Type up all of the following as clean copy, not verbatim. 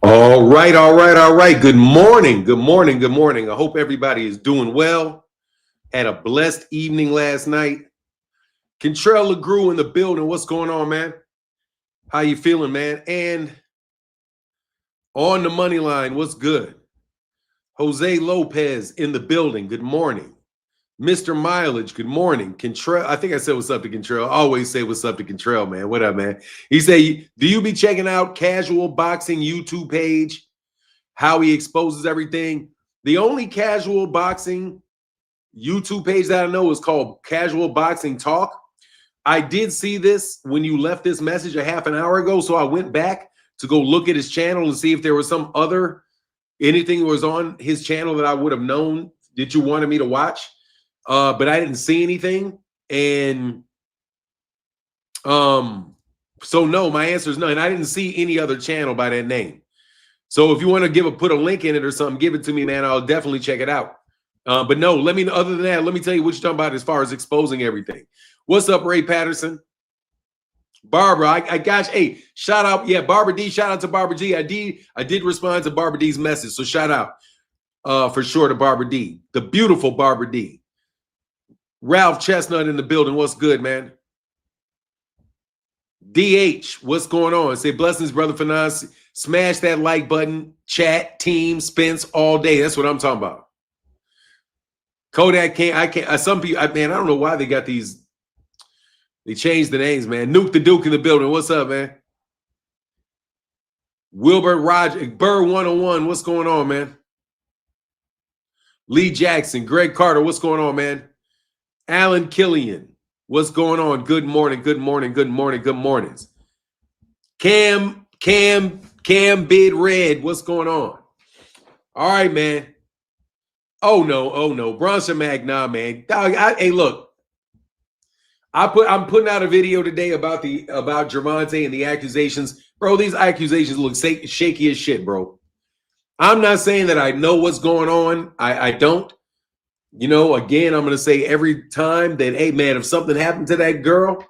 All right, all right, all right. Good morning, good morning, good morning. I hope everybody is doing well. Had a blessed evening last night. Kentrell LeGrew in the building. What's going on, man? How you feeling, man? And on the money line, what's good? Jose Lopez in the building. Good morning. Mr. Mileage, good morning. Kentrell, I think I said what's up to Kentrell. I always say what's up to Kentrell, man. What up, man? He said, do you be checking out Casual Boxing YouTube page? How he exposes everything. The only casual boxing YouTube page that I know is called Casual Boxing Talk. I did see this when you left this message a half an hour ago, so I went back to go look at his channel and see if there was some other anything that was on his channel that I would have known that you wanted me to watch. But I didn't see anything. And so no, my answer is no. And I didn't see any other channel by that name. So if you want to put a link in it or something, give it to me, man. I'll definitely check it out. But no, other than that, let me tell you what you're talking about as far as exposing everything. What's up, Ray Patterson? Barbara, I got you. Hey, shout out. Yeah, Barbara D, shout out to Barbara G. I did respond to Barbara D's message. So shout out for sure to Barbara D, the beautiful Barbara D. Ralph Chestnut in the building. What's good, man? DH, what's going on? Say blessings, brother Finance. Smash that like button, chat, team, Spence all day. That's what I'm talking about. Kodak can't. Some people, man, I don't know why they got these. They changed the names, man. Nuke the Duke in the building. What's up, man? Wilbert Roger, Burr 101. What's going on, man? Lee Jackson, Greg Carter. What's going on, man? Alan Killian. What's going on? Good morning, good morning, good morning, good mornings. Cam Bid Red, what's going on? All right, man. Oh no. Bronson Mag, nah, man. Hey, look. I'm putting out a video today about Gervonta and the accusations. Bro, these accusations look shaky as shit, bro. I'm not saying that I know what's going on. I don't. You know, again, I'm going to say every time that, hey, man, if something happened to that girl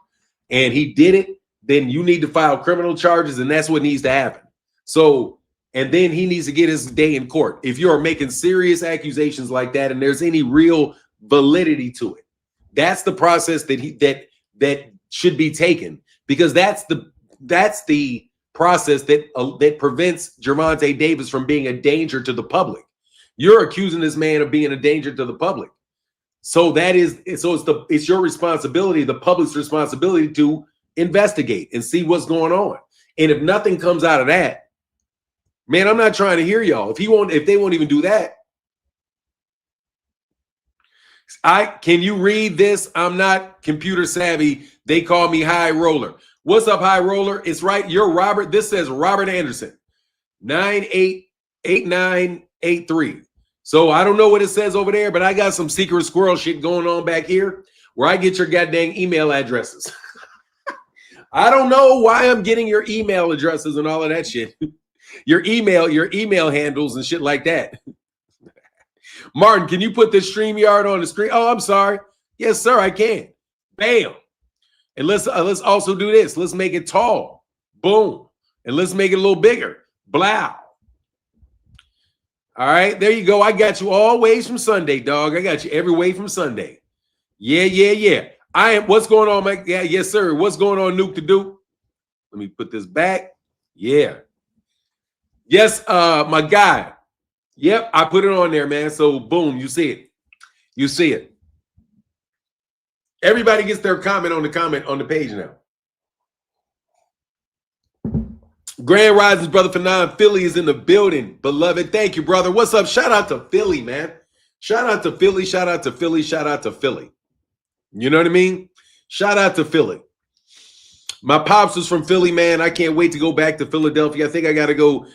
and he did it, then you need to file criminal charges, and that's what needs to happen. So, and then he needs to get his day in court. If you're making serious accusations like that and there's any real validity to it, that's the process that should be taken, because that's the process that prevents Gervonta Davis from being a danger to the public. You're accusing this man of being a danger to the public. So it's your responsibility, the public's responsibility, to investigate and see what's going on. And if nothing comes out of that, man, I'm not trying to hear y'all. If they won't even do that. Can you read this? I'm not computer savvy. They call me High Roller. What's up, High Roller? It's right. You're Robert. This says Robert Anderson, 988983. So I don't know what it says over there, but I got some secret squirrel shit going on back here where I get your goddamn email addresses. I don't know why I'm getting your email addresses and all of that shit. Your email handles and shit like that. Martin, can you put this StreamYard on the screen? Oh, I'm sorry. Yes, sir, I can. Bam. And let's also do this. Let's make it tall. Boom. And let's make it a little bigger. Blow. All right, there you go. I got you all ways from Sunday, dog. I got you every way from Sunday. Yeah. What's going on, Mike? Yeah, yes, sir. What's going on, Nuke the Duke? Let me put this back. Yeah. Yes, my guy. Yep, I put it on there, man. So boom, you see it. You see it. Everybody gets their comment on the page now. Grand Risings, brother Fanon. Philly is in the building, beloved. Thank you, brother. What's up? Shout out to Philly, man. Shout out to Philly. Shout out to Philly. Shout out to Philly. You know what I mean? Shout out to Philly. My pops was from Philly, man. I can't wait to go back to Philadelphia. I think I got to go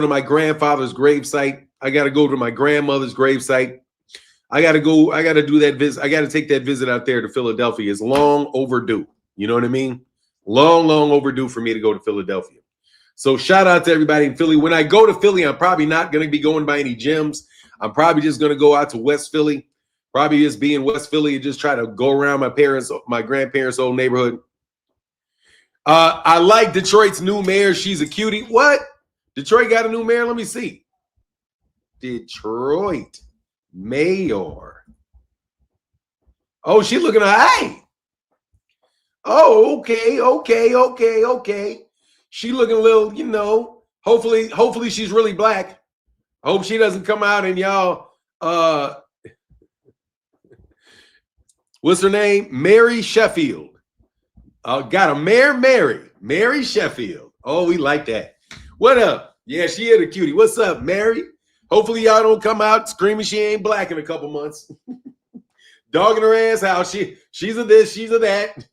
to my grandfather's gravesite. I got to go to my grandmother's gravesite. I got to do that visit. I got to take that visit out there to Philadelphia. It's long overdue. You know what I mean? Long overdue for me to go to Philadelphia. So shout out to everybody in Philly. When I go to Philly, I'm probably not going to be going by any gyms. I'm probably just going to go out to West Philly. Probably just be in West Philly and just try to go around my grandparents' old neighborhood. I like Detroit's new mayor. She's a cutie. What? Detroit got a new mayor? Let me see. Detroit mayor. Oh, she looking all right. Oh, okay. She looking a little, you know, hopefully she's really black. I hope she doesn't come out and y'all, what's her name? Mary Sheffield. Got a mayor, Mary Sheffield. Oh, we like that. What up? Yeah, she is a cutie. What's up, Mary? Hopefully y'all don't come out screaming she ain't black in a couple months. Dogging her ass out. She's a this, she's a that.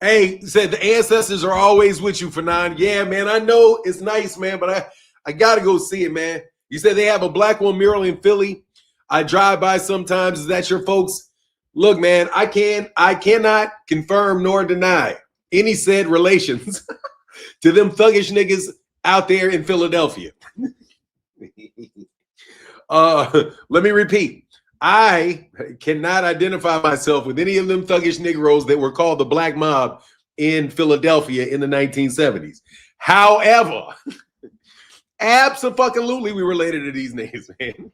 Hey, said the ancestors are always with you, Fanon. Yeah, man, I know it's nice, man, but I got to go see it, man. You said they have a black one mural in Philly. I drive by sometimes. Is that your folks? Look, man, I cannot confirm nor deny any said relations to them thuggish niggas out there in Philadelphia. Let me repeat. I cannot identify myself with any of them thuggish Negroes that were called the Black Mob in Philadelphia in the 1970s. However, absolutely we related to these niggas, man.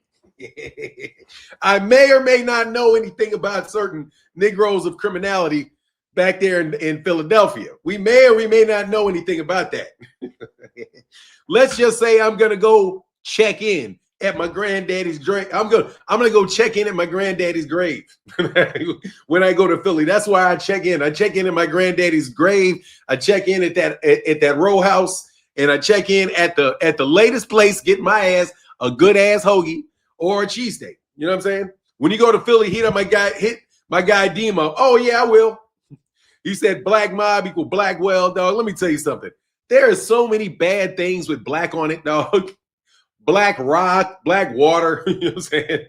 I may or may not know anything about certain Negroes of criminality back there in Philadelphia. We may or we may not know anything about that. Let's just say I'm going to go check in at my granddaddy's grave. I'm gonna go check in at my granddaddy's grave when I go to Philly. That's why I check in. I check in at my granddaddy's grave. I check in at that row house, and I check in at the latest place, get my ass a good ass hoagie or a cheesesteak. You know what I'm saying? When you go to Philly, hit my guy Demo. Oh yeah, I will. He said black mob equal Blackwell, dog. Let me tell you something. There are so many bad things with black on it, dog. Black rock, black water, you know what I'm saying?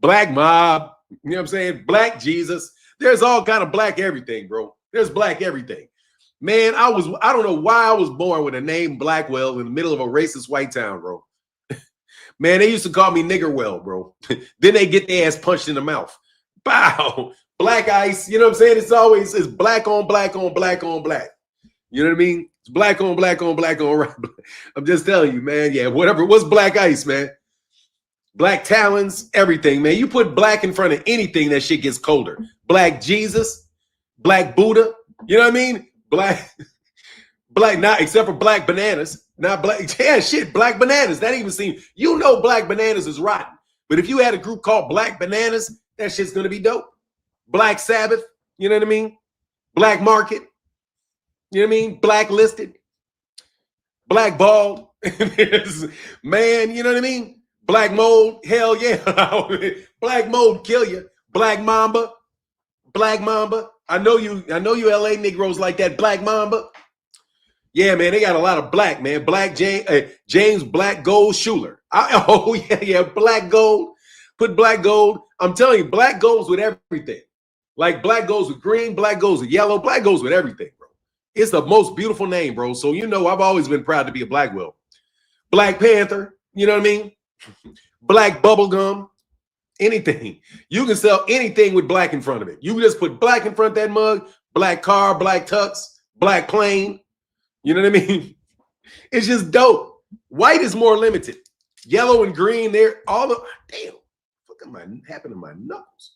Black mob, you know what I'm saying? Black Jesus. There's all kind of black everything, bro. There's black everything. Man, I don't know why I was born with a name Blackwell in the middle of a racist white town, bro. Man, they used to call me Niggerwell, bro. Then they get their ass punched in the mouth. Bow. Black ice, you know what I'm saying? It's black on black on black on black. You know what I mean? It's black on black on black on right. I'm just telling you, man. Yeah, whatever. What's black ice, man? Black talons, everything, man. You put black in front of anything, that shit gets colder. Black Jesus, black Buddha. You know what I mean? Black, not except for black bananas. Not black. Yeah, shit, black bananas. That even seems, you know, black bananas is rotten. But if you had a group called Black Bananas, that shit's gonna be dope. Black Sabbath. You know what I mean? Black Market. You know what I mean? Blacklisted, blackballed, man. You know what I mean? Black mold, hell yeah. Black mold kill you. Black Mamba. I know you LA Negroes like that. Black Mamba. Yeah, man, they got a lot of black, man. Black James Black Gold Schuler. Oh yeah, black gold. Put black gold. I'm telling you, black goes with everything. Like black goes with green, black goes with yellow, black goes with everything. It's the most beautiful name, bro. So, you know, I've always been proud to be a Blackwell. Black Panther, you know what I mean? Black bubblegum, anything. You can sell anything with black in front of it. You can just put black in front of that mug, black car, black tux, black plane. You know what I mean? It's just dope. White is more limited. Yellow and green, they're all the, damn, what happened to my knuckles?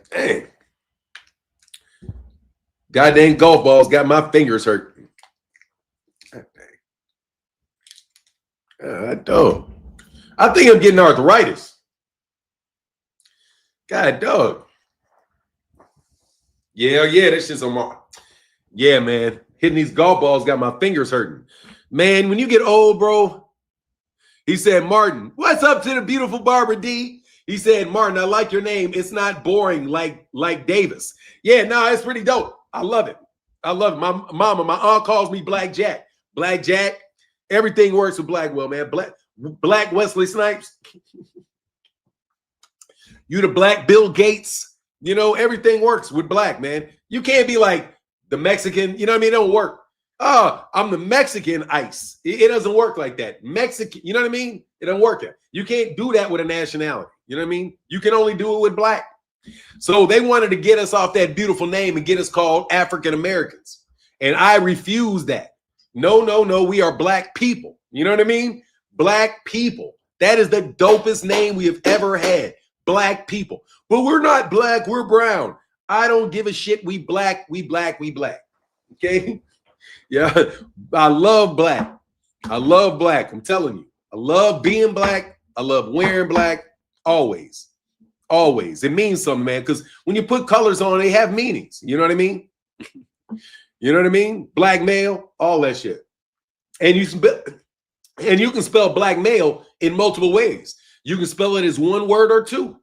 Dang. Goddamn golf balls got my fingers hurt. God dog. I think I'm getting arthritis. God dog. Yeah, that's just on my. Yeah, man. Hitting these golf balls got my fingers hurting. Man, when you get old, bro. He said, Martin, what's up to the beautiful Barbara D? He said, Martin, I like your name. It's not boring like Davis. Yeah, no, it's pretty dope. I love it. I love it. My aunt calls me Black Jack. Black Jack. Everything works with Blackwell, man. Black Wesley Snipes. You the Black Bill Gates. You know, everything works with black, man. You can't be like the Mexican. You know what I mean? It don't work. Oh, I'm the Mexican ICE. It doesn't work like that. Mexican, you know what I mean? It doesn't work. You can't do that with a nationality. You know what I mean? You can only do it with black. So they wanted to get us off that beautiful name and get us called African Americans. And I refuse that. No, no, no. We are black people. You know what I mean? Black people. That is the dopest name we have ever had. Black people. But we're not black. We're brown. I don't give a shit. We black. We black. We black. Okay? Yeah. I love black. I love black. I'm telling you. I love being black. I love wearing black. Always. Always. It means something, man, because when you put colors on, they have meanings. You know what I mean? You know what I mean? Black male, all that shit. And you can spell black male in multiple ways. You can spell it as one word or two.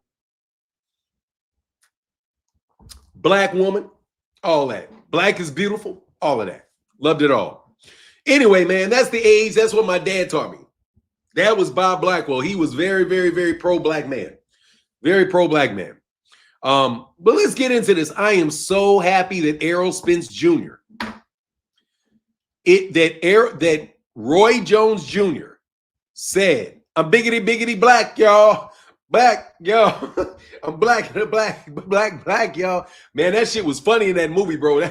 Black woman, all that. Black is beautiful, all of that. Loved it all. Anyway, man, that's the age. That's what my dad taught me. That was Bob Blackwell. He was very, very, very pro-black man. Very pro-black man. But let's get into this. I am so happy that Errol Spence Jr. that Roy Jones Jr. said, "I'm biggity, biggity black, y'all. Black, y'all. I'm black, black, y'all." Man, that shit was funny in that movie, bro.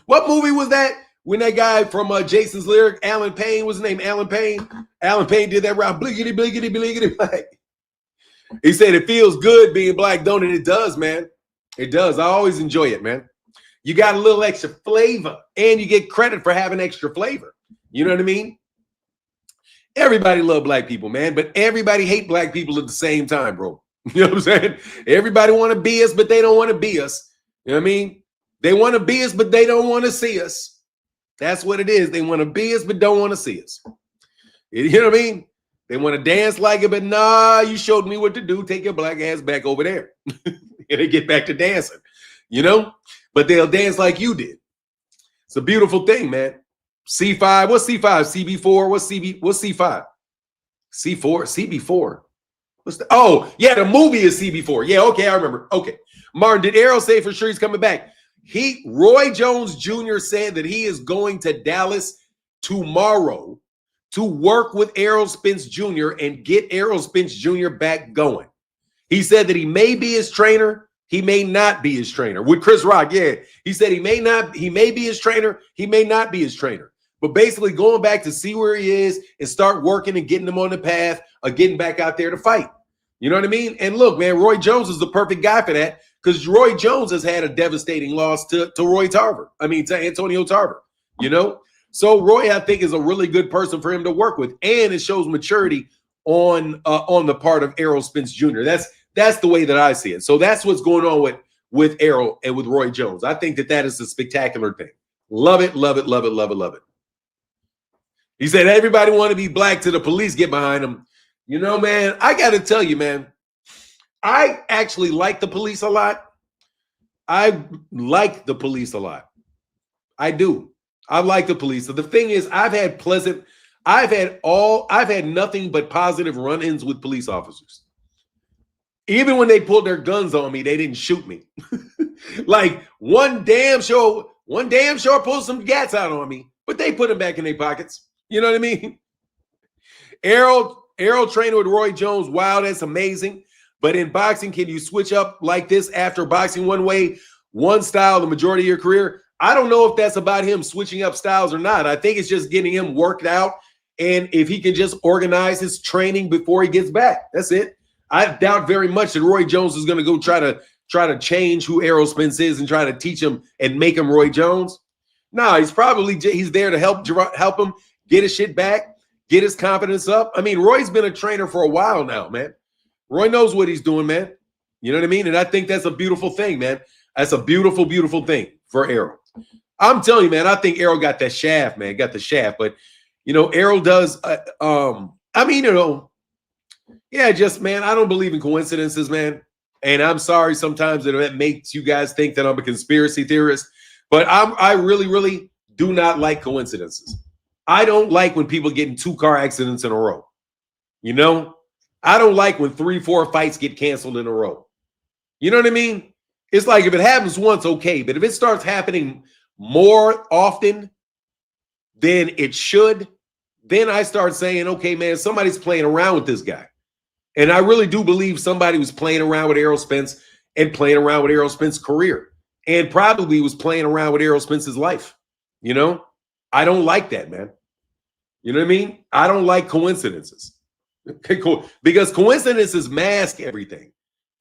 What movie was that? When that guy from Jason's Lyric, Alan Payne, what's his name? Alan Payne. Alan Payne did that round, bliggity, bliggity, bliggity, black. He said it feels good being black, don't it? It does, man. It does. I always enjoy it, man. You got a little extra flavor, and you get credit for having extra flavor. You know what I mean? Everybody love black people, man, but everybody hate black people at the same time, bro. You know what I'm saying? Everybody want to be us, but they don't want to be us. You know what I mean? They want to be us, but they don't want to see us. That's what it is. They want to be us, but don't want to see us. You know what I mean? They want to dance like it, but nah, you showed me what to do. Take your black ass back over there. And they get back to dancing, you know? But they'll dance like you did. It's a beautiful thing, man. C5, what's C5? CB4, what's C5? C4, CB4. Oh, yeah, the movie is CB4. Yeah, okay, I remember. Okay. Martin, did Errol say for sure he's coming back? Roy Jones Jr. said that he is going to Dallas tomorrow to work with Errol Spence Jr. and get Errol Spence Jr. back going. He said that he may be his trainer. He may not be his trainer. With Chris Rock, yeah. He said he may be his trainer. He may not be his trainer. But basically going back to see where he is and start working and getting him on the path of getting back out there to fight. You know what I mean? And look, man, Roy Jones is the perfect guy for that because Roy Jones has had a devastating loss to Antonio Tarver, you know? So Roy, I think, is a really good person for him to work with, and it shows maturity on the part of Errol Spence Jr. That's the way that I see it. So that's what's going on with Errol and with Roy Jones. I think that is a spectacular thing. Love it, love it, love it, love it, love it. He said everybody want to be black till the police get behind them. You know, man, I got to tell you, man, I actually like the police a lot. I like the police a lot. I do. I like the police. So the thing is, I've had nothing but positive run-ins with police officers. Even when they pulled their guns on me, they didn't shoot me. Like one damn sure pulled some gats out on me, but they put them back in their pockets. You know what I mean? Errol trained with Roy Jones. Wow, that's amazing. But in boxing, can you switch up like this after boxing one way, one style, the majority of your career? I don't know if that's about him switching up styles or not. I think it's just getting him worked out. And if he can just organize his training before he gets back, that's it. I doubt very much that Roy Jones is going to go try to change who Errol Spence is and try to teach him and make him Roy Jones. No, he's there to help him get his shit back, get his confidence up. I mean, Roy's been a trainer for a while now, man. Roy knows what he's doing, man. You know what I mean? And I think that's a beautiful thing, man. That's a beautiful, beautiful thing for Errol. I'm telling you, man, I think Errol got that shaft, man. Got the shaft. But, you know, Errol does, just, man, I don't believe in coincidences, man. And I'm sorry sometimes that it makes you guys think that I'm a conspiracy theorist. But I really, really do not like coincidences. I don't like when people get in 2 car accidents in a row. You know? I don't like when 3-4 fights get canceled in a row. You know what I mean? It's like if it happens once, okay. But if it starts happening more often than it should, then I start saying, okay, man, somebody's playing around with this guy. And I really do believe somebody was playing around with Errol Spence and playing around with Errol Spence's career, and probably was playing around with Errol Spence's life. You know, I don't like that, man. You know what I mean? I don't like coincidences. Okay, cool. Because coincidences mask everything.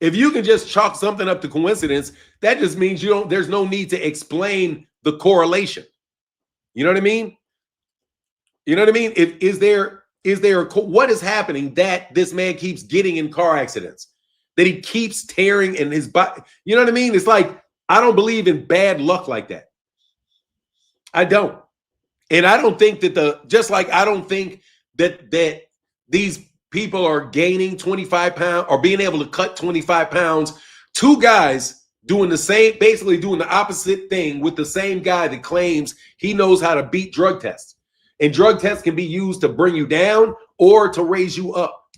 If you can just chalk something up to coincidence, that just means there's no need to explain the correlation. You know what I mean? You know what I mean? What is happening that this man keeps getting in car accidents? That he keeps tearing in his body? You know what I mean? It's like, I don't believe in bad luck like that. I don't. And I don't think that I don't think that these people are gaining 25 pounds or being able to cut 25 pounds. Two guys doing the same, basically doing the opposite thing with the same guy that claims he knows how to beat drug tests. And drug tests can be used to bring you down or to raise you up.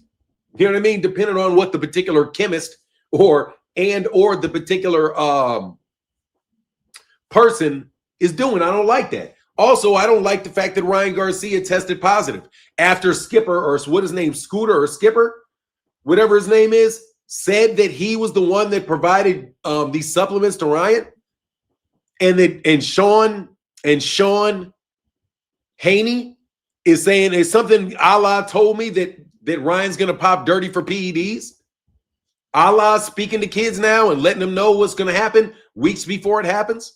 You know what I mean? Depending on what the particular chemist or the particular person is doing. I don't like that. Also, I don't like the fact that Ryan Garcia tested positive after Skipper, or what his name, Scooter or Skipper, whatever his name is, said that he was the one that provided these supplements to Ryan. And Sean Haney is saying it's something Allah told me that Ryan's going to pop dirty for PEDs. Allah's speaking to kids now and letting them know what's going to happen weeks before it happens.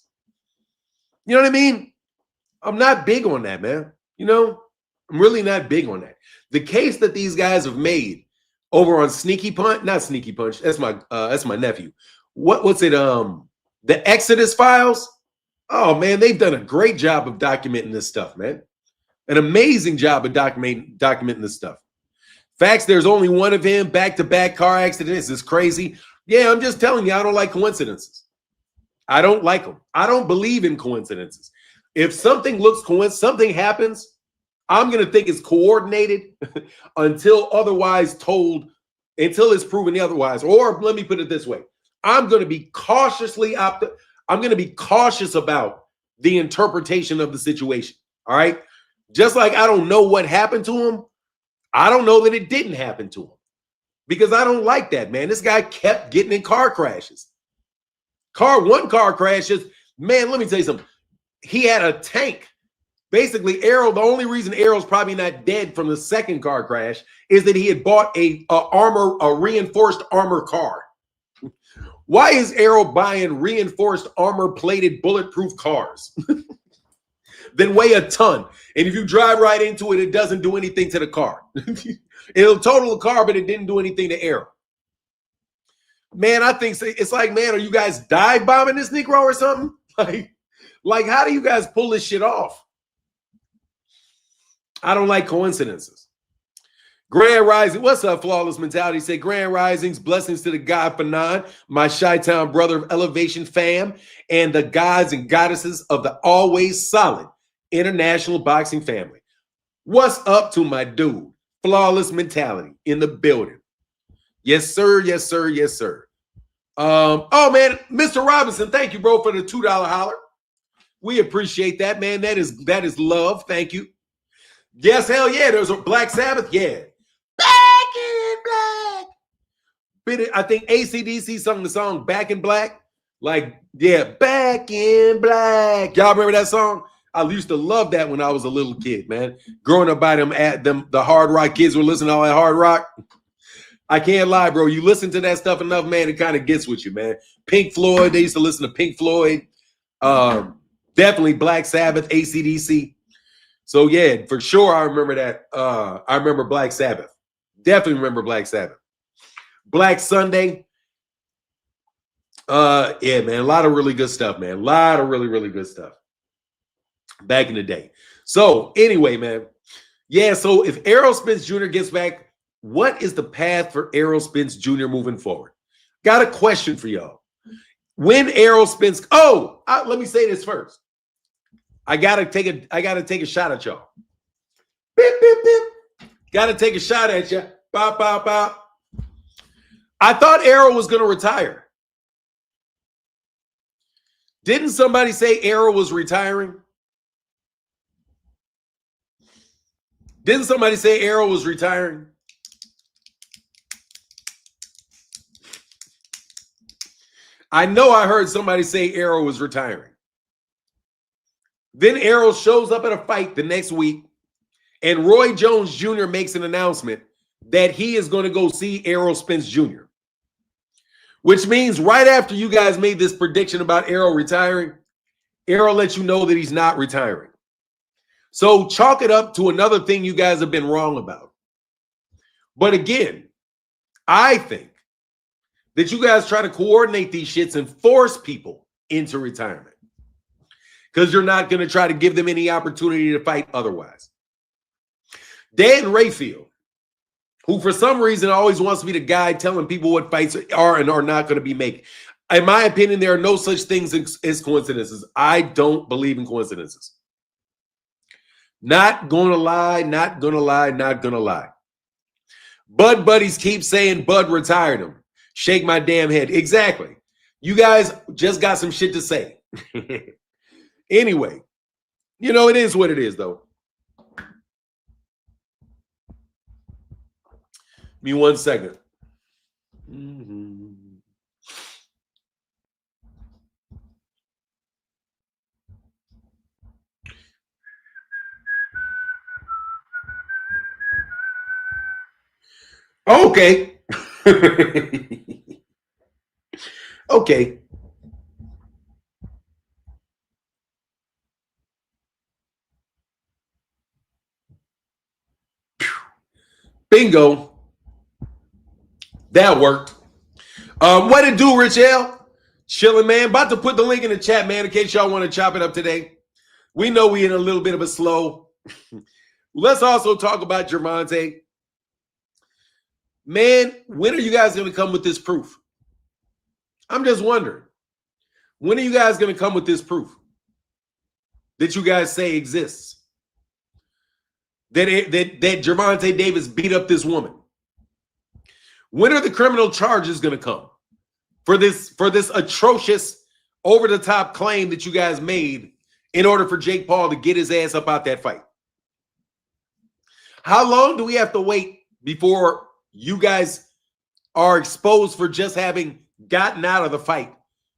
You know what I mean? I'm not big on that, man. You know, I'm really not big on that. The case that these guys have made over on Sneaky Punch, not Sneaky Punch, that's my nephew. What's it? The Exodus Files. Oh man, they've done a great job of documenting this stuff, man. An amazing job of documenting this stuff. Facts, there's only one of him, back-to-back car accidents. It's crazy. Yeah, I'm just telling you, I don't like coincidences. I don't like them. I don't believe in coincidences. If something something happens, I'm going to think it's coordinated until it's proven otherwise. Or let me put it this way. I'm going to be cautious about the interpretation of the situation. All right. Just like I don't know what happened to him, I don't know that it didn't happen to him because I don't like that, man. This guy kept getting in car crashes. One car crashes. Man, let me tell you something. He had a tank. Basically, Errol, the only reason Errol's probably not dead from the second car crash is that he had bought a reinforced armor car. Why is Errol buying reinforced armor-plated bulletproof cars? Then weigh a ton. And if you drive right into it, it doesn't do anything to the car. It'll total the car, but it didn't do anything to Errol. Man, I think it's like, man, are you guys dive bombing this Negro or something? Like, how do you guys pull this shit off? I don't like coincidences. Grand Rising, what's up, Flawless Mentality? Say Grand Risings, blessings to the God Fanon, my Chi-Town brother of Elevation fam, and the gods and goddesses of the always solid international boxing family. What's up to my dude, Flawless Mentality in the building? Yes, sir. Yes, sir. Yes, sir. Oh man, Mr. Robinson, thank you, bro, for the $2 holler. We appreciate that, man. That is love. Thank you. Yes, hell yeah. There's a Black Sabbath. Yeah. Back in Black. I think AC/DC sung the song Back in Black. Like, yeah, Back in Black. Y'all remember that song? I used to love that when I was a little kid, man. Growing up by the hard rock kids were listening to all that hard rock. I can't lie, bro. You listen to that stuff enough, man, it kind of gets with you, man. Pink Floyd, they used to listen to Pink Floyd. Definitely Black Sabbath, AC/DC. So, yeah, for sure, I remember that. I remember Black Sabbath. Definitely remember Black Sabbath. Black Sunday. Yeah, man, a lot of really good stuff, man. A lot of really, really good stuff back in the day. So, anyway, man. Yeah, so if Errol Spence Jr. gets back, what is the path for Errol Spence Jr. moving forward? Got a question for y'all. When Errol Spence, let me say this first. I gotta take a shot at y'all. Beep, beep, beep. Gotta take a shot at you. Bop, bop, bop. I thought Errol was gonna retire. Didn't somebody say Errol was retiring? Didn't somebody say Errol was retiring? I know I heard somebody say Errol was retiring. Then Errol shows up at a fight the next week, and Roy Jones Jr. makes an announcement that he is going to go see Errol Spence Jr., which means right after you guys made this prediction about Errol retiring, Errol lets you know that he's not retiring. So chalk it up to another thing you guys have been wrong about. But again, I think that you guys try to coordinate these shits and force people into retirement because you're not going to try to give them any opportunity to fight otherwise. Dan Rayfield, who for some reason always wants to be the guy telling people what fights are and are not going to be made. In my opinion, there are no such things as coincidences. I don't believe in coincidences. Not going to lie, not going to lie, not going to lie. Bud buddies keep saying Bud retired him. Shake my damn head. Exactly. You guys just got some shit to say. Anyway, you know, it is what it is, though. Give me 1 second. Okay. Okay. Bingo. That worked. What it do, Rich L? Chilling, man. About to put the link in the chat, man, in case y'all want to chop it up today. We know we in a little bit of a slow. Let's also talk about Gervonta. Man, when are you guys going to come with this proof? I'm just wondering. When are you guys going to come with this proof that you guys say exists? That Gervonta Davis beat up this woman? When are the criminal charges going to come for this atrocious, over-the-top claim that you guys made in order for Jake Paul to get his ass up out that fight? How long do we have to wait before you guys are exposed for just having gotten out of the fight,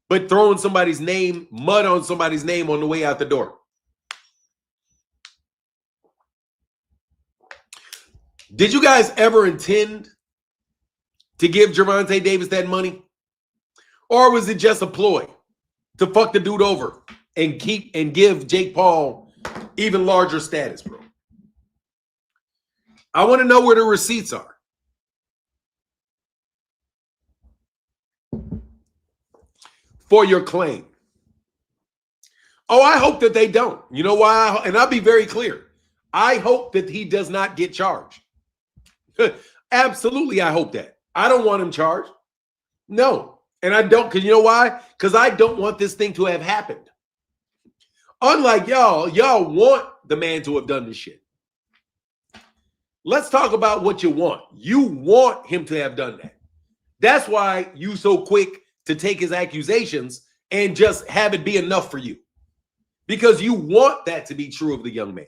but throwing somebody's name, mud on somebody's name on the way out the door? Did you guys ever intend to give Gervonta Davis that money? Or was it just a ploy to fuck the dude over and give Jake Paul even larger status, bro? I want to know where the receipts are. For your claim. Oh, I hope that they don't. You know why? And I'll be very clear. I hope that he does not get charged. Absolutely, I hope that. I don't want him charged. No. And I don't, because you know why? Because I don't want this thing to have happened. Unlike y'all want the man to have done this shit. Let's talk about what you want. You want him to have done that. That's why you so quick to take his accusations and just have it be enough for you. Because you want that to be true of the young man.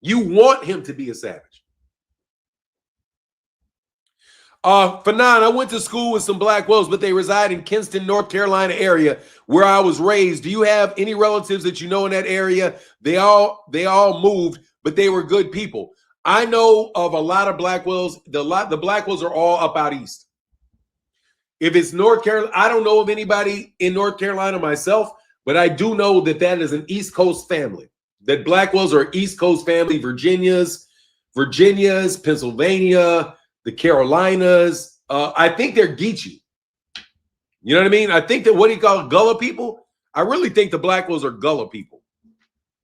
You want him to be a savage. Fanon, I went to school with some Blackwells, but they reside in Kinston, North Carolina area where I was raised. Do you have any relatives that you know in that area? They all moved, but they were good people. I know of a lot of Blackwells. The Blackwells are all up out east. If it's North Carolina, I don't know of anybody in North Carolina myself, but I do know that that is an East Coast family. That Blackwells are East Coast family, Virginias, Pennsylvania, the Carolinas. I think they're Geechee. You know what I mean? I think that what he called Gullah people, I really think the Blackwells are Gullah people.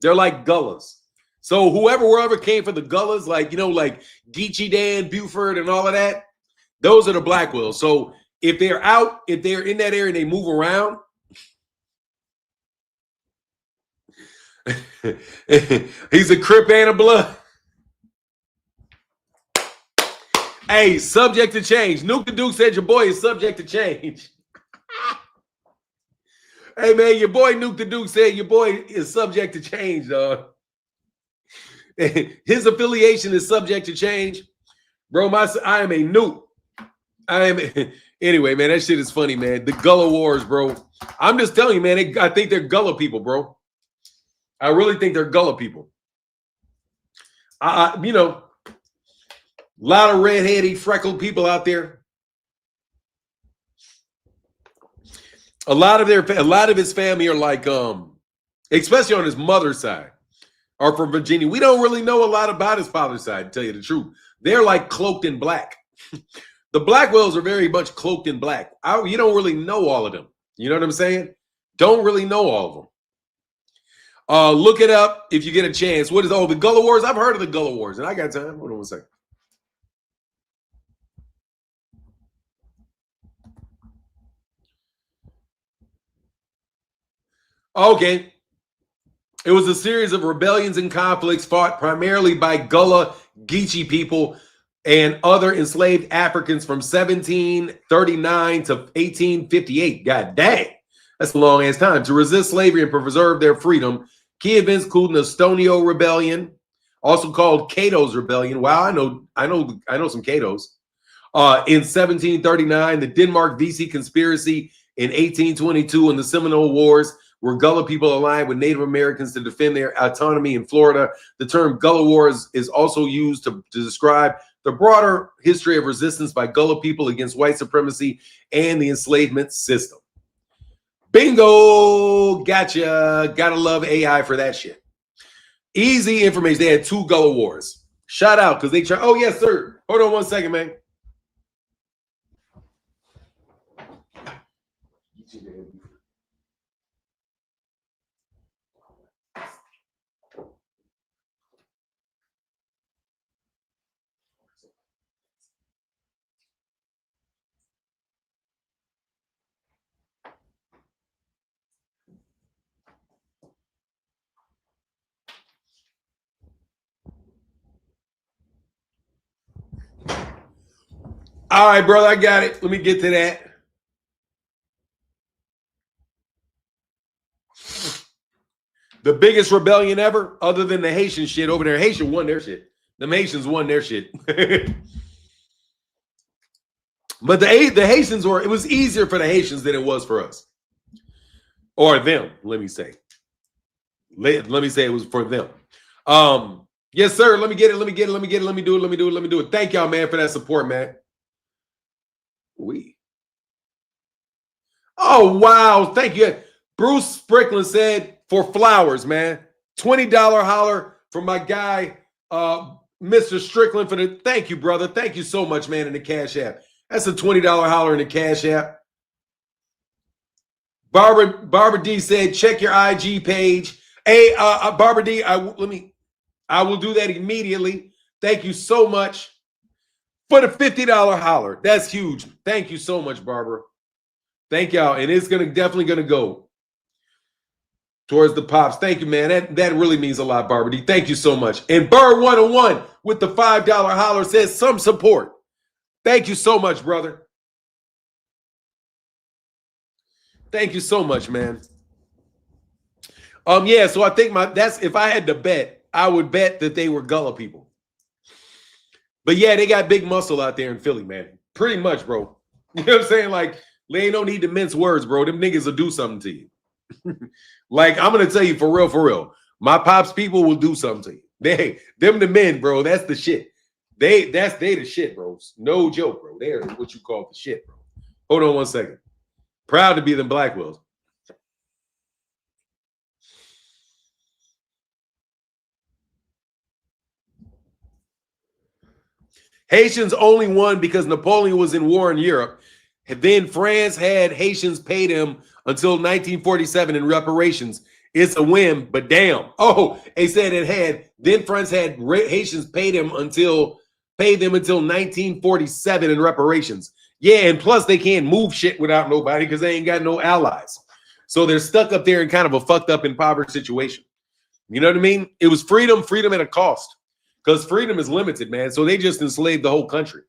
They're like Gullahs. So wherever came from the Gullahs, like, you know, like Geechee Dan, Buford, and all of that, those are the Blackwells. So if they're in that area and they move around, he's a Crip and a Blood. Hey, subject to change. Nuke the Duke said your boy is subject to change. Hey, man, your boy Nuke the Duke said your boy is subject to change, dog. His affiliation is subject to change. Bro, I am a nuke. Anyway, man, that shit is funny, man. The Gullah Wars, bro. I'm just telling you, man. I think they're Gullah people, bro. I really think they're Gullah people. You know, a lot of redheady, freckled people out there. A lot of his family are like, especially on his mother's side, are from Virginia. We don't really know a lot about his father's side, to tell you the truth. They're like cloaked in black. The Blackwells are very much cloaked in black. You don't really know all of them. You know what I'm saying? Don't really know all of them. Look it up if you get a chance. What is the Gullah Wars? I've heard of the Gullah Wars, and I got time. Hold on one second. Okay. It was a series of rebellions and conflicts fought primarily by Gullah Geechee people and other enslaved Africans from 1739 to 1858. God dang. That's a long ass time. To resist slavery and preserve their freedom. Key events include the Stonio Rebellion, also called Cato's Rebellion. Wow, I know some Catos. In 1739, the Denmark Vesey Conspiracy in 1822, and the Seminole Wars, where Gullah people aligned with Native Americans to defend their autonomy in Florida. The term Gullah Wars is also used to describe the broader history of resistance by Gullah people against white supremacy and the enslavement system. Bingo! Gotcha. Gotta love AI for that shit. Easy information. They had 2 Gullah Wars. Shout out, because they try. Oh, yes, sir. Hold on one second, man. All right, brother, I got it. Let me get to that. The biggest rebellion ever, other than the Haitian shit over there. Haitian won their shit. The Haitians won their shit. But the Haitians it was easier for the Haitians than it was for us. Or them, let me say. Let me say it was for them. Yes, sir. Let me get it. Let me do it. Thank y'all, man, for that support, man. Oh, wow. Thank you. Bruce Sprickland said for flowers, man. $20 holler for my guy, Mr. Strickland, for the thank you, brother. Thank you so much, man, in the Cash App. That's a $20 holler in the Cash App. Barbara D said, check your IG page. Hey, Barbara D, I will do that immediately. Thank you so much for the $50 holler. That's huge. Thank you so much, Barbara. Thank y'all. And it's definitely gonna go towards the pops. Thank you, man. That really means a lot, Barbara D. Thank you so much. And Bird 101 with the $5 holler says some support. Thank you so much, brother. Thank you so much, man. Yeah, so I think if I had to bet, I would bet that they were Gullah people. But yeah, they got big muscle out there in Philly, man. Pretty much, bro. You know what I'm saying? Like, they ain't no need to mince words, bro. Them niggas will do something to you. Like, I'm gonna tell you for real. My pops people will do something to you. Them the men, bro. That's the shit. They the shit, bro. No joke, bro. They are what you call the shit, bro. Hold on one second. Proud to be them Blackwells. Haitians only won because Napoleon was in war in Europe. Then France had Haitians paid him until 1947 in reparations. It's a win, but damn. Oh, they said then France had Haitians paid them until 1947 in reparations. Yeah, and plus they can't move shit without nobody because they ain't got no allies. So they're stuck up there in kind of a fucked up, impoverished situation. You know what I mean? It was freedom at a cost. Because freedom is limited, man. So they just enslaved the whole country.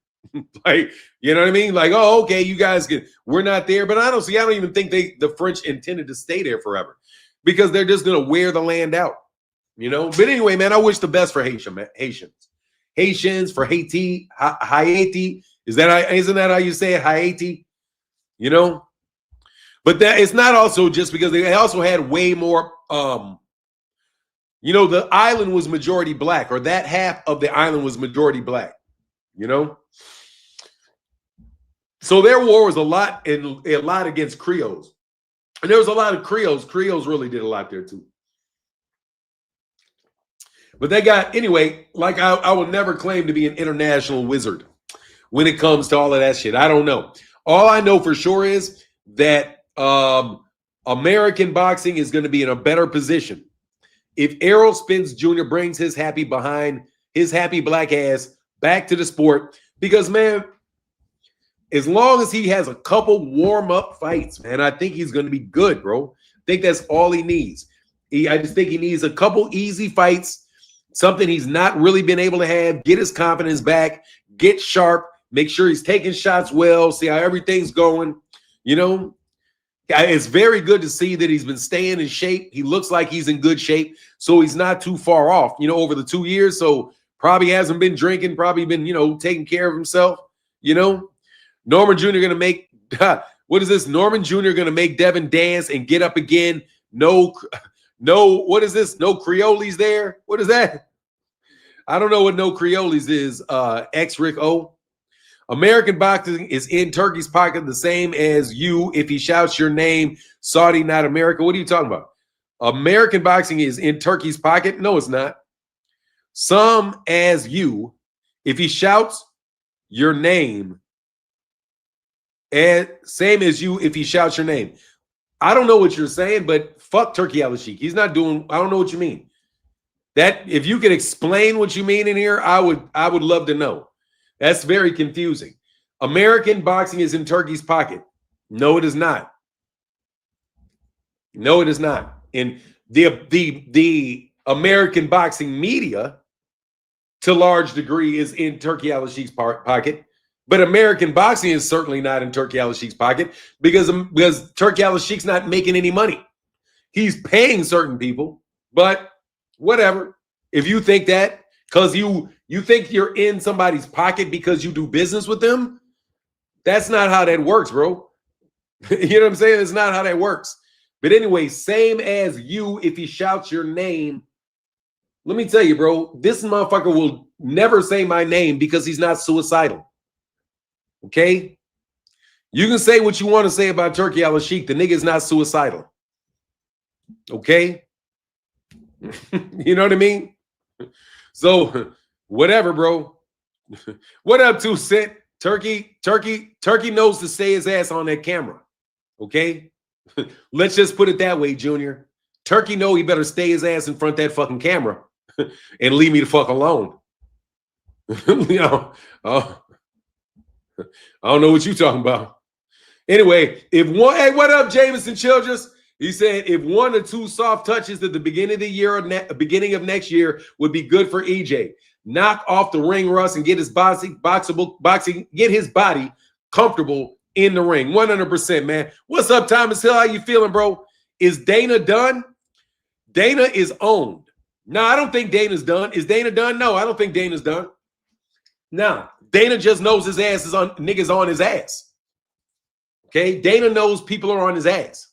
Like, you know what I mean? Like, oh, okay, you guys we're not there. But I don't even think the French intended to stay there forever. Because they're just gonna wear the land out. You know? But anyway, man, I wish the best for Haitians, for Haiti, Haiti. Isn't that how you say it? Haiti? you know. But that it's not also just because they also had way more. You know, the island was majority black, or that half of the island was majority black. You know, so their war was a lot against Creoles, and there was a lot of Creoles. Creoles really did a lot there too. But they got, anyway, like I will never claim to be an international wizard when it comes to all of that shit. I don't know. All I know for sure is that American boxing is going to be in a better position if Errol Spence Jr. brings his happy black ass back to the sport. Because, man, as long as he has a couple warm-up fights, man, I think he's going to be good, bro. I think that's all he needs. I just think he needs a couple easy fights, something he's not really been able to have, get his confidence back, get sharp, make sure he's taking shots well, see how everything's going. You know, it's very good to see that he's been staying in shape. He looks like he's in good shape, so he's not too far off, you know, over the 2 years. So probably hasn't been drinking, probably been, you know, taking care of himself, you know. Norman Jr. going to make, what is this? Norman Jr. going to make Devin dance and get up again. No, what is this? No Creoles there? What is that? I don't know what no Creoles is, Rick O. American boxing is in Turkey's pocket, the same as you if he shouts your name, Saudi, not America. What are you talking about? American boxing is in Turkey's pocket? No, it's not. Some as you if he shouts your name, and same as you if he shouts your name. I don't know what you're saying, but fuck Turkey Al-Sheikh. He's not doing, I don't know what you mean. That if you could explain what you mean in here, I would love to know. That's very confusing. American boxing is in Turkey's pocket. No, it is not. No, it is not. And the American boxing media, to large degree, is in Turkey Al-Sheikh's pocket. But American boxing is certainly not in Turkey Al-Sheikh's pocket because Turkey Al-Sheikh's not making any money. He's paying certain people, but whatever. If you think that, because you think you're in somebody's pocket because you do business with them, that's not how that works, bro. You know what I'm saying? It's not how that works. But anyway, same as you if he shouts your name. Let me tell you, bro, this motherfucker will never say my name because he's not suicidal. Okay? You can say what you want to say about Turkey Al-Sheikh. The nigga's not suicidal. Okay? You know what I mean? So, whatever, bro. What up, 2 Cent? Turkey knows to stay his ass on that camera. Okay? Let's just put it that way, Junior. Turkey know he better stay his ass in front of that fucking camera and leave me the fuck alone. You know, I don't know what you talking about. Anyway, hey, what up, Jameson Childress? He said if 1 or 2 soft touches at the beginning of the year or beginning of next year would be good for EJ. Knock off the ring rust and get his boxing, get his body comfortable in the ring. 100%, man. What's up, Thomas Hill? How you feeling, bro? Is Dana done? Dana is owned. No, I don't think Dana's done. Is Dana done? No, I don't think Dana's done. No, Dana just knows his ass is on, niggas on his ass. Okay, Dana knows people are on his ass.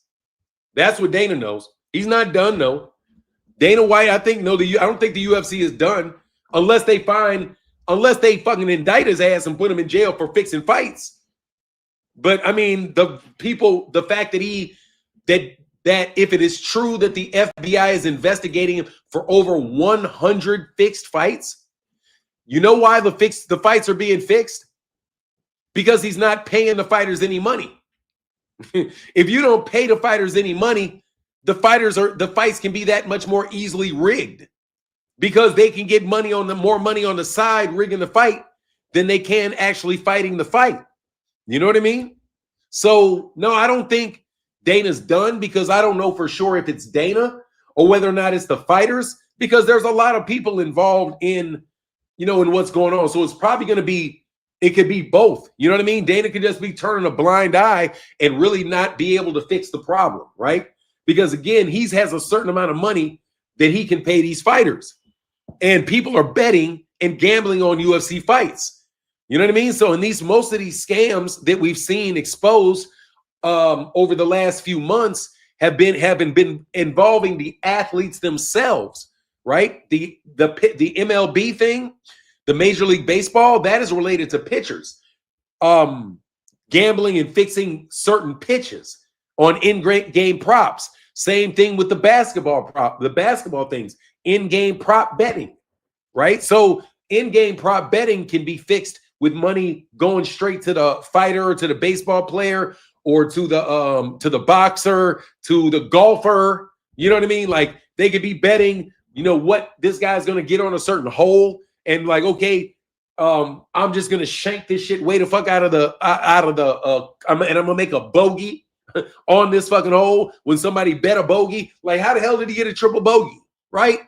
That's what Dana knows. He's not done, no. Dana White, I think, no, I don't think the UFC is done unless they fucking indict his ass and put him in jail for fixing fights. But I mean, the fact that that if it is true that the FBI is investigating him for over 100 fixed fights, you know why the fights are being fixed? Because he's not paying the fighters any money. If you don't pay the fighters any money, the fights can be that much more easily rigged because they can get more money on the side rigging the fight than they can actually fighting the fight. You know what I mean? So no, I don't think Dana's done because I don't know for sure if it's Dana or whether or not it's the fighters because there's a lot of people involved in, in what's going on. So it's probably going to be, it could be both. You know what I mean? Dana could just be turning a blind eye and really not be able to fix the problem, right? Because again, he has a certain amount of money that he can pay these fighters. And people are betting and gambling on UFC fights. You know what I mean? So in most of these scams that we've seen exposed over the last few months have been involving the athletes themselves, right? The MLB thing, the Major League Baseball, that is related to pitchers. Gambling and fixing certain pitches on in-game props. Same thing with the basketball things, in-game prop betting, right? So in-game prop betting can be fixed with money going straight to the fighter or to the baseball player or to the boxer, to the golfer. You know what I mean? Like they could be betting, what this guy's going to get on a certain hole, and like, okay, I'm just gonna shank this shit way the fuck out of the and I'm gonna make a bogey on this fucking hole when somebody bet a bogey. Like, how the hell did he get a triple bogey? Right?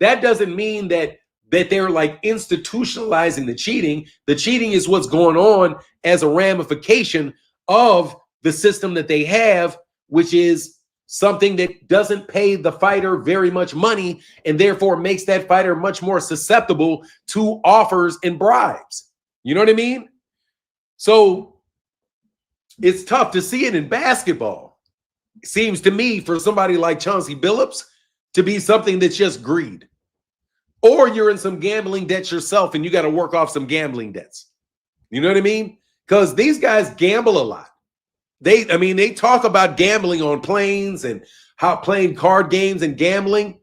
That doesn't mean that they're like institutionalizing the cheating. The cheating is what's going on as a ramification of the system that they have, which is something that doesn't pay the fighter very much money and therefore makes that fighter much more susceptible to offers and bribes. You know what I mean? So it's tough to see it in basketball. It seems to me for somebody like Chauncey Billups to be something that's just greed. Or you're in some gambling debts yourself and you got to work off some gambling debts. You know what I mean? Because these guys gamble a lot. They talk about gambling on planes and how playing card games and gambling.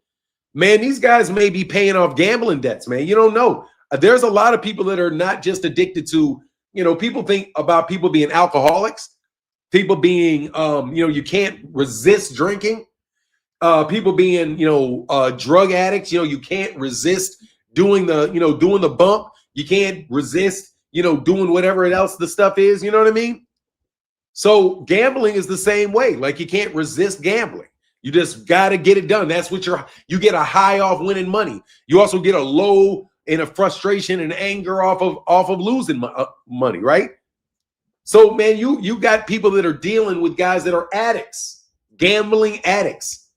Man, these guys may be paying off gambling debts, man. You don't know. There's a lot of people that are not just addicted to, people think about people being alcoholics, people being, you can't resist drinking, people being, drug addicts, you can't resist doing the bump. You can't resist, doing whatever else the stuff is. You know what I mean? So gambling is the same way. Like you can't resist gambling. You just got to get it done. That's what you get a high off winning money. You also get a low and a frustration and anger off of losing money, right? So man, you got people that are dealing with guys that are addicts, gambling addicts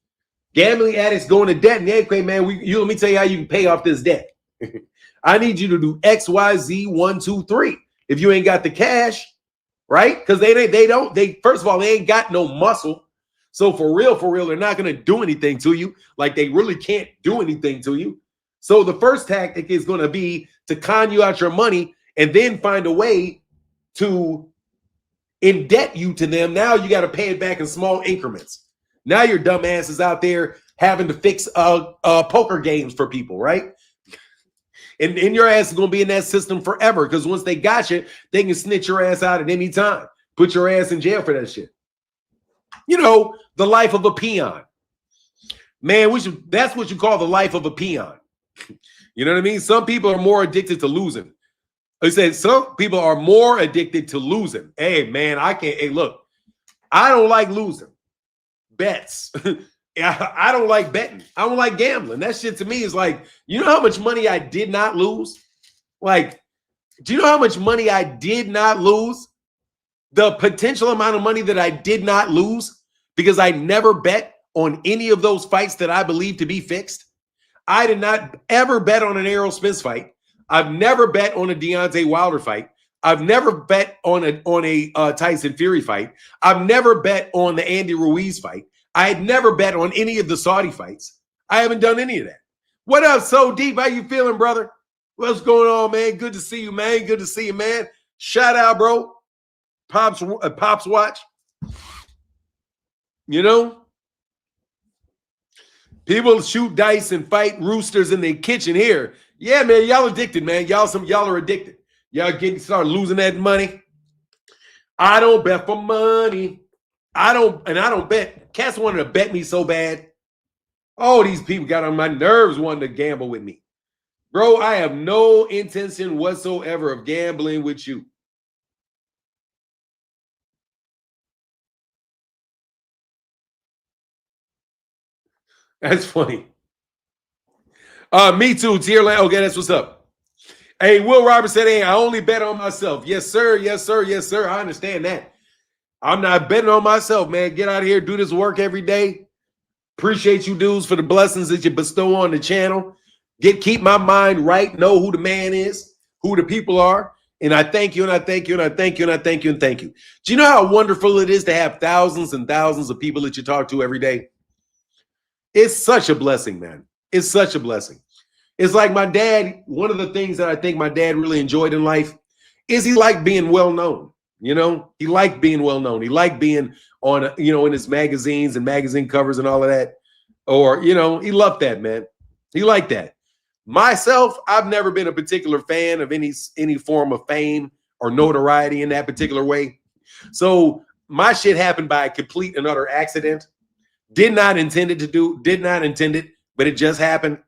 going to debt. And okay, man, let me tell you how you can pay off this debt. I need you to do X, Y, Z, 1, 2, 3. If you ain't got the cash. Right? Because they first of all, they ain't got no muscle. So for real, they're not going to do anything to you. Like they really can't do anything to you. So the first tactic is going to be to con you out your money and then find a way to indebt you to them. Now you got to pay it back in small increments. Now your dumb ass is out there having to fix poker games for people, right? And your ass is going to be in that system forever because once they got you, they can snitch your ass out at any time. Put your ass in jail for that shit. The life of a peon. Man, that's what you call the life of a peon. You know what I mean? Some people are more addicted to losing. I said some people are more addicted to losing. Hey, man, look, I don't like losing bets. I don't like betting. I don't like gambling. That shit to me is like, you know how much money I did not lose? Like, do you know how much money I did not lose? The potential amount of money that I did not lose because I never bet on any of those fights that I believe to be fixed. I did not ever bet on an Errol Spence fight. I've never bet on a Deontay Wilder fight. I've never bet on a Tyson Fury fight. I've never bet on the Andy Ruiz fight. I had never bet on any of the Saudi fights. I haven't done any of that. What up, So Deep? How you feeling, brother? What's going on, man? Good to see you, man. Good to see you, man. Shout out, bro. Pops watch. People shoot dice and fight roosters in their kitchen here. Yeah, man, y'all addicted, man. Y'all are addicted. Y'all start losing that money. I don't bet for money. I don't bet. Cats wanted to bet me so bad. Oh, these people got on my nerves wanting to gamble with me. Bro, I have no intention whatsoever of gambling with you. That's funny. Me too, Tierland. Okay, that's what's up. Hey, Will Roberts said, hey, I only bet on myself. Yes, sir. Yes, sir. Yes, sir. I understand that. I'm not betting on myself, man. Get out of here. Do this work every day. Appreciate you dudes for the blessings that you bestow on the channel. Keep my mind right. Know who the man is, who the people are. And I thank you, and I thank you, and I thank you, and I thank you, and thank you. Do you know how wonderful it is to have thousands and thousands of people that you talk to every day? It's such a blessing, man. It's such a blessing. It's like my dad, one of the things that I think my dad really enjoyed in life is he liked being well known. You know, he liked being well known. He liked being on, you know, in his magazines and magazine covers and all of that. Or, you know, he loved that, man. He liked that. Myself, I've never been a particular fan of any form of fame or notoriety in that particular way. So my shit happened by a complete and utter accident. Did not intend it, but it just happened.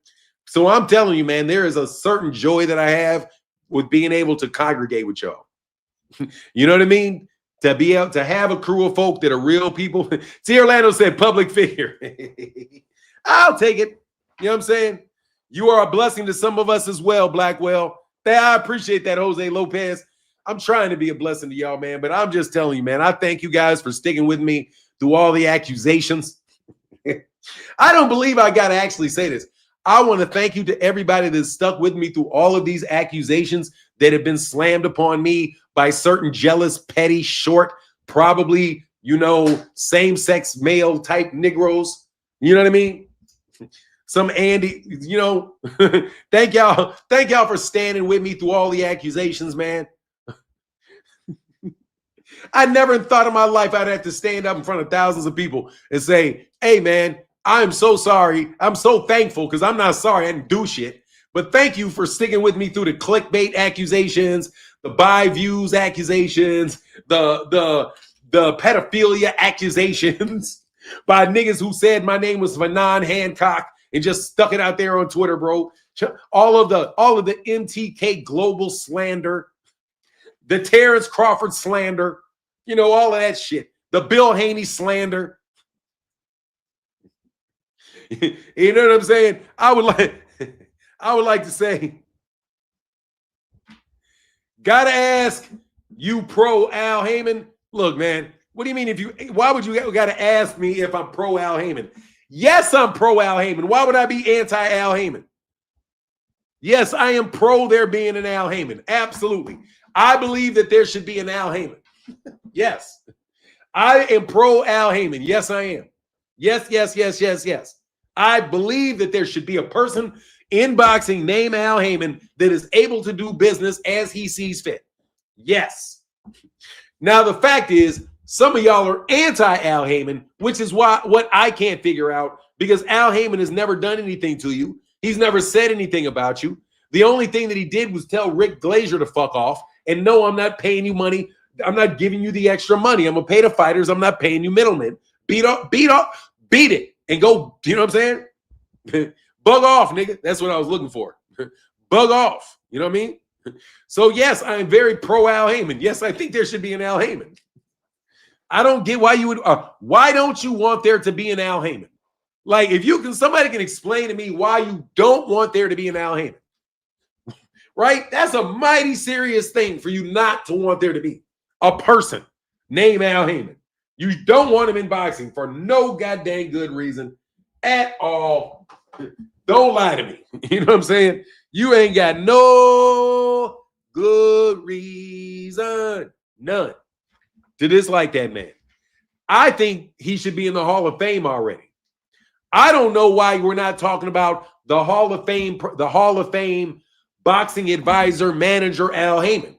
So I'm telling you, man, there is a certain joy that I have with being able to congregate with y'all. You know what I mean? To be able to have a crew of folk that are real people. See, Orlando said public figure. I'll take it. You know what I'm saying? You are a blessing to some of us as well, Blackwell. I appreciate that, Jose Lopez. I'm trying to be a blessing to y'all, man, but I'm just telling you, man, I thank you guys for sticking with me through all the accusations. I don't believe I got to actually say this. I want to thank you to everybody that stuck with me through all of these accusations that have been slammed upon me by certain jealous, petty, short, probably, you know, same-sex male type Negroes. You know what I mean? Some Andy, you know, thank y'all for standing with me through all the accusations, man. I never thought in my life I'd have to stand up in front of thousands of people and say, hey, man, I'm so sorry. I'm so thankful because I'm not sorry. I didn't do shit. But thank you for sticking with me through the clickbait accusations, the buy views accusations, the pedophilia accusations by niggas who said my name was Vanon Hancock and just stuck it out there on Twitter, bro. All of the MTK global slander, the Terrence Crawford slander, you know, all of that shit. The Bill Haney slander. You know what I'm saying? I would like to say, gotta ask you pro Al Heyman. Look, man, what do you mean why would you gotta ask me if I'm pro Al Heyman? Yes, I'm pro Al Heyman. Why would I be anti Al Heyman? Yes, I am pro there being an Al Heyman. Absolutely. I believe that there should be an Al Heyman. Yes. I am pro Al Heyman. Yes, I am. Yes. I believe that there should be a person in boxing named Al Heyman that is able to do business as he sees fit. Yes. Now, the fact is, some of y'all are anti-Al Heyman, which is what I can't figure out, because Al Heyman has never done anything to you. He's never said anything about you. The only thing that he did was tell Rick Glazier to fuck off. And no, I'm not paying you money. I'm not giving you the extra money. I'm going to pay the fighters. I'm not paying you middlemen. Beat it. And go, you know what I'm saying? Bug off, nigga. That's what I was looking for. Bug off. You know what I mean? So, yes, I am very pro Al Heyman. Yes, I think there should be an Al Heyman. I don't get why you would. Why don't you want there to be an Al Heyman? Like, if you can, somebody can explain to me why you don't want there to be an Al Heyman. Right? That's a mighty serious thing for you not to want there to be a person named Al Heyman. You don't want him in boxing for no goddamn good reason at all. Don't lie to me. You know what I'm saying? You ain't got no good reason, none, to dislike that man. I think he should be in the Hall of Fame already. I don't know why we're not talking about the Hall of Fame boxing advisor manager Al Heyman.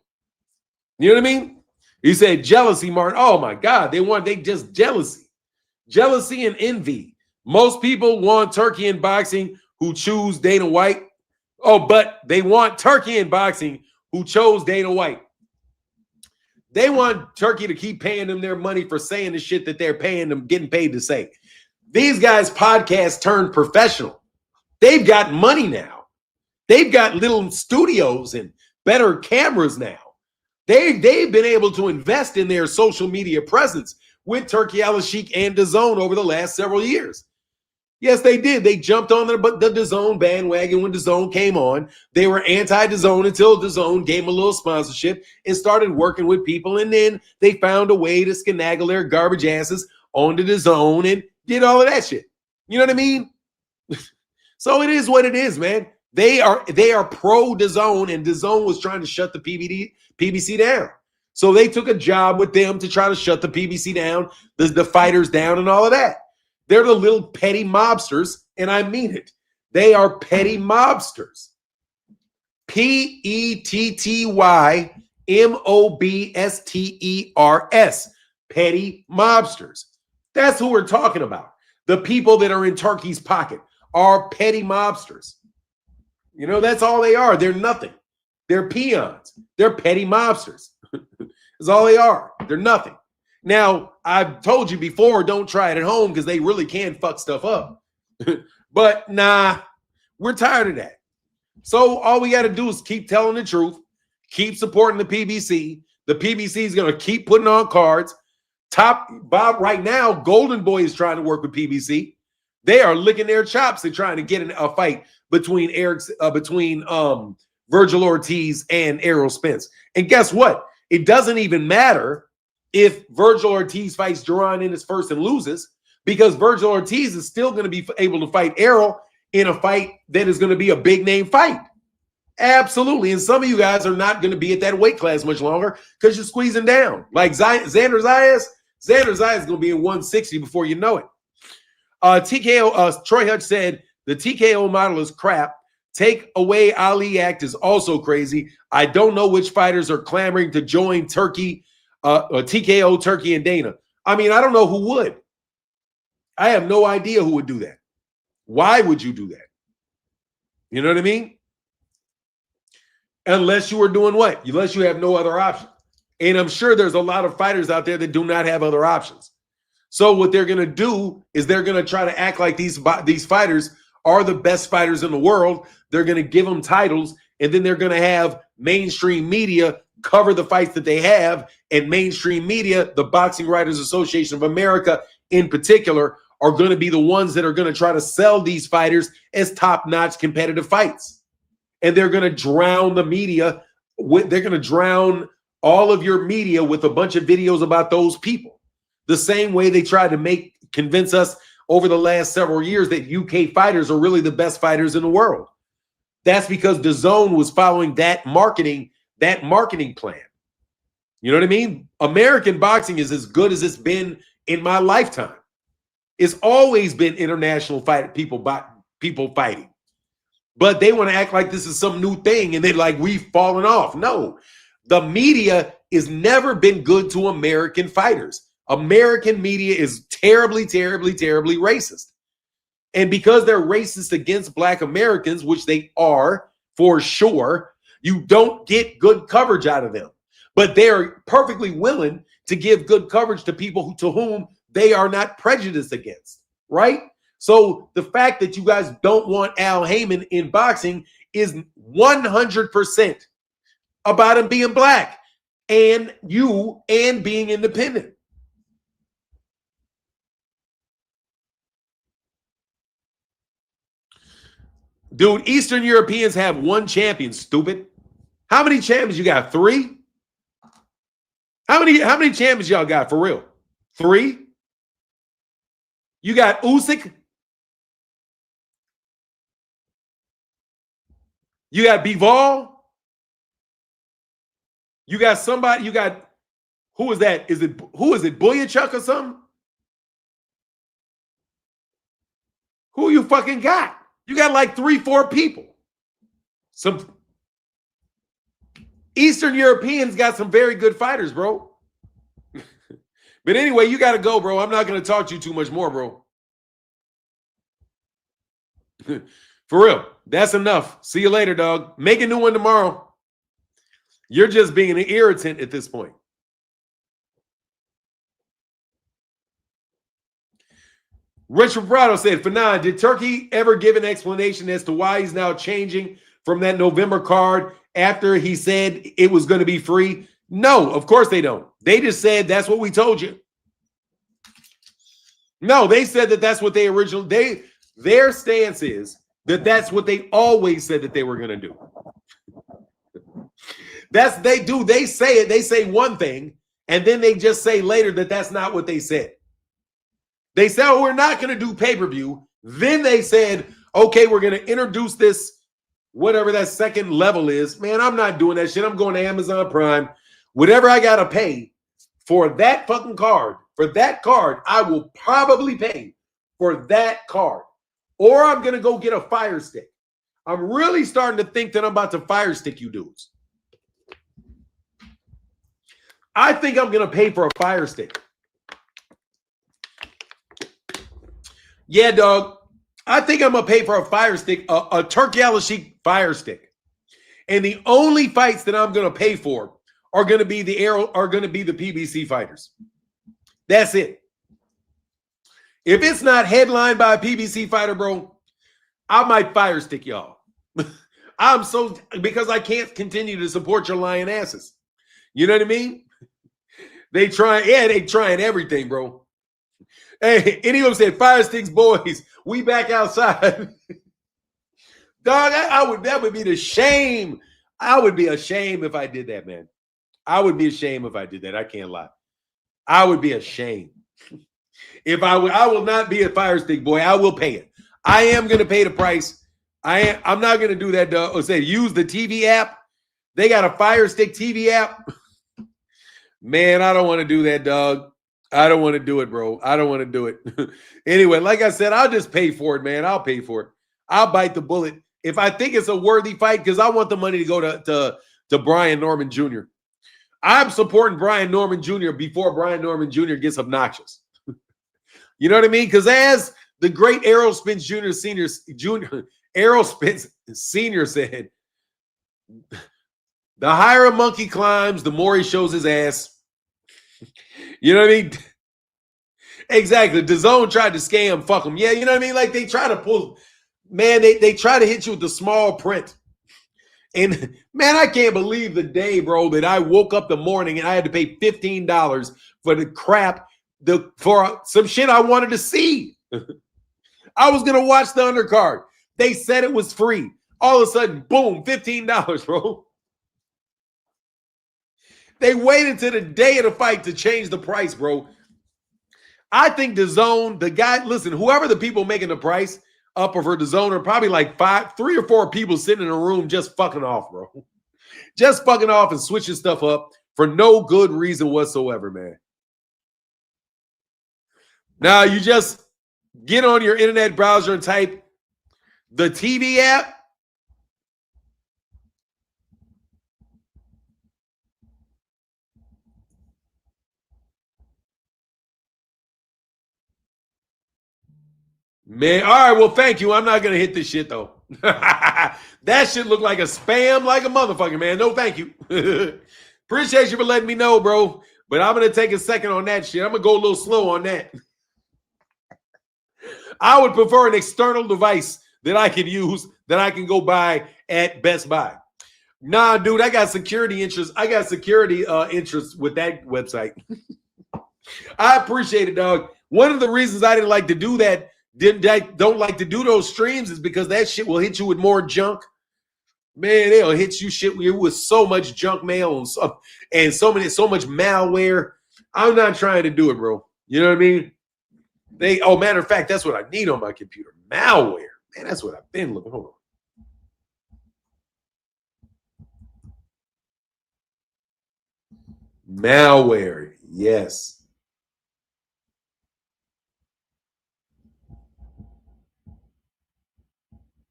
You know what I mean? He said jealousy, Martin. Oh my God, they just jealousy and envy. Most people want Turkey in boxing who choose Dana White. Oh, but they want Turkey in boxing who chose Dana White. They want Turkey to keep paying them their money for saying the shit that they're paying them, getting paid to say. These guys' podcasts turned professional. They've got money now. They've got little studios and better cameras now. They've been able to invest in their social media presence with Turkey Al-Sheikh and DAZN over the last several years. Yes, they did. They jumped on the DAZN bandwagon when DAZN came on. They were anti-DAZN until DAZN gave them a little sponsorship and started working with people. And then they found a way to skenagle their garbage asses onto DAZN and did all of that shit. You know what I mean? So it is what it is, man. They are pro DAZN, and DAZN was trying to shut the PBC down. So they took a job with them to try to shut the PBC down, the fighters down, and all of that. They're the little petty mobsters, and I mean it. They are petty mobsters. PETTYMOBSTERS. Petty mobsters. That's who we're talking about. The people that are in Turkey's pocket are petty mobsters. You know, that's all they are. They're nothing. They're peons. They're petty mobsters. That's all they are. They're nothing. Now, I've told you before, don't try it at home because they really can fuck stuff up. But nah, we're tired of that. So all we got to do is keep telling the truth, keep supporting the PBC. The PBC is going to keep putting on cards. Top Bob right now, Golden Boy is trying to work with PBC. They are licking their chops and trying to get in a fight between Virgil Ortiz and Errol Spence. And guess what? It doesn't even matter if Virgil Ortiz fights Duran in his first and loses, because Virgil Ortiz is still going to be able to fight Errol in a fight that is going to be a big name fight. Absolutely. And some of you guys are not going to be at that weight class much longer because you're squeezing down. Like Xander Zayas is going to be in 160 before you know it. TKO, Troy Hutch said, the TKO model is crap. Take away Ali Act is also crazy. I don't know which fighters are clamoring to join Turkey, TKO, Turkey, and Dana. I mean, I don't know who would. I have no idea who would do that. Why would you do that? You know what I mean? Unless you are doing what? Unless you have no other option. And I'm sure there's a lot of fighters out there that do not have other options. So what they're going to do is they're going to try to act like these fighters are the best fighters in the world. They're going to give them titles, and then they're going to have mainstream media cover the fights that they have. And mainstream media, the Boxing Writers Association of America in particular, are going to be the ones that are going to try to sell these fighters as top-notch competitive fights. And they're going to drown the media. They're going to drown all of your media with a bunch of videos about those people. The same way they tried to convince us over the last several years that UK fighters are really the best fighters in the world. That's because DAZN was following that marketing plan. You know what I mean? American boxing is as good as it's been in my lifetime. It's always been international people fighting. But they want to act like this is some new thing and they're like, we've fallen off. No, the media has never been good to American fighters. American media is terribly, terribly, terribly racist. And because they're racist against Black Americans, which they are for sure, you don't get good coverage out of them. But they're perfectly willing to give good coverage to people to whom they are not prejudiced against, right? So the fact that you guys don't want Al Heyman in boxing is 100% about him being Black and being independent. Dude, Eastern Europeans have one champion, stupid. How many champions you got? 3? How many champions y'all got for real? 3? You got Usyk. You got Bivol. You got somebody, who is that? Who is it, Boyachuk or something? Who you fucking got? You got like 3-4 people. Some Eastern Europeans got some very good fighters, bro. But anyway, you got to go, bro. I'm not going to talk to you too much more, bro. For real. That's enough. See you later, dog. Make a new one tomorrow. You're just being an irritant at this point. Richard Prado said, Fanon, did Turkey ever give an explanation as to why he's now changing from that November card after he said it was going to be free? No, of course they don't. They just said that's what we told you. No, they said that that's what they originally, their stance is that that's what they always said that they were going to do. They say it. They say one thing, and then they just say later that that's not what they said. They said, oh, we're not going to do pay-per-view. Then they said, okay, we're going to introduce this whatever that second level is, man, I'm not doing that shit. I'm going to Amazon Prime. Whatever I got to pay for that fucking card, I will probably pay for that card. Or I'm going to go get a Fire Stick. I'm really starting to think that I'm about to Fire Stick you dudes. I think I'm going to pay for a Fire Stick. Yeah, dog. I think I'm going to pay for a Fire Stick, a Turkey Al-Sheikh Fire Stick. And the only fights that I'm going to pay for are going to be the Errol, are going to be the PBC fighters. That's it. If it's not headlined by a PBC fighter, bro, I might Fire Stick y'all. I'm so, because I can't continue to support your lying asses. You know what I mean? They trying everything, bro. Hey, any of them said, Fire Sticks boys, we back outside. Dog, that would be the shame. I would be ashamed if I did that, man. I would be ashamed if I did that. I can't lie. I would be ashamed. If I will not be a Fire Stick boy. I will pay it. I am going to pay the price. I'm not going to do that. Or say use the TV app. They got a Fire Stick TV app. Man, I don't want to do that, dog. I don't want to do it, bro. I don't want to do it. Anyway, like I said, I'll just pay for it, man. I'll pay for it. I'll bite the bullet if I think it's a worthy fight, because I want the money to go to Brian Norman Jr. I'm supporting Brian Norman Jr. before Brian Norman Jr. gets obnoxious. You know what I mean? Because as the great Errol Spence Errol Spence Sr. said, the higher a monkey climbs, the more he shows his ass. You know what I mean? Exactly. DAZN tried to scam, fuck them. Yeah, you know what I mean? Like they try to pull, man, they try to hit you with the small print. And man, I can't believe the day, bro, that I woke up the morning and I had to pay $15 for the crap, for some shit I wanted to see. I was gonna watch the undercard. They said it was free. All of a sudden, boom, $15, bro. They waited to the day of the fight to change the price, bro. I think DAZN, the guy, listen, whoever the people making the price up for DAZN are probably like 3 or 4 people sitting in a room just fucking off, bro. Just fucking off and switching stuff up for no good reason whatsoever, man. Now you just get on your internet browser and type the TV app. Man, all right, well, thank you. I'm not going to hit this shit, though. That shit look like a spam like a motherfucker, man. No, thank you. Appreciate you for letting me know, bro. But I'm going to take a second on that shit. I'm going to go a little slow on that. I would prefer an external device that I can use, that I can go buy at Best Buy. Nah, dude, I got security interests. I got security interests with that website. I appreciate it, dog. One of the reasons I didn't like to do that, don't like to do those streams, is because that shit will hit you with more junk. Man, they'll hit you shit with so much junk mail and so much malware. I'm not trying to do it, bro. You know what I mean? Matter of fact, that's what I need on my computer. Malware. Man, that's what I've been looking. Hold on. Malware. Yes.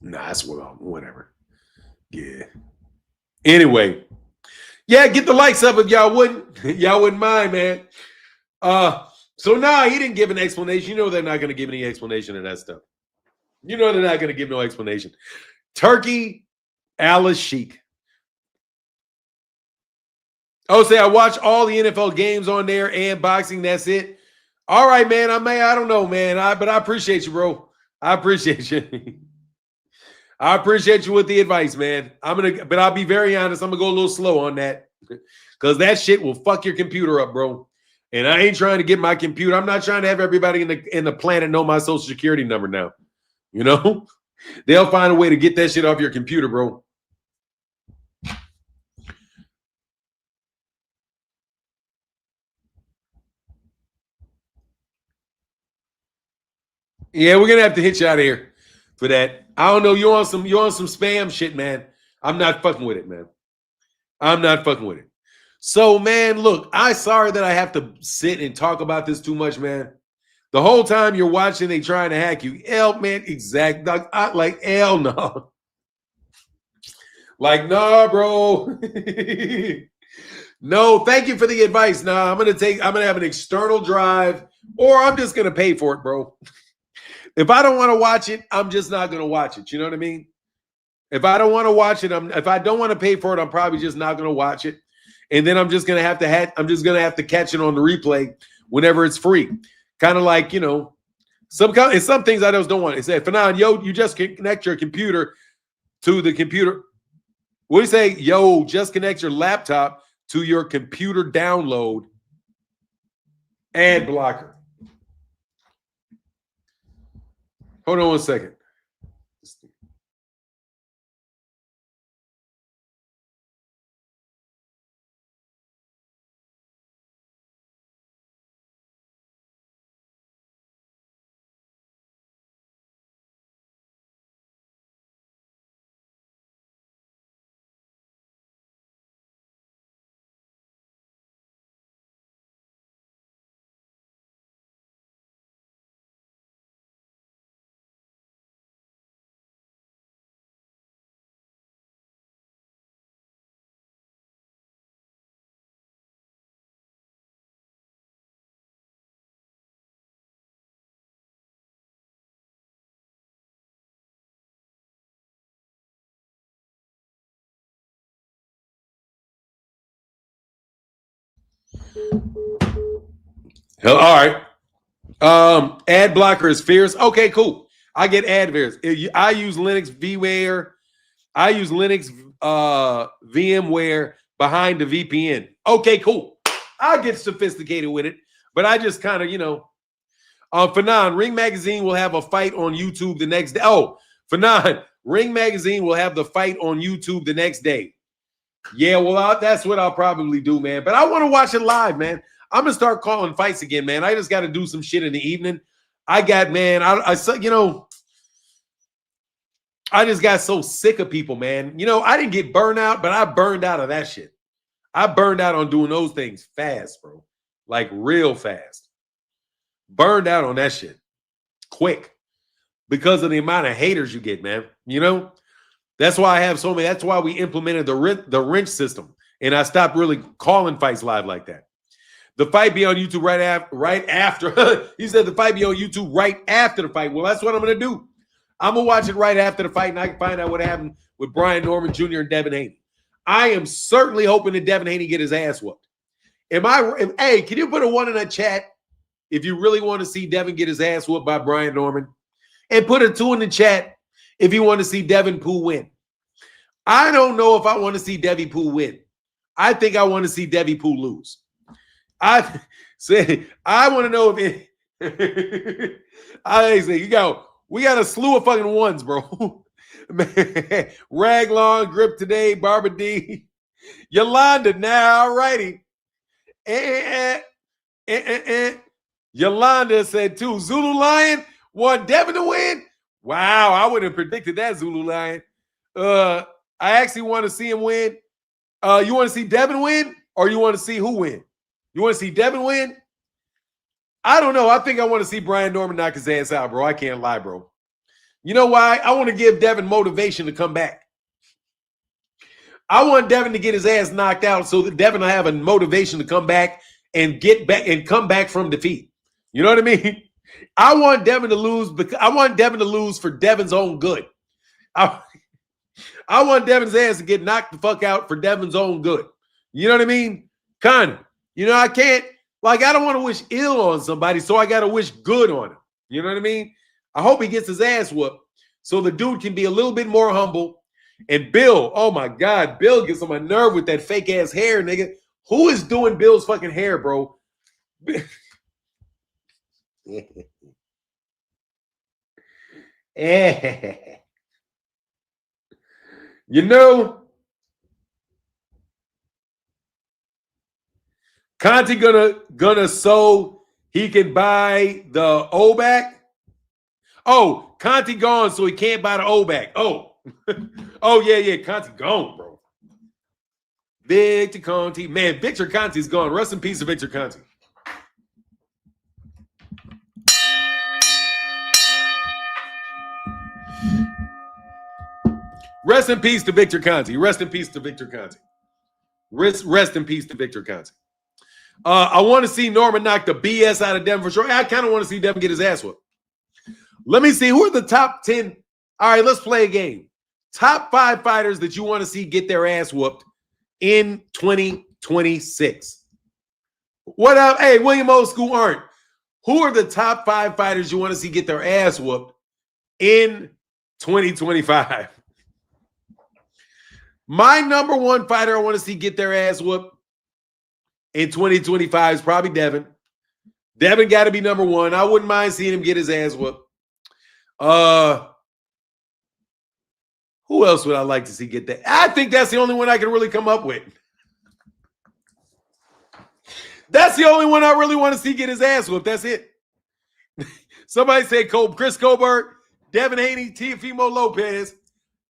Nah, that's whatever. Yeah. Anyway. Yeah, get the likes up if y'all wouldn't mind, man. So now he didn't give an explanation. You know they're not going to give any explanation of that stuff. You know they're not going to give no explanation. Turkey Al-Sheikh. Oh, say I watch all the NFL games on there and boxing. That's it. All right, man. I don't know, man. But I appreciate you, bro. I appreciate you. I appreciate you with the advice, man. But I'll be very honest. I'm gonna go a little slow on that, because that shit will fuck your computer up, bro. And I ain't trying to get my computer. I'm not trying to have everybody in the planet know my social security number now. You know, they'll find a way to get that shit off your computer, bro. Yeah, we're gonna have to hit you out of here. for that. I don't know. You on some spam shit, man. I'm not fucking with it, man. I'm not fucking with it. So, man, look, I'm sorry that I have to sit and talk about this too much, man. The whole time you're watching, they trying to hack you. Hell, man, exact. Like, hell no. Like, nah, bro. No, thank you for the advice. Nah, I'm gonna have an external drive, or I'm just gonna pay for it, bro. If I don't want to watch it, I'm just not gonna watch it. You know what I mean? If I don't want to watch it, if I don't want to pay for it, I'm probably just not gonna watch it. And then I'm just gonna have to catch it on the replay whenever it's free. Kind of like, you know, some things I just don't want. It said, Fanon, yo, you just connect your computer to the computer. What do you say? Yo, just connect your laptop to your computer download ad blocker. Hold on one second. All right. Ad blocker is fierce. Okay, cool. I get ad fierce. I use Linux VMware. I use Linux VMware behind the VPN. Okay, cool. I get sophisticated with it, but I just kind of, you know. Fanon, Ring Magazine will have a fight on YouTube the next day. Oh, Fanon, Ring Magazine will have the fight on YouTube the next day. Yeah, well, that's what I'll probably do, man. But I want to watch it live, man. I'm gonna start calling fights again, man. I just got to do some shit in the evening. I got, man. I you know, I just got so sick of people, man. You know, I didn't get burned out, but I burned out of that shit. I burned out on doing those things fast, bro. Like real fast. Burned out on that shit quick because of the amount of haters you get, man. You know, that's why I have so many. That's why we implemented the wrench system, and I stopped really calling fights live like that. The fight be on YouTube right after. He said the fight be on YouTube right after the fight. Well, that's what I'm gonna do. I'm gonna watch it right after the fight, and I can find out what happened with Brian Norman Jr. and Devin Haney. I am certainly hoping that Devin Haney get his ass whooped. Hey, can you put a 1 in the chat if you really want to see Devin get his ass whooped by Brian Norman? And put a 2 in the chat if you want to see Devin Pooh win. I don't know if I want to see Devi Pooh win. I think I want to see Devi Pooh lose. I want to know if it. I say we got a slew of fucking ones, bro. Man, Raglon, Grip Today, Barbara D, Yolanda. Now, all righty. Yolanda said too. Zulu Lion want Devin to win. Wow, I wouldn't have predicted that, Zulu Lion. I actually want to see him win. You want to see Devin win, or you want to see who win? You want to see Devin win? I don't know. I think I want to see Brian Norman knock his ass out, bro. I can't lie, bro. You know why? I want to give Devin motivation to come back. I want Devin to get his ass knocked out so that Devin will have a motivation to come back and get back and come back from defeat. You know what I mean? I want Devin to lose because I want Devin to lose for Devin's own good. I want Devin's ass to get knocked the fuck out for Devin's own good. You know what I mean? Kind of. You know, I can't, like, I don't want to wish ill on somebody, so I got to wish good on him. You know what I mean? I hope he gets his ass whooped so the dude can be a little bit more humble. And Bill, oh my God, Bill gets on my nerve with that fake ass hair, nigga. Who is doing Bill's fucking hair, bro? You know, Conti gonna so he can buy the O back. Oh, Conti gone, so he can't buy the O back. Oh. Oh, yeah. Conti gone, bro. Victor Conti. Man, Victor Conti's gone. Rest in peace to Victor Conti. Rest in peace to Victor Conti. Rest in peace to Victor Conti. Rest in peace to Victor Conti. I want to see Norman knock the BS out of Devin for sure. I kind of want to see Devin get his ass whooped. Let me see. Who are the top 10? All right, let's play a game. Top 5 fighters that you want to see get their ass whooped in 2026. What up? Hey, William Old School Arndt. Who are the top 5 fighters you want to see get their ass whooped in 2025? My number 1 fighter I want to see get their ass whooped in 2025 is probably Devin. Devin got to be number 1. I wouldn't mind seeing him get his ass whooped. Who else would I like to see get that? I think that's the only one I can really come up with. That's the only one I really want to see get his ass whooped. That's it. Somebody say Chris Colbert, Devin Haney, Teofimo Lopez,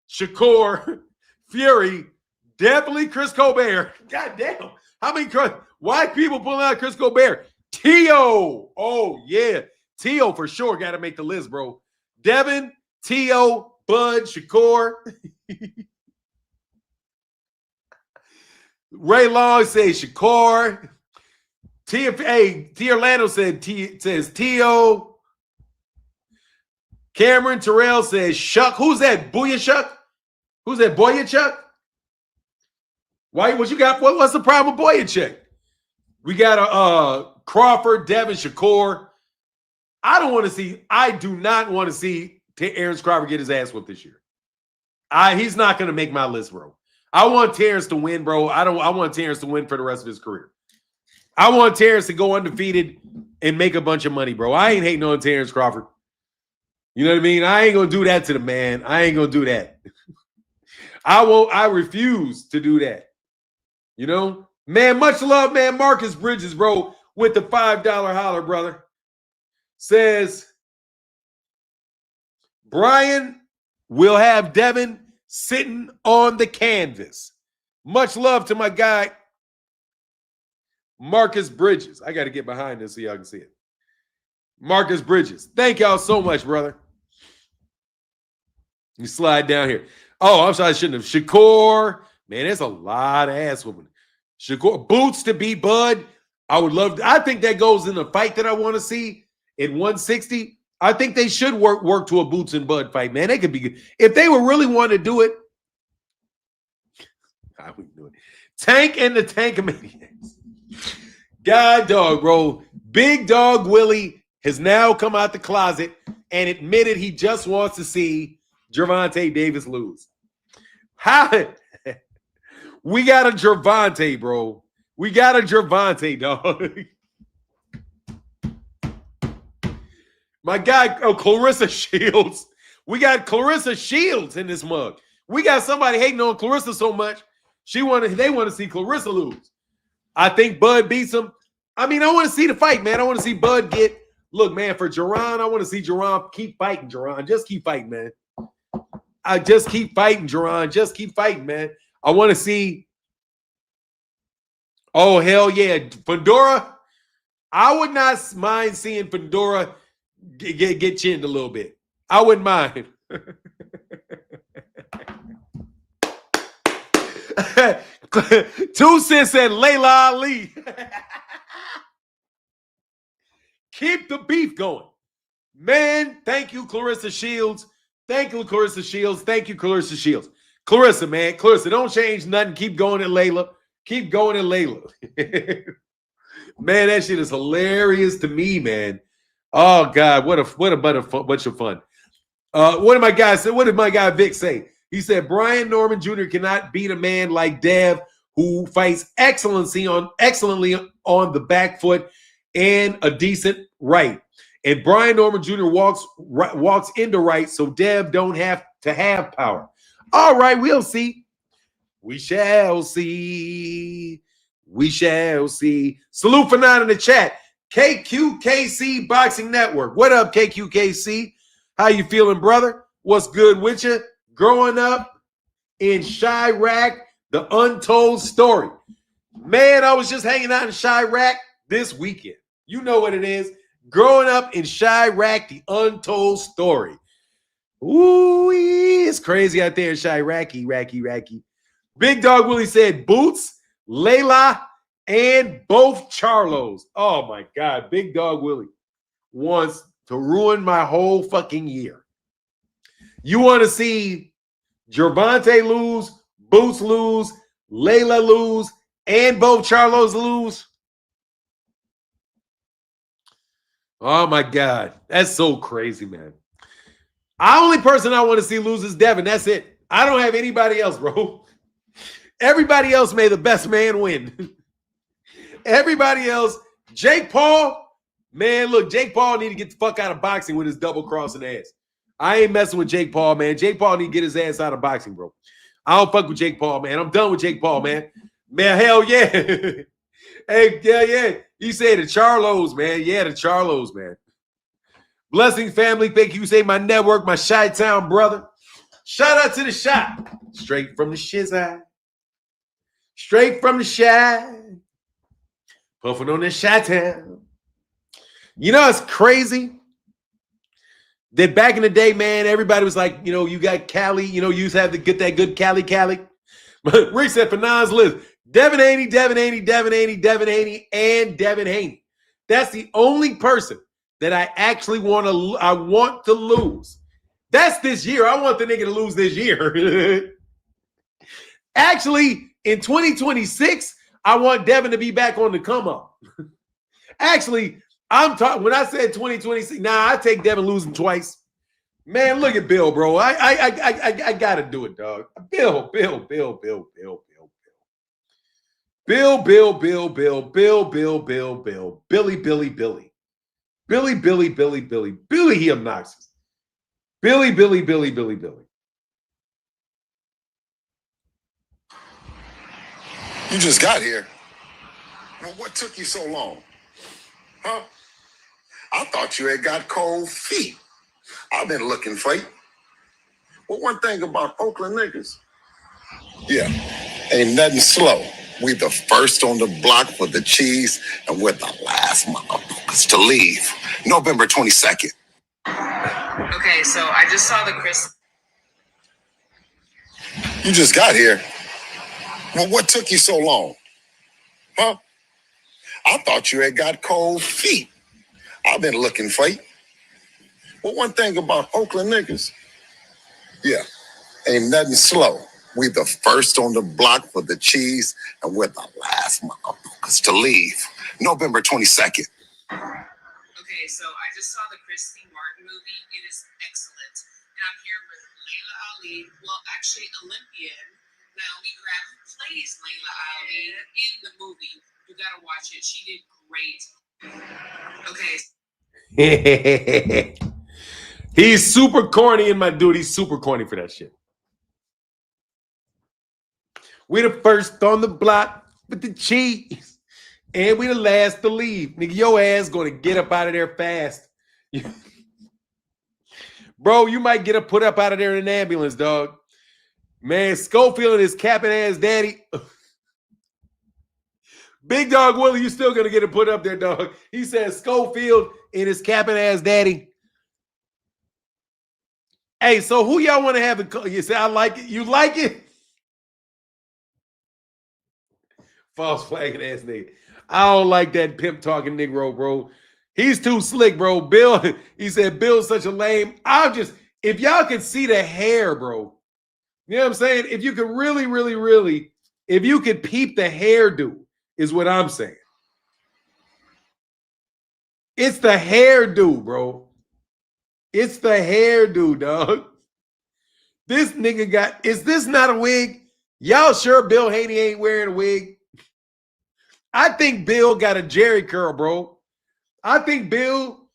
Shakur, Fury, definitely Chris Colbert. God damn. How many white people pulling out Chris Colbert? Tio. Oh, yeah. Tio for sure got to make the list, bro. Devin, Tio, Bud, Shakur. Ray Long says Shakur. T Orlando says Tio. Cameron Terrell says Shuck. Who's that? Booyah Who's that? Boyachuk? Why? What you got? What's the problem with Boyachuk? We got a Crawford, Devin, Shakur. I do not want to see Terrence Crawford get his ass whooped this year. He's not going to make my list, bro. I want Terrence to win, bro. I want Terrence to win for the rest of his career. I want Terrence to go undefeated and make a bunch of money, bro. I ain't hating on Terrence Crawford. You know what I mean? I ain't going to do that to the man. I ain't going to do that. I refuse to do that. You know? Man, much love, man. Marcus Bridges, bro, with the $5 holler, brother. Says, Brian will have Devin sitting on the canvas. Much love to my guy, Marcus Bridges. I got to get behind this so y'all can see it. Marcus Bridges. Thank y'all so much, brother. You slide down here. Oh, I'm sorry, I shouldn't have. Shakur. Man, there's a lot of ass whooping. Shakur. Boots to beat Bud. I would love to. I think that goes in the fight that I want to see at 160. I think they should work to a Boots and Bud fight, man. They could be good. If they would really want to do it, I wouldn't do it. Tank and the Tankamaniacs. God dog, bro. Big Dog Willie has now come out the closet and admitted he just wants to see Gervonta Davis lose. How? We got a Gervonta, bro. We got a Gervonta, dog. My guy, Clarissa Shields. We got Clarissa Shields in this mug. We got somebody hating on Clarissa so much. They want to see Clarissa lose. I think Bud beats him. I mean, I want to see the fight, man. I want to see Bud get. Look, man, for Jerron, I want to see Jerron keep fighting, Jerron. Just keep fighting, man. I just keep fighting, Jerron. Just keep fighting, man. I want to see. Oh, hell yeah. Fedora. I would not mind seeing Fedora get chinned a little bit. I wouldn't mind. Two Cents said Layla Ali. Keep the beef going. Man, thank you, Clarissa Shields. Thank you, Clarissa Shields. Thank you, Clarissa Shields. Clarissa, man. Clarissa, don't change nothing. Keep going at Layla. Keep going at Layla. Man, that shit is hilarious to me, man. Oh, God. What a bunch of fun. What did my guy Vic say? He said, Brian Norman Jr. cannot beat a man like Dev who fights excellently on the back foot and a decent right. And Brian Norman Jr. walks into right, so Dev don't have to have power. All right, we'll see. We shall see. We shall see. Salute for 9 in the chat. KQKC Boxing Network. What up, KQKC? How you feeling, brother? What's good with you? Growing up in Chirac, the untold story. Man, I was just hanging out in Chirac this weekend. You know what it is. Growing up in Chirac, the untold story. Ooh, it's crazy out there in Chirac, Racky. Big Dog Willie said Boots, Layla, and both Charlos. Oh my God, Big Dog Willie wants to ruin my whole fucking year. You want to see Gervonta lose, Boots lose, Layla lose, and both Charlos lose? Oh my God, that's so crazy, man. The only person I want to see lose is Devin. That's it. I don't have anybody else, bro. Everybody else may the best man win. Everybody else, Jake Paul, man, look, Jake Paul need to get the fuck out of boxing with his double-crossing ass. I ain't messing with Jake Paul, man. Jake Paul need to get his ass out of boxing, bro. I don't fuck with Jake Paul, man. I'm done with Jake Paul, man. Man, hell yeah. Hey, yeah. He said the Charlos, man. Yeah, the Charlos, man. Blessing family, thank you. Say my network, my Chi-Town brother. Shout out to the shop. Straight from the shizai. Straight from the shy. Puffing on the Chi-Town. You know, it's crazy that back in the day, man, everybody was like, you know, you got Cali, you know, you used to have to get that good Cali. But Rick said for Nas list, Devin Haney, and Devin Haney. That's the only person that I actually want to lose. That's this year. I want the nigga to lose this year. Actually, in 2026, I want Devin to be back on the come up. Actually, I'm talking when I said 2026. Nah, I take Devin losing twice. Man, look at Bill, bro. I gotta do it, dog. Bill. Billy, he obnoxious. Billy. You just got here. Well, what took you so long? Huh? I thought you had got cold feet. I've been looking for you. Well, one thing about Oakland niggas. Yeah, ain't nothing slow. We the first on the block for the cheese, and we're the last motherfuckers to leave. November 22nd. Okay, so I just saw the Chris. You just got here. Well, what took you so long? Huh? I thought you had got cold feet. I've been looking for you. Well, one thing about Oakland niggas. Yeah, ain't nothing slow. We the first on the block for the cheese, and we're the last motherfuckers to leave. November 22nd. Okay, so I just saw the Christine Martin movie. It is excellent. And I'm here with Layla Ali. Well, actually, Olympian Naomi Graham, who plays Layla Ali in the movie. You gotta watch it. She did great. Okay. He's super corny, and my dude, he's super corny for that shit. We the first on the block with the cheese, and we the last to leave. Nigga, your ass gonna get up out of there fast. Bro, you might get put up out of there in an ambulance, dog. Man, Schofield and his capping ass daddy. Big Dog Willie, you still gonna get it put up there, dog. He says Schofield and his capping ass daddy. Hey, so who y'all want to have it? You say I like it. You like it? False flagging ass nigga. I don't like that pimp talking Negro, bro. He's too slick, bro. Bill, he said Bill's such a lame. If y'all can see the hair, bro. You know what I'm saying? If you could really, if you could peep the hairdo, is what I'm saying. It's the hairdo, bro. It's the hairdo, dog. This nigga is this not a wig? Y'all sure Bill Haney ain't wearing a wig? I think Bill got a Jerry curl, bro. I think Bill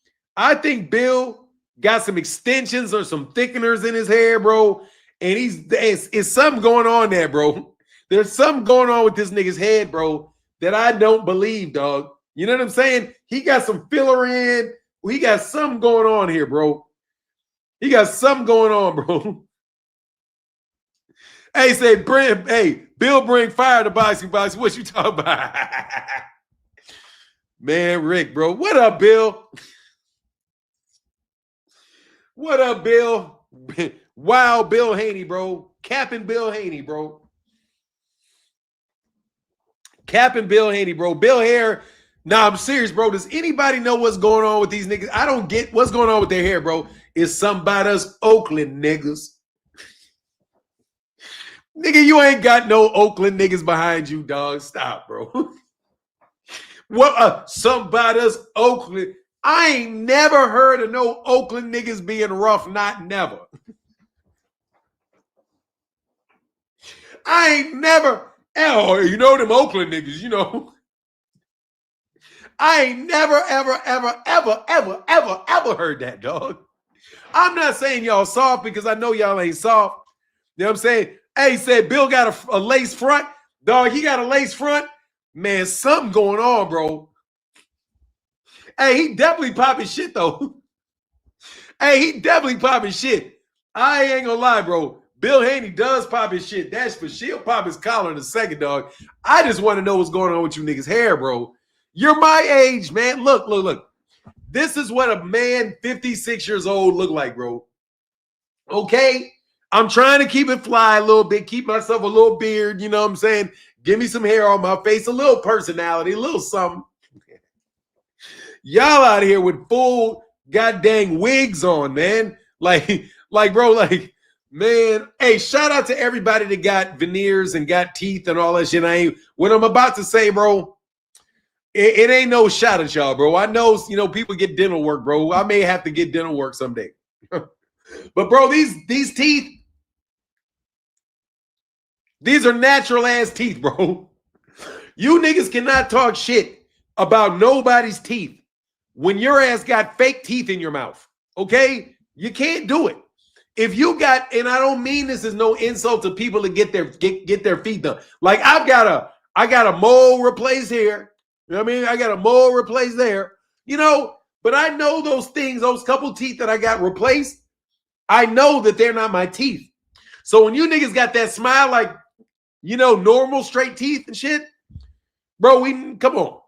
got some extensions or some thickeners in his hair, bro. And it's something going on there, bro. There's something going on with this nigga's head, bro, that I don't believe, dog. You know what I'm saying? He got some filler in. We got something going on here, bro. He got something going on, bro. Hey, Bill bring fire to boxing. What you talking about? Man, Rick, bro. What up, Bill? What up, Bill? Wow, Bill Haney, bro. Capping Bill Haney, bro. Capping Bill Haney, bro. Bill hair. Nah, I'm serious, bro. Does anybody know what's going on with these niggas? I don't get what's going on with their hair, bro. It's somebody us Oakland niggas. Nigga, you ain't got no Oakland niggas behind you, dog. Stop, bro. What somebody us Oakland. I ain't never heard of no Oakland niggas being rough, not never. I ain't never, you know them Oakland niggas, you know. I ain't never, ever heard that, dog. I'm not saying y'all soft because I know y'all ain't soft. You know what I'm saying? Hey, he said Bill got a lace front. Dog, he got a lace front. Man, something going on, bro. Hey, he definitely popping shit, though. Hey, he definitely popping shit. I ain't gonna lie, bro. Bill Haney does pop his shit. That's for she'll pop his collar in a second, dog. I just want to know what's going on with you niggas' hair, bro. You're my age, man. Look. This is what a man 56 years old look like, bro. Okay? I'm trying to keep it fly a little bit, keep myself a little beard, you know what I'm saying? Give me some hair on my face, a little personality, a little something. Y'all out here with full goddamn wigs on, man. Bro, man. Hey, shout out to everybody that got veneers and got teeth and all that shit. What I'm about to say, bro, it ain't no shot at y'all, bro. I know, people get dental work, bro. I may have to get dental work someday. But, bro, these teeth, these are natural ass teeth, bro. You niggas cannot talk shit about nobody's teeth when your ass got fake teeth in your mouth. Okay? You can't do it. If you got, and I don't mean this as no insult to people that get their feet done. Like I got a mole replaced here. You know what I mean? I got a mole replaced there. But I know those things, those couple teeth that I got replaced, I know that they're not my teeth. So when you niggas got that smile like, normal straight teeth and shit, bro, come on.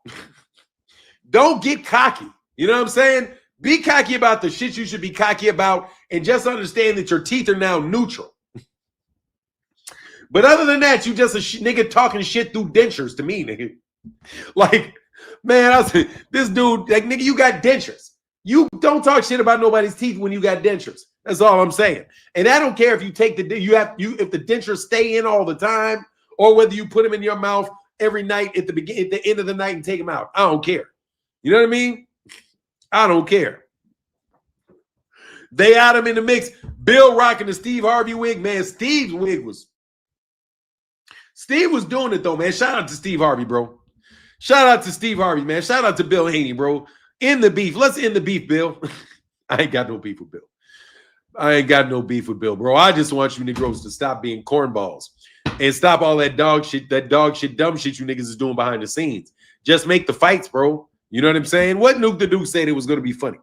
Don't get cocky. You know what I'm saying? Be cocky about the shit you should be cocky about and just understand that your teeth are now neutral. But other than that, you just a nigga talking shit through dentures to me, nigga. Like, man, I was this dude, like, nigga, you got dentures. You don't talk shit about nobody's teeth when you got dentures. That's all I'm saying. And I don't care if you take if the dentures stay in all the time or whether you put them in your mouth every night at the end of the night and take them out. I don't care. You know what I mean? I don't care. They had him in the mix. Bill rocking the Steve Harvey wig, man. Steve was doing it though, man. Shout out to Steve Harvey, bro. Shout out to Steve Harvey, man. Shout out to Bill Haney, bro. End the beef. Let's end the beef, Bill. I ain't got no beef with Bill. I ain't got no beef with Bill, bro. I just want you Negroes to stop being cornballs and stop all that dog shit, dumb shit you niggas is doing behind the scenes. Just make the fights, bro. You know what I'm saying? What Nuke the Duke said it was going to be funny.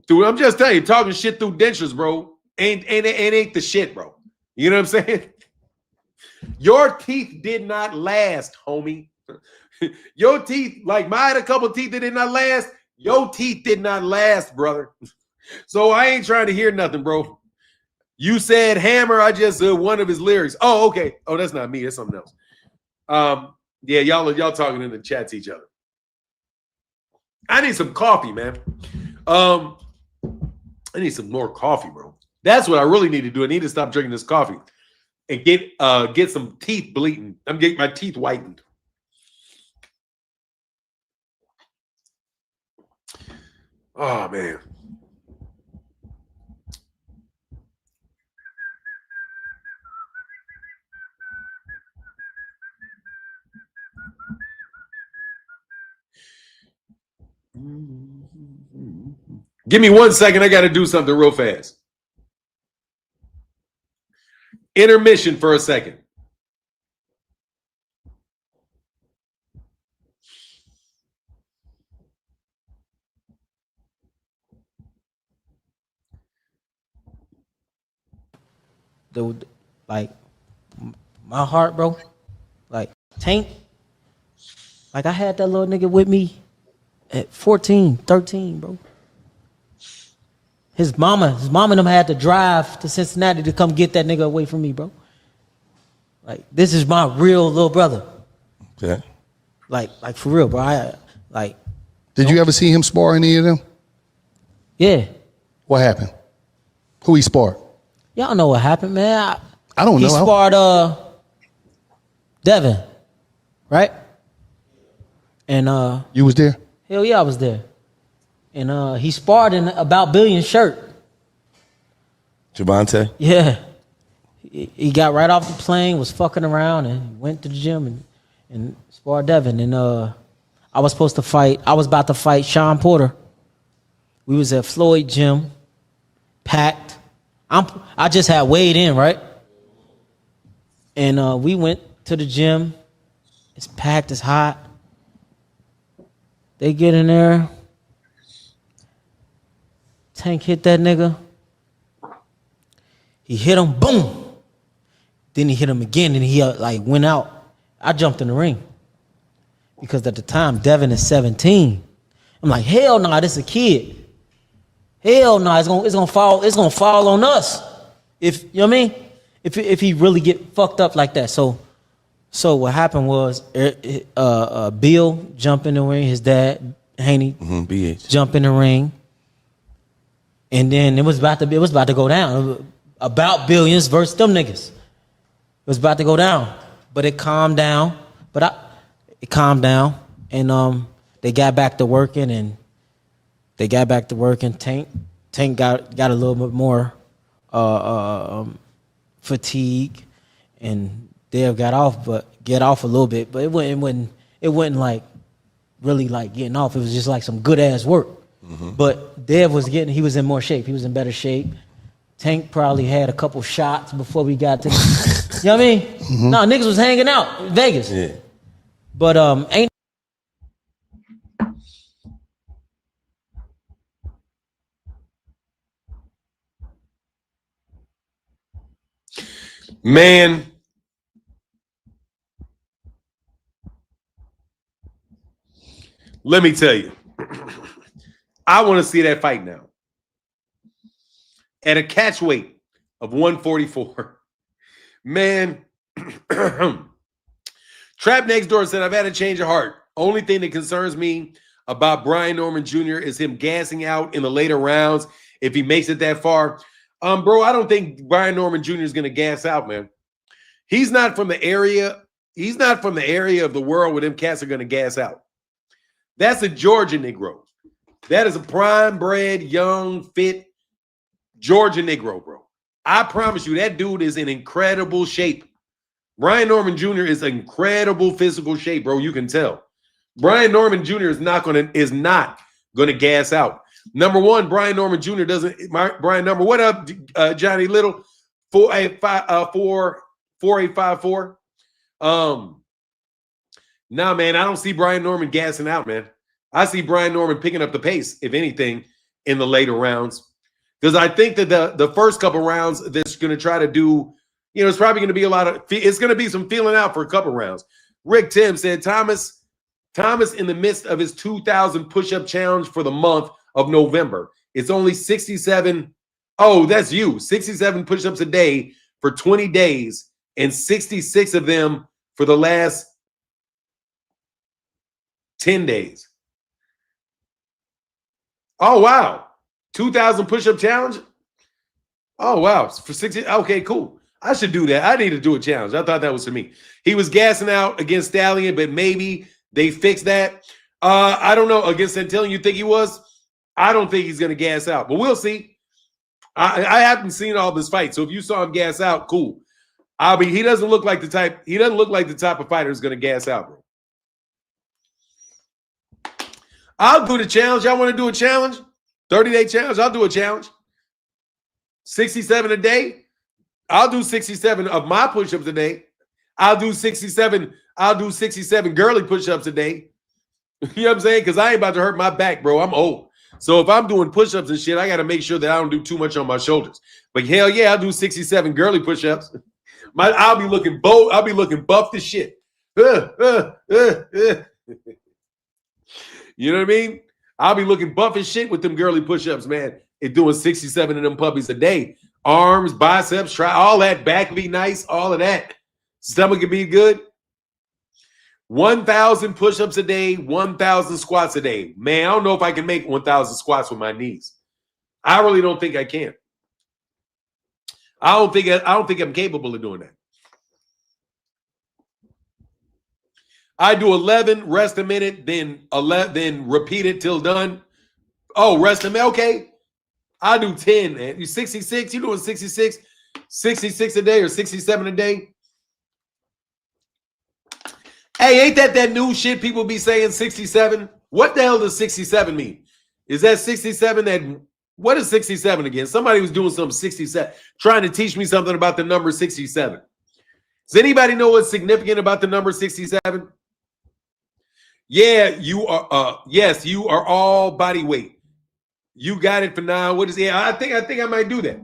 Dude, I'm just telling you, talking shit through dentures, bro, ain't the shit, bro. You know what I'm saying? Your teeth did not last, homie. Your teeth, like I had a couple teeth that did not last. Your teeth did not last, brother. So I ain't trying to hear nothing, bro. You said hammer. I just one of his lyrics. Oh, okay. Oh, that's not me. That's something else. Yeah, y'all talking in the chat to each other. I need some coffee, man. I need some more coffee, bro. That's what I really need to do. I need to stop drinking this coffee and get some teeth bleeding. I'm getting my teeth whitened. Oh, man. Give me 1 second. I got to do something real fast. Intermission for a second. like my heart, bro. Like Tank, like I had that little nigga with me at 14, 13, bro. His mama and them had to drive to Cincinnati to come get that nigga away from me, bro. Like this is my real little brother. Yeah. Like for real, bro. Did you ever see him spar any of them? Yeah. What happened? Who he sparred? Y'all know what happened, man. I don't know. He sparred Devin, right? And You was there? hell yeah, I was there. And he sparred in About Billion shirt. Gervonta? Yeah. He got right off the plane, was fucking around, and went to the gym and sparred Devin. And I was about to fight Sean Porter. We was at Floyd gym, packed. I just had weighed in, right? And we went to the gym. It's packed, it's hot. They get in there. Tank hit that nigga. He hit him, boom. Then he hit him again, and he went out. I jumped in the ring. Because at the time, Devin is 17. I'm like, hell no, this is a kid. Hell no, it's gonna fall on us. If you know what I mean? If he really get fucked up like that. So what happened was Bill jumped in the ring, his dad, Haney, BH. jump in the ring. And then it was about to go down. About Billions versus them niggas. It was about to go down. But it calmed down. It calmed down. And they got back to working, Tank got a little bit more fatigue, and Dev got off a little bit, but it wasn't like really like getting off. It was just like some good ass work. Mm-hmm. But Dev he was in more shape. He was in better shape. Tank probably had a couple shots before we got to you know what I mean? Mm-hmm. No, niggas was hanging out in Vegas. Yeah. But ain't Man, let me tell you, I want to see that fight now. At a catch weight of 144. Man, Trap Next Door said, I've had a change of heart. Only thing that concerns me about Brian Norman Jr. is him gassing out in the later rounds if he makes it that far. Bro, I don't think Brian Norman Jr. is going to gas out, man. He's not from the area. He's not from the area of the world where them cats are going to gas out. That's a Georgia Negro. That is a prime-bred, young, fit Georgia Negro, bro. I promise you, that dude is in incredible shape. Brian Norman Jr. is in incredible physical shape, bro. You can tell. Brian Norman Jr. is not gonna gas out. Number one, Brian Norman Jr. Brian number, what up, Johnny Little? 4854. Nah, man, I don't see Brian Norman gassing out, man. I see Brian Norman picking up the pace, if anything, in the later rounds. Because I think that the first couple rounds that's going to try to do, it's probably going to be it's going to be some feeling out for a couple rounds. Rick Tim said Thomas in the midst of his 2,000 push-up challenge for the month of November. It's only 67. Oh, that's you. 67 push-ups a day for 20 days and 66 of them for the last 10 days. Oh, wow. 2,000 push-up challenge? Oh, wow. For 60. Okay, cool. I should do that. I need to do a challenge. I thought that was for me. He was gassing out against Stallion, but maybe they fixed that. I don't know. Against Santillan, you think he was? I don't think he's going to gas out, but we'll see. I haven't seen all this fight, so if you saw him gas out, cool. He doesn't look like the type. He doesn't look like the type of fighter who's going to gas out, bro. I'll do the challenge. Y'all want to do a challenge? 30-day challenge? I'll do a challenge. 67 a day? I'll do 67 of my push-ups a day. I'll do 67 girly push-ups a day. You know what I'm saying? Because I ain't about to hurt my back, bro. I'm old. So if I'm doing push-ups and shit, I got to make sure that I don't do too much on my shoulders. But hell yeah, I'll do 67 girly push-ups. I'll be looking bold. I'll be looking buffed as shit. You know what I mean? I'll be looking buff as shit with them girly push-ups, man. And doing 67 of them puppies a day. Arms, biceps, try all that. Back be nice, all of that. Stomach can be good. 1,000 push-ups a day, 1,000 squats a day. Man, I don't know if I can make 1,000 squats with my knees. I really don't think I can. I don't think I'm capable of doing that. I do 11, rest a minute, then 11, then repeat it till done. Oh, rest a minute. Okay. I do 10, man. You 66, you doing 66? 66 a day or 67 a day? Hey, ain't that new shit people be saying 67? What the hell does 67 mean? Is that 67 that, what is 67 again? Somebody was doing some 67, trying to teach me something about the number 67. Does anybody know what's significant about the number 67? Yeah, you are, yes, you are all body weight. You got it for now. What is it? I think I might do that.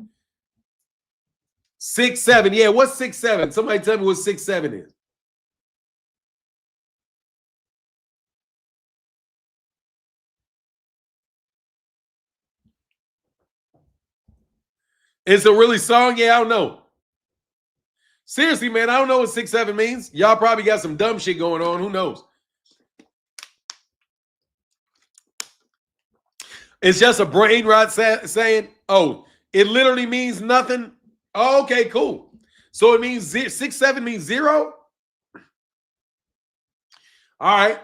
6'7". Yeah, what's 6'7"? Somebody tell me what 6'7" is. It's a really song? Yeah, I don't know. Seriously, man, I don't know what 6'7" means. Y'all probably got some dumb shit going on. Who knows? It's just a brain rot saying, oh, it literally means nothing. Oh, okay, cool. So it means 6'7" means 0? All right.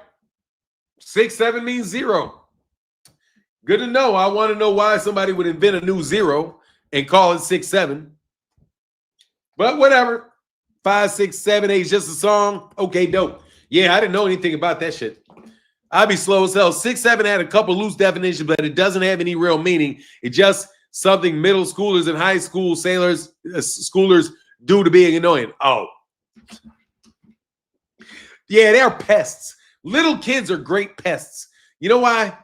6'7" means 0. Good to know. I want to know why somebody would invent a new 0 and call it 6'7". But whatever. 5, 6, 7, 8 is just a song. Okay, dope. Yeah, I didn't know anything about that shit. I'd be slow as hell. 6'7" had a couple loose definitions, but it doesn't have any real meaning. It's just something middle schoolers and high school schoolers do to being annoying. Oh. Yeah, they're pests. Little kids are great pests. You know why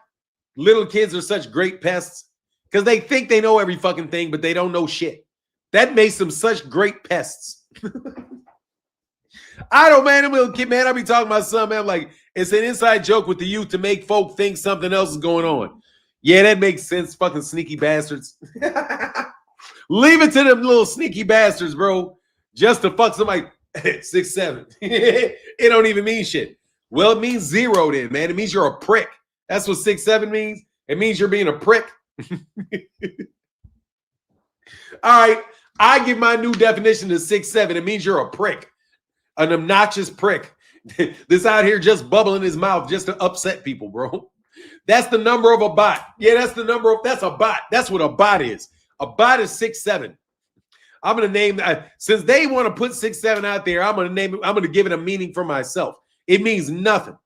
little kids are such great pests? Because they think they know every fucking thing, but they don't know shit. That makes them such great pests. I don't, man. I'm a little kid, man. I be talking to my son, man. I'm like, it's an inside joke with the youth to make folk think something else is going on. Yeah, that makes sense. Fucking sneaky bastards. Leave it to them little sneaky bastards, bro. Just to fuck somebody. 6'7". It don't even mean shit. Well, it means 0 then, man. It means you're a prick. That's what 6'7" means. It means you're being a prick. All right. I give my new definition to 6'7". It means you're a prick. An obnoxious prick. This out here just bubbling his mouth just to upset people, bro. That's the number of a bot. Yeah, that's the number of, that's a bot. That's what a bot is. A bot is 6'7". I'm going to name, since they want to put 6'7" out there, I'm going to name it, I'm going to give it a meaning for myself. It means nothing.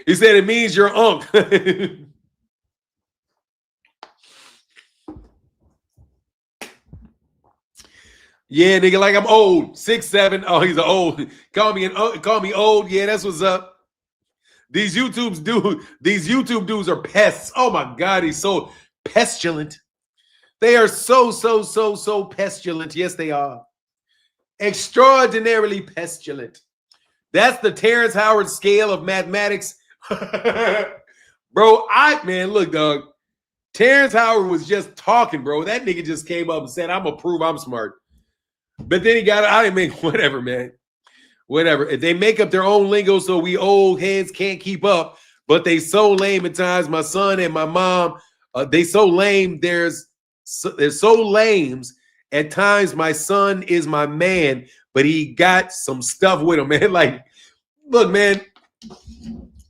He said it means you're unk. Yeah, nigga, like I'm old. 6'7". Oh, he's old. Call me old. Yeah, that's what's up. These YouTube dudes are pests. Oh my God, he's so pestilent. They are so pestilent. Yes, they are. Extraordinarily pestilent. That's the Terrence Howard scale of mathematics. Bro, man, look, dog. Terrence Howard was just talking, bro. That nigga just came up and said, I'm gonna prove I'm smart. But then he got out and make whatever, man. Whatever. If they make up their own lingo so we old heads can't keep up, but they so lame at times. My son and my mom, they so lame. They're so lames at times. My son is my man, but he got some stuff with him, man. Like, look, man,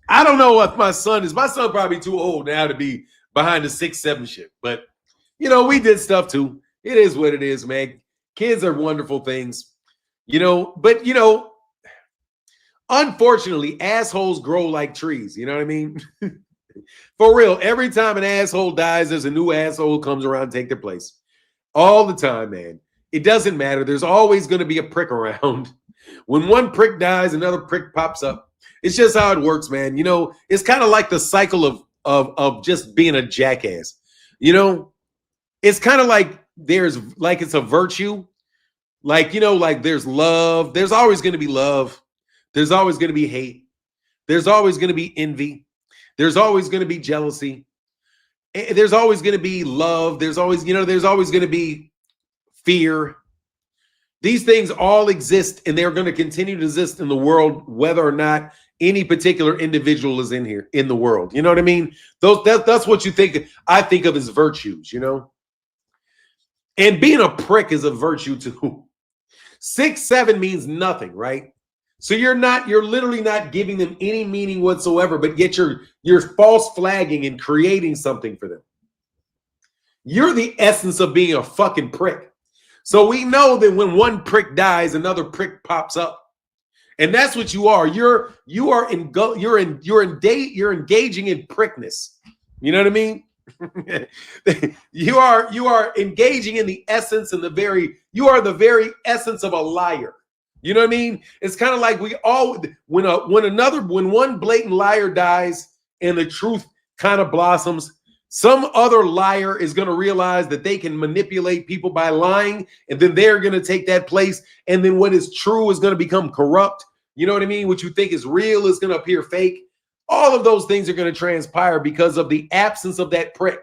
I don't know what my son is. My son probably too old now to be behind the 6'7" shit. But, you know, we did stuff too. It is what it is, man. Kids are wonderful things, you know, but, you know, unfortunately, assholes grow like trees. You know what I mean? For real, every time an asshole dies, there's a new asshole comes around and take their place. All the time, man. It doesn't matter. There's always going to be a prick around. When one prick dies, another prick pops up. It's just how it works, man. You know, it's kind of like the cycle of just being a jackass. You know, it's kind of like it's a virtue. Like, you know, like there's love. There's always going to be love. There's always going to be hate. There's always going to be envy. There's always going to be jealousy. There's always going to be love. There's always going to be fear. These things all exist, and they're going to continue to exist in the world, whether or not any particular individual is in the world. You know what I mean? That's what you think. I think of as virtues, you know? And being a prick is a virtue too. 6'7" means nothing, right? So you're literally not giving them any meaning whatsoever, but yet you're false flagging and creating something for them. You're the essence of being a fucking prick. So we know that when one prick dies, another prick pops up. And that's what you are. You're engaging in prickness. You know what I mean? you are engaging in the essence and you are the very essence of a liar. You know what I mean? It's kind of like when one blatant liar dies and the truth kind of blossoms, some other liar is going to realize that they can manipulate people by lying, and then they're going to take that place, and then what is true is going to become corrupt. You know what I mean? What you think is real is going to appear fake. All of those things are going to transpire because of the absence of that prick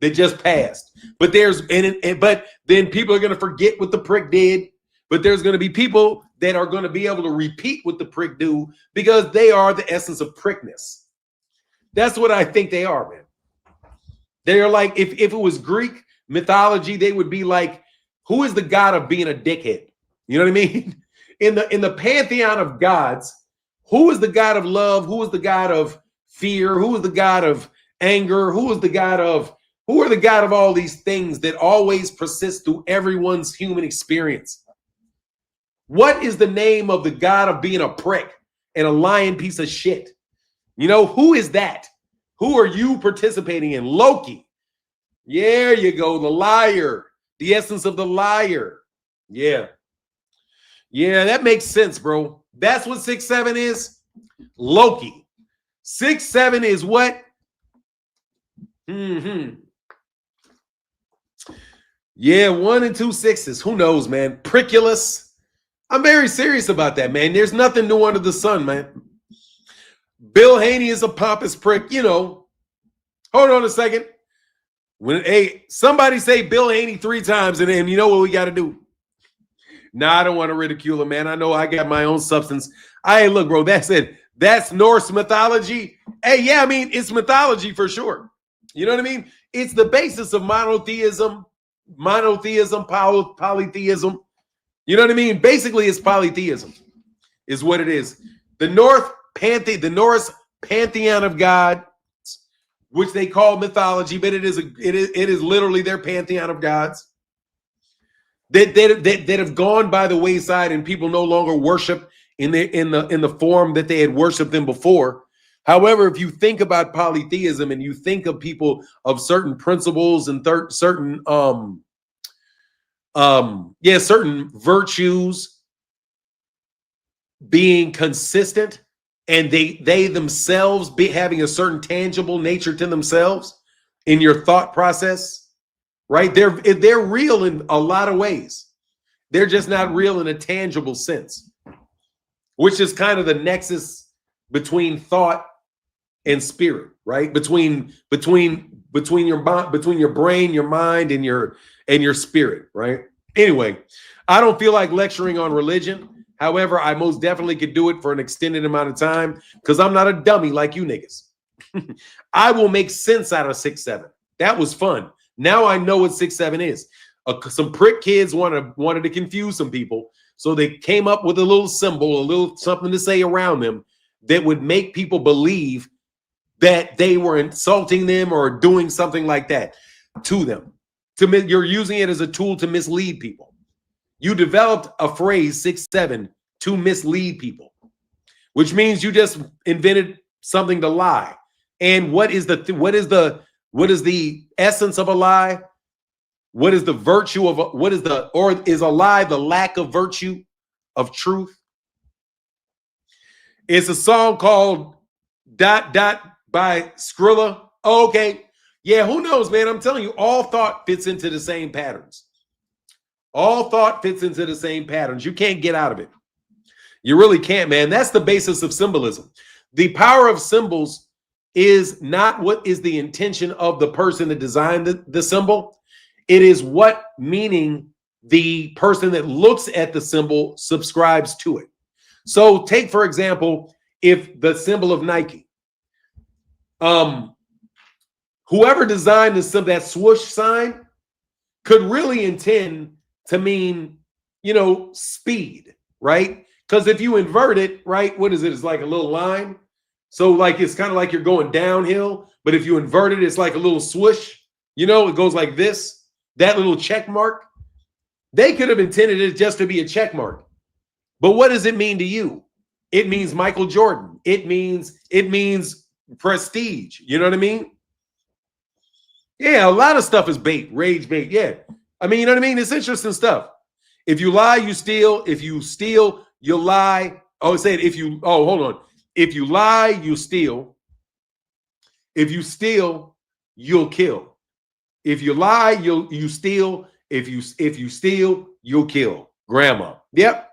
that just passed. But then people are going to forget what the prick did. But there's going to be people that are going to be able to repeat what the prick do because they are the essence of prickness. That's what I think they are, man. They are like, if it was Greek mythology, they would be like, who is the god of being a dickhead? You know what I mean? In the pantheon of gods, who is the god of love? Who is the god of fear? Who is the god of anger? Who are the god of all these things that always persist through everyone's human experience? What is the name of the god of being a prick and a lying piece of shit? You know, who is that? Who are you participating in? Loki. There you go. The liar. The essence of the liar. Yeah. Yeah, that makes sense, bro. That's what 6'7" is. Loki. 6'7" is what? Yeah, 1 and 2 6s. Who knows, man? Prickulous. I'm very serious about that, man. There's nothing new under the sun, man. Bill Haney is a pompous prick, you know. Hold on a second. Somebody say Bill Haney 3 times, and then you know what we got to do. Nah, I don't want to ridicule him, man. I know I got my own substance. Look, bro, that's it. That's Norse mythology. Hey, yeah, I mean, it's mythology for sure. You know what I mean? It's the basis of monotheism, polytheism. You know what I mean? Basically, it's polytheism is what it is. The Norse pantheon of God, which they call mythology, but it is literally their pantheon of gods that have gone by the wayside, and people no longer worship in the form that they had worshipped them before. However, if you think about polytheism and you think of people of certain principles and certain virtues being consistent, and they themselves be having a certain tangible nature to themselves in your thought process, right? They're real in a lot of ways. They're just not real in a tangible sense, which is kind of the nexus between thought and spirit, right? Between your brain, your mind, and your spirit, right? Anyway, I don't feel like lecturing on religion. However, I most definitely could do it for an extended amount of time because I'm not a dummy like you niggas. I will make sense out of 6'7". That was fun. Now I know what 6'7" is. Some prick kids wanted to confuse some people, so they came up with a little symbol, a little something to say around them that would make people believe that they were insulting them or doing something like that to them. You're using it as a tool to mislead people. You developed a phrase 6'7" to mislead people, which means you just invented something to lie. And what is the essence of a lie? What is the virtue of is a lie the lack of virtue of truth? It's a song called Dot Dot by Skrilla. Oh, okay. Yeah, who knows, man? I'm telling you, all thought fits into the same patterns. All thought fits into the same patterns. You can't get out of it. You really can't, man. That's the basis of symbolism. The power of symbols is not what is the intention of the person that designed the symbol. It is what meaning the person that looks at the symbol subscribes to it. So take, for example, if the symbol of Nike, whoever designed the symbol, that swoosh sign, could really intend to mean, speed, right? Because if you invert it, right, what is it? It's like a little line. So like it's kind of like you're going downhill, but if you invert it, it's like a little swoosh. It goes like this, that little check mark. They could have intended it just to be a check mark. But what does it mean to you? It means Michael Jordan. It means prestige. You know what I mean? Yeah, a lot of stuff is bait, rage bait. Yeah. I mean, you know what I mean? It's interesting stuff. If you lie, you steal. If you steal, you lie. Oh, it said hold on. If you lie, you steal. If you steal, you'll kill. If you lie, you steal. If you steal, you'll kill. Grandma. Yep.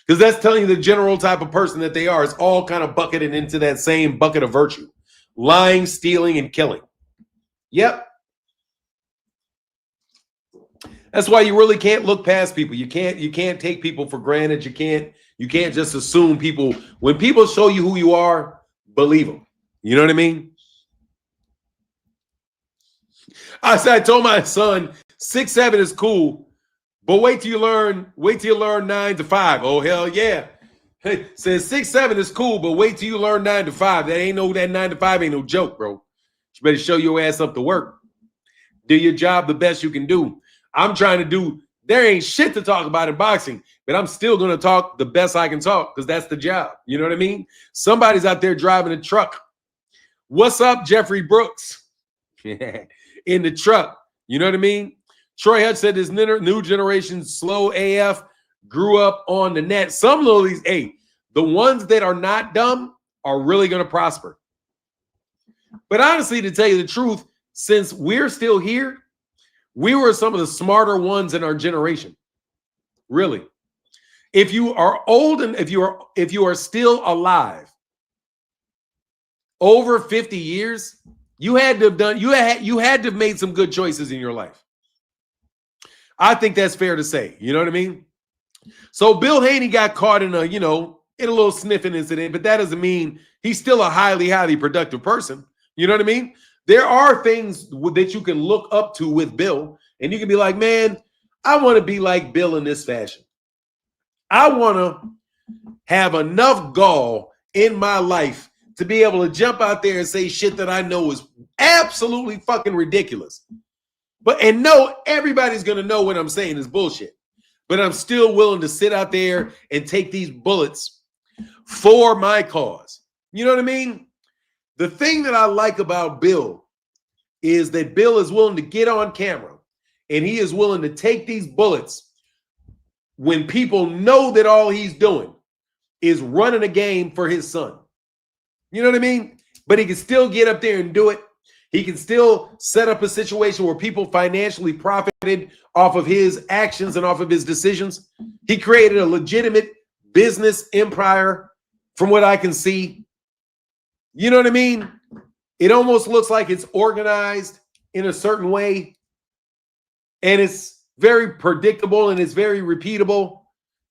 Because that's telling you the general type of person that they are. It's all kind of bucketed into that same bucket of virtue. Lying, stealing, and killing. Yep. That's why you really can't look past people. You can't take people for granted. You can't just assume people. When people show you who you are, believe them. You know what I mean? I told my son 6'7" is cool, but wait till you learn 9 to 5. Oh, hell yeah. Says 6'7" is cool, but wait till you learn 9 to 5. That 9 to 5 ain't no joke, bro. You better show your ass up to work. Do your job the best you can do. I'm trying to do, there ain't shit to talk about in boxing, but I'm still going to talk the best I can talk because that's the job. You know what I mean? Somebody's out there driving a truck. What's up, Jeffrey Brooks? In the truck. You know what I mean? Troy Hutch said this new generation slow AF grew up on the net. Some of these, the ones that are not dumb are really going to prosper. But honestly, to tell you the truth, since we're still here, we were some of the smarter ones in our generation. Really. If you are old and if you are still alive over 50 years, you had to have made some good choices in your life. I think that's fair to say. You know what I mean? So Bill Haney got caught in a little sniffing incident, but that doesn't mean he's still a highly, highly productive person. You know what I mean? There are things that you can look up to with Bill, and you can be like, man, I want to be like Bill in this fashion. I want to have enough gall in my life to be able to jump out there and say shit that I know is absolutely fucking ridiculous. And no, everybody's going to know what I'm saying is bullshit. But I'm still willing to sit out there and take these bullets for my cause. You know what I mean? The thing that I like about Bill is that Bill is willing to get on camera and he is willing to take these bullets when people know that all he's doing is running a game for his son. You know what I mean? But he can still get up there and do it. He can still set up a situation where people financially profited off of his actions and off of his decisions. He created a legitimate business empire from what I can see. You know what I mean? It almost looks like it's organized in a certain way. And it's very predictable and it's very repeatable.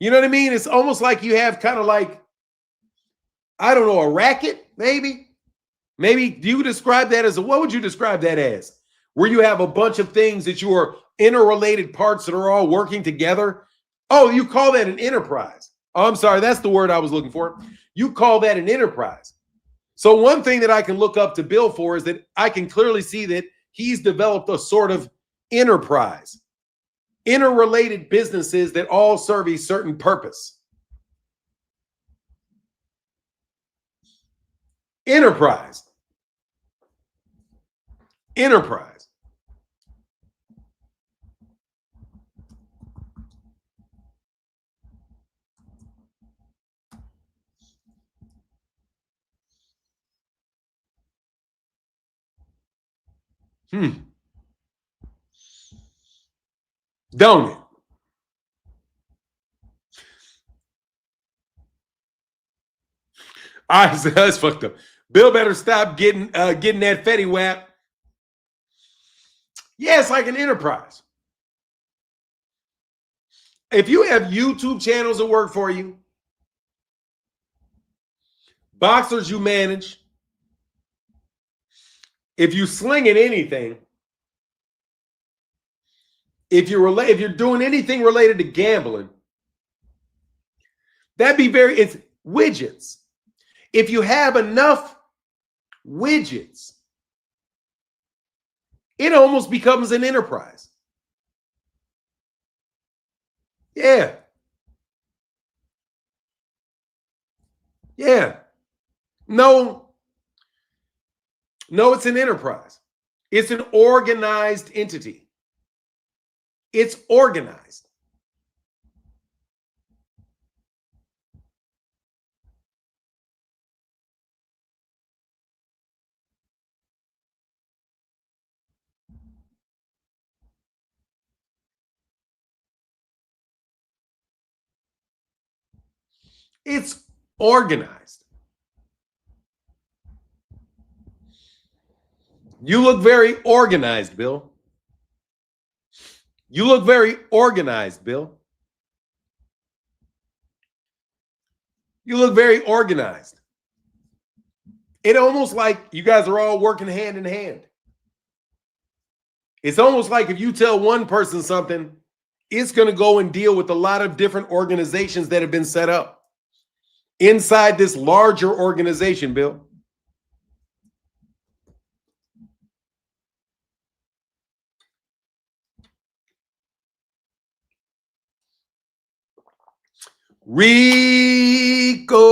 You know what I mean? It's almost like you have kind of like, I don't know, a racket, maybe. Maybe do you describe that as what would you describe that as? Where you have a bunch of things that you are interrelated parts that are all working together. Oh, you call that an enterprise. Oh, I'm sorry. That's the word I was looking for. You call that an enterprise. So one thing that I can look up to Bill for is that I can clearly see that he's developed a sort of enterprise, interrelated businesses that all serve a certain purpose. Enterprise. Don't it? All right, so that's fucked up. Bill better stop getting that Fetty Wap. Yeah, it's like an enterprise. If you have YouTube channels that work for you, boxers you manage, if you sling at anything, if you're doing anything related to gambling, it's widgets. If you have enough widgets, it almost becomes an enterprise. Yeah. Yeah. No, it's an enterprise. It's an organized entity. It's organized. It's organized. You look very organized, Bill. You look very organized, Bill. You look very organized. It's almost like you guys are all working hand in hand. It's almost like if you tell one person something, it's going to go and deal with a lot of different organizations that have been set up inside this larger organization, Bill. Ricola.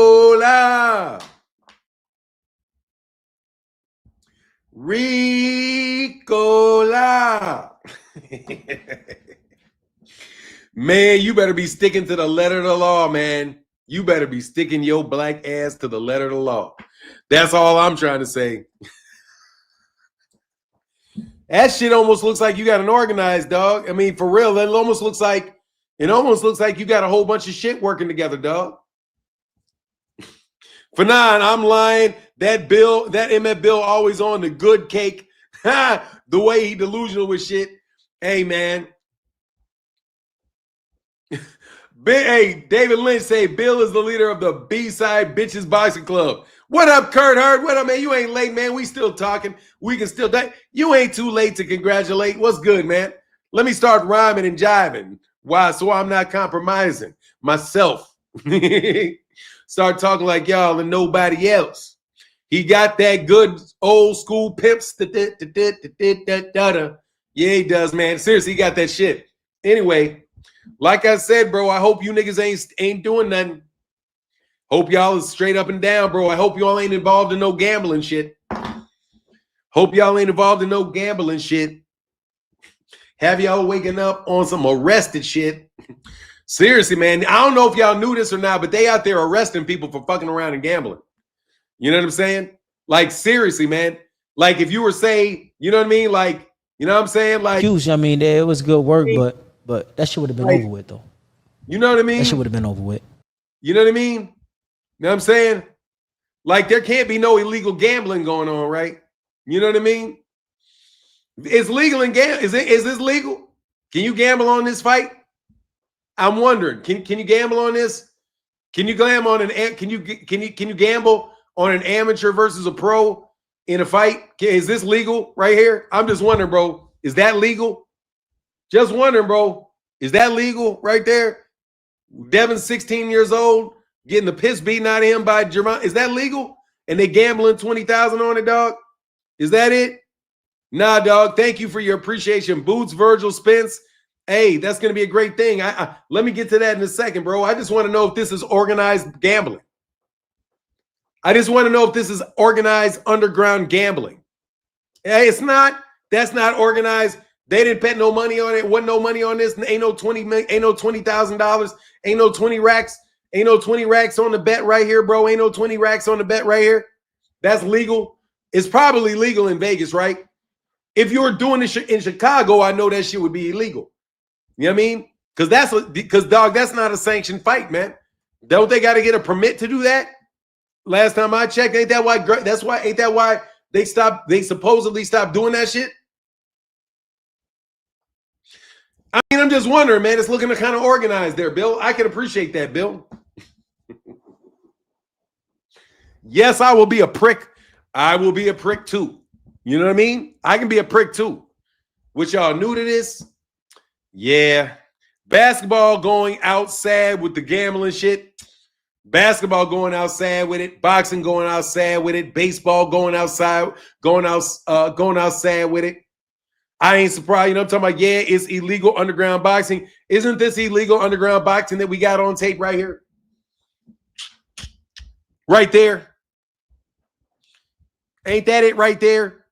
Man, you better be sticking to the letter of the law, man. You better be sticking your black ass to the letter of the law. That's all I'm trying to say. That shit almost looks like you got an organized dog. I mean, for real, it almost looks like you got a whole bunch of shit working together, dog. For nine, I'm lying. That MF Bill always on the good cake. The way he delusional with shit. Hey, man. Hey, David Lynch say Bill is the leader of the B-Side Bitches Boxing Club. What up, Kurt Hurd? What up, man? You ain't late, man. We still talking. We can still die. You ain't too late to congratulate. What's good, man? Let me start rhyming and jiving. Why? So I'm not compromising myself. Start talking like y'all and nobody else. He got that good old school pimps. Yeah, he does, man. Seriously, he got that shit. Anyway, like I said, bro, I hope you niggas ain't doing nothing. Hope y'all is straight up and down, bro. I hope y'all ain't involved in no gambling shit. Hope y'all ain't involved in no gambling shit. Have y'all waking up on some arrested shit. Seriously, man. I don't know if y'all knew this or not, but they out there arresting people for fucking around and gambling. You know what I'm saying? Like, seriously, man. Like, if you were saying, you know what I mean? Like, you know what I'm saying? Like, I mean, it was good work, but that shit would have been over with, though. You know what I mean? That shit would have been over with. You know what I mean? You know what I'm saying? Like, there can't be no illegal gambling going on, right? You know what I mean? It's legal in gambling. Is this legal? Can you gamble on this fight? I'm wondering. Can you gamble on this? Can you gamble on can you gamble on an amateur versus a pro in a fight? Is this legal right here? I'm just wondering, bro. Is that legal? Just wondering, bro. Is that legal right there? Devin's 16 years old, getting the piss beaten out of him by Gervonta. Is that legal? And they gambling 20,000 on it, dog? Is that it? Nah, dog. Thank you for your appreciation. Boots, Virgil, Spence. Hey, that's going to be a great thing. Let me get to that in a second, bro. I just want to know if this is organized gambling. I just want to know if this is organized underground gambling. Hey, it's not. That's not organized. They didn't bet no money on it. Wasn't no money on this. Ain't no $20,000. Ain't no 20 racks. Ain't no 20 racks on the bet right here, bro. Ain't no 20 racks on the bet right here. That's legal. It's probably legal in Vegas, right? If you were doing it in Chicago, I know that shit would be illegal. You know what I mean? Because dog, that's not a sanctioned fight, man. Don't they got to get a permit to do that? Last time I checked, ain't that why they supposedly stopped doing that shit? I mean, I'm just wondering, man. It's looking kind of organized there, Bill. I can appreciate that, Bill. Yes, I will be a prick. I will be a prick too. You know what I mean? I can be a prick too. Which y'all new to this? Yeah. Basketball going out sad with the gambling shit. Basketball going out sad with it. Boxing going out sad with it. Baseball going out sad with it. I ain't surprised. You know what I'm talking about? Yeah, it's illegal underground boxing. Isn't this illegal underground boxing that we got on tape right here? Right there. Ain't that it right there?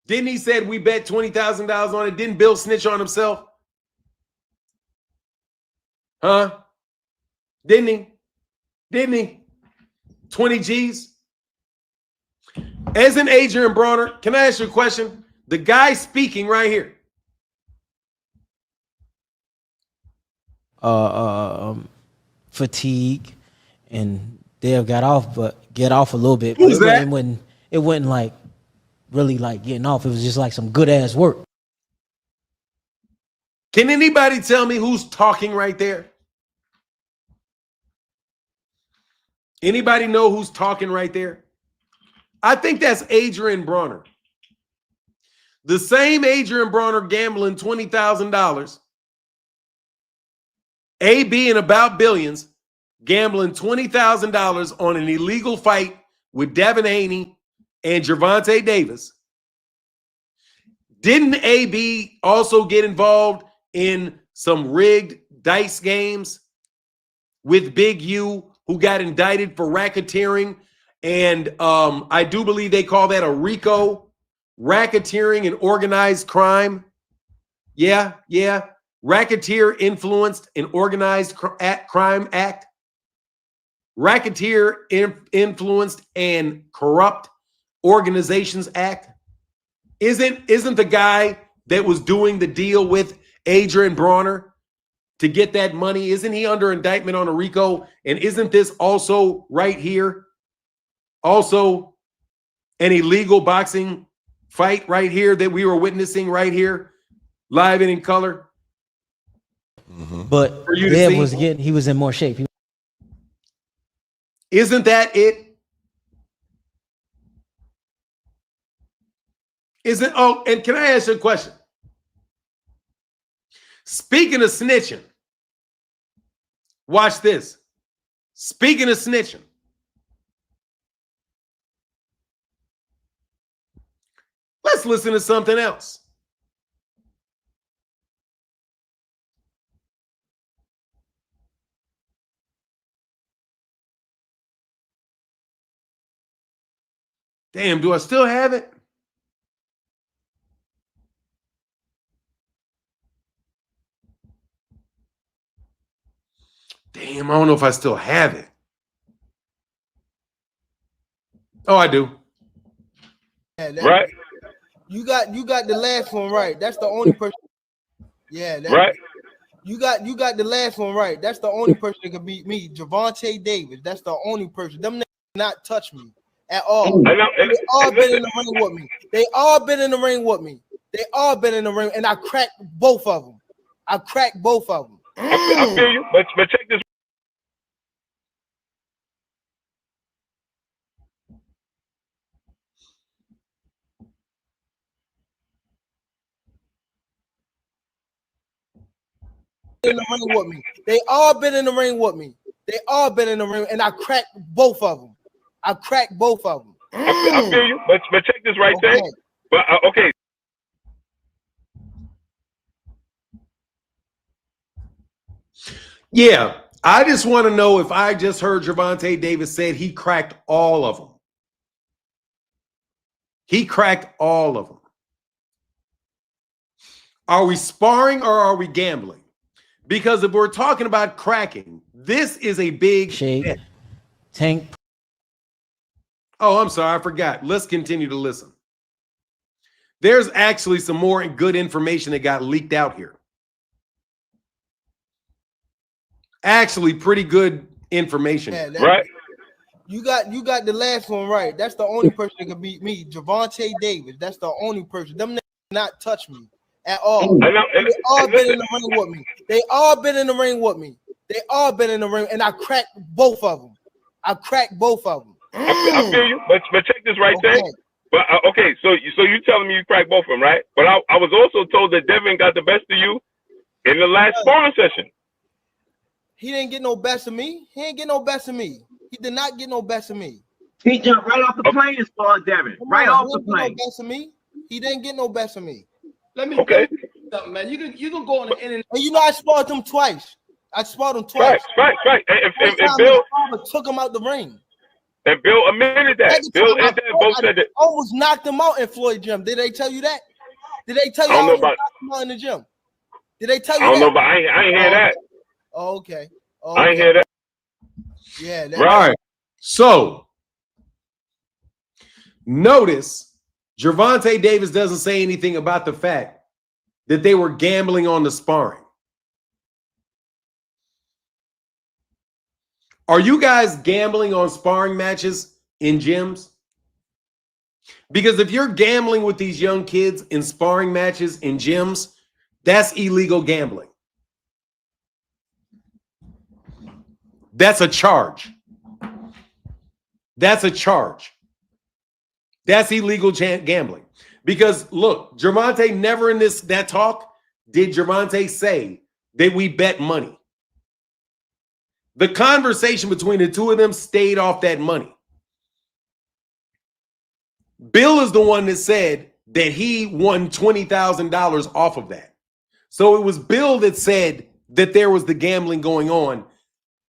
Didn't he said we bet $20,000 on it? Didn't Bill snitch on himself? Huh? Didn't he? Didn't he? 20 G's? Isn't Adrian Bronner? Can I ask you a question? The guy speaking right here. Fatigue, and Dale get off a little bit. Who's But that? It wasn't like really like getting off. It was just like some good ass work. Can anybody tell me who's talking right there? Anybody know who's talking right there? I think that's Adrian Bronner. The same Adrian Bronner gambling $20,000. AB and About Billions gambling $20,000 on an illegal fight with Devin Haney and Gervonta Davis. Didn't AB also get involved in some rigged dice games with Big U, who got indicted for racketeering? And I do believe they call that a RICO, racketeering and organized crime. Yeah. Racketeer Influenced and Organized Crime Act. Racketeer Influenced and Corrupt Organizations Act. Isn't the guy that was doing the deal with Adrian Bronner to get that money, isn't he under indictment on a RICO? And isn't this also right here also an illegal boxing fight right here that we were witnessing right here, live and in color? But For you to see? he was in more shape. Isn't that it? And can I ask you a question? Speaking of snitching, watch this. Speaking of snitching, let's listen to something else. Damn, do I still have it? Damn, I don't know if I still have it. Oh, I do. Yeah, Right. You got the last one right. That's the only person. Yeah, Right. You got the last one right. That's the only person that can beat me, Gervonta Davis. That's the only person. Them niggas not touch me at all. They all been in the ring with me. They all been in the ring with me. They all been in the ring, and I cracked both of them. I feel you, but check this. In the ring with me. They all been in the ring with me. They all been in the ring, and I cracked both of them. I feel you, but check this right there. But okay. Yeah, I just want to know if I just heard Gervonta Davis said he cracked all of them. He cracked all of them. Are we sparring or are we gambling? Because if we're talking about cracking, this is a big Shake. Tank. Oh, I'm sorry, I forgot. Let's continue to listen. there's actually some more good information that got leaked out here. Actually, pretty good information. Yeah, Right. You got the last one right. That's the only person that can beat me. Gervonta Davis. That's the only person. Them niggas not touch me at all. They all been in the ring with me. They all been in the ring with me. They all been in the ring, and I cracked both of them. I cracked both of them. I feel you, but check this right there. But okay, so you telling me you cracked both of them, right? But I was also told that Devin got the best of you in the last sparring session. He didn't get no best of me. He didn't get no best of me. He did not get no best of me. He jumped right off the plane as far as Devin. Right off the plane. No best of me. He didn't get no best of me. Let me something, man. You can go on the internet. And you know I sparred him twice. I sparred him twice. Right. And Bill took him out the ring. And Bill admitted that. Bill and Dad both said that. Almost knocked him out in Floyd gym. Did they tell you that? Did they tell you I almost knocked him out in the gym? Did they tell you that? I don't know, but I ain't hear that. Oh, okay. I ain't hear that. Yeah. Right. So notice Gervonta Davis doesn't say anything about the fact that they were gambling on the sparring. Are you guys gambling on sparring matches in gyms? Because if you're gambling with these young kids in sparring matches in gyms, that's illegal gambling. That's a charge. That's a charge. That's illegal gambling. Because look, Gervonta never in that talk did Gervonta say that we bet money. The conversation between the two of them stayed off that money. Bill is the one that said that he won $20,000 off of that. So it was Bill that said that there was the gambling going on.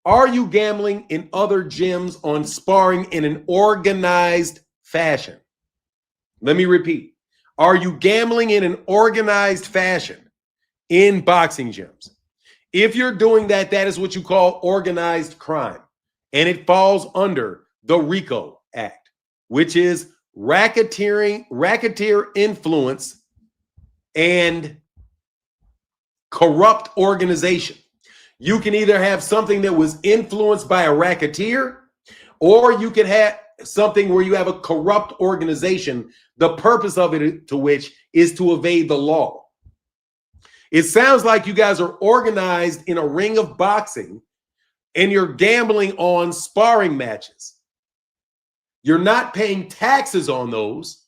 Are you gambling in other gyms on sparring in an organized fashion? Let me repeat. Are you gambling in an organized fashion in boxing gyms? If you're doing that, that is what you call organized crime. And it falls under the RICO Act, which is racketeer influence and corrupt organization. You can either have something that was influenced by a racketeer, or you can have something where you have a corrupt organization, the purpose of it to which is to evade the law. It sounds like you guys are organized in a ring of boxing and you're gambling on sparring matches. You're not paying taxes on those.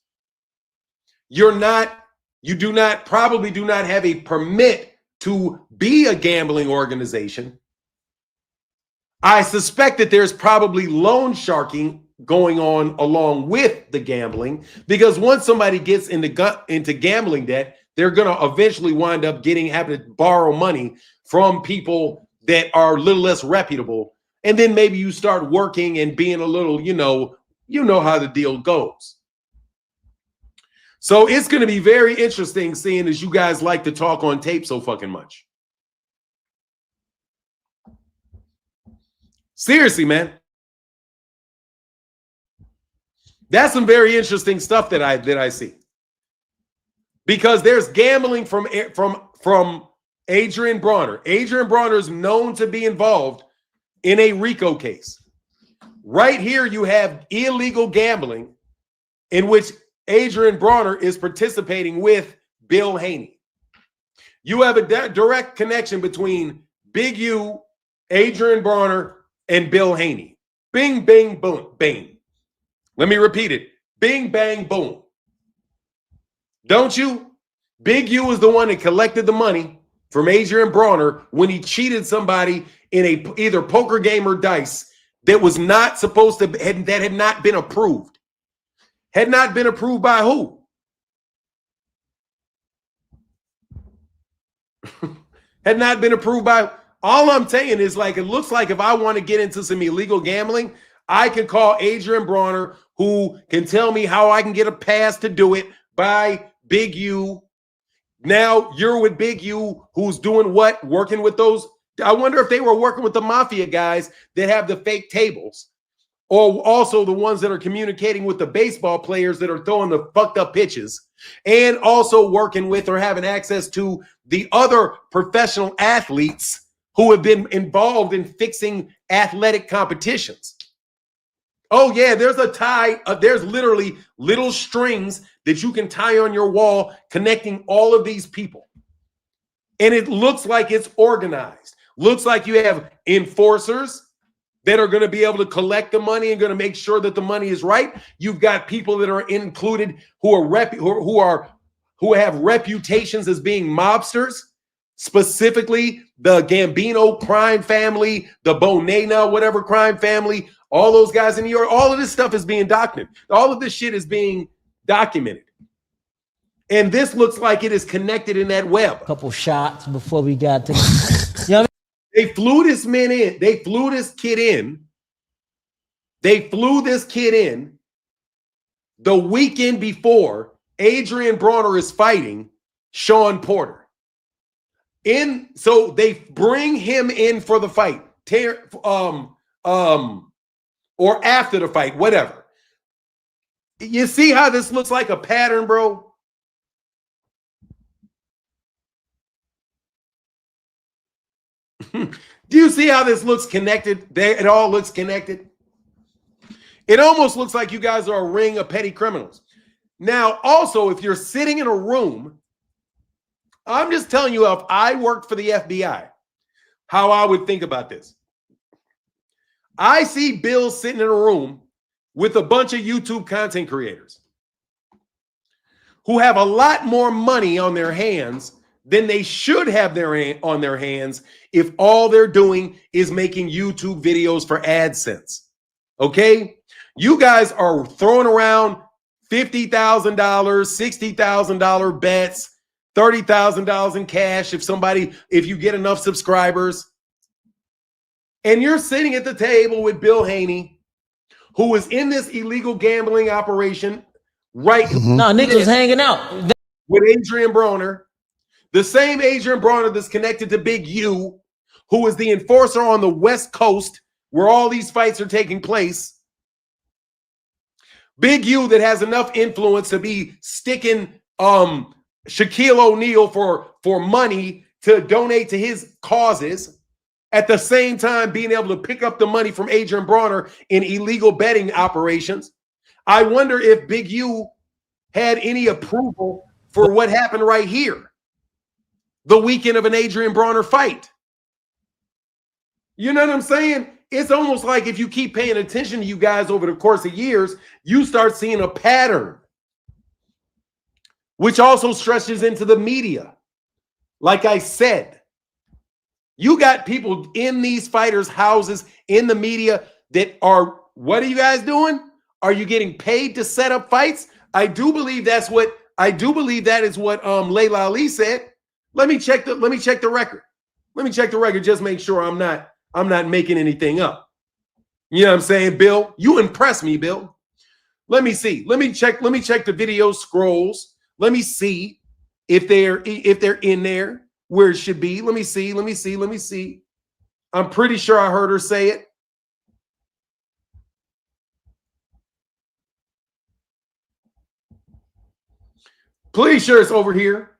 You probably do not have a permit to be a gambling organization. I suspect that there's probably loan sharking going on along with the gambling, because once somebody gets into gambling debt, they're going to eventually wind up having to borrow money from people that are a little less reputable. And then maybe you start working and being a little, you know how the deal goes. So it's going to be very interesting seeing as you guys like to talk on tape so fucking much. Seriously, man. That's some very interesting stuff that I see. Because there's gambling from Adrian Bronner. Adrian Bronner is known to be involved in a RICO case. Right here, you have illegal gambling in which Adrian Bronner is participating with Bill Haney. You have a direct connection between Big U, Adrian Bronner, and Bill Haney. Bing, bing, boom, bing. Let me repeat it. Bing, bang, boom. Don't you? Big U is the one that collected the money from Adrian Bronner when he cheated somebody in either poker game or dice that was not supposed to, that had not been approved. Had not been approved by who? Had not been approved by, all I'm saying is, like, it looks like if I want to get into some illegal gambling, I can call Adrian Bronner, who can tell me how I can get a pass to do it by Big U. Now you're with Big U, who's doing what? Working with those. I wonder if they were working with the mafia guys that have the fake tables. or also the ones that are communicating with the baseball players that are throwing the fucked up pitches, and also working with or having access to the other professional athletes who have been involved in fixing athletic competitions. Oh yeah, there's a tie. There's literally little strings that you can tie on your wall connecting all of these people. And it looks like it's organized. Looks like you have enforcers that are going to be able to collect the money and going to make sure that the money is right. You've got people that are included who have reputations as being mobsters, specifically the Gambino crime family, the Bonena, whatever crime family, all those guys in New York. All of this stuff is being documented. All of this shit is being documented. And this looks like it is connected in that web. Couple shots before we got to, you know what I mean? They flew this man in. They flew this kid in. They flew this kid in the weekend before Adrian Bronner is fighting Sean Porter. So they bring him in for the fight, or after the fight, whatever. You see how this looks like a pattern, bro? Do you see how this looks connected? It all looks connected. It almost looks like you guys are a ring of petty criminals. Now, also, if you're sitting in a room, I'm just telling you, if I worked for the FBI, how I would think about this. I see Bill sitting in a room with a bunch of YouTube content creators who have a lot more money on their hands than they should have on their hands if all they're doing is making YouTube videos for AdSense. Okay? You guys are throwing around $50,000, $60,000 bets, $30,000 in cash if you get enough subscribers. And you're sitting at the table with Bill Haney, who is in this illegal gambling operation, right? No, niggas was hanging out with Adrian Bronner. The same Adrian Bronner that's connected to Big U, who is the enforcer on the West Coast where all these fights are taking place. Big U that has enough influence to be sticking Shaquille O'Neal for money to donate to his causes, at the same time being able to pick up the money from Adrian Bronner in illegal betting operations. I wonder if Big U had any approval for what happened right here, the weekend of an Adrian Bronner fight. You know what I'm saying? It's almost like if you keep paying attention to you guys over the course of years, you start seeing a pattern, which also stretches into the media. Like I said, you got people in these fighters' houses in the media that are, what are you guys doing? Are you getting paid to set up fights? I do believe that is what Layla Ali said. Let me check the record. Let me check the record. Just make sure I'm not making anything up. You know what I'm saying, Bill? You impress me, Bill. Let me see. Let me check the video scrolls. Let me see if they're in there where it should be. Let me see. I'm pretty sure I heard her say it. Pretty sure it's over here.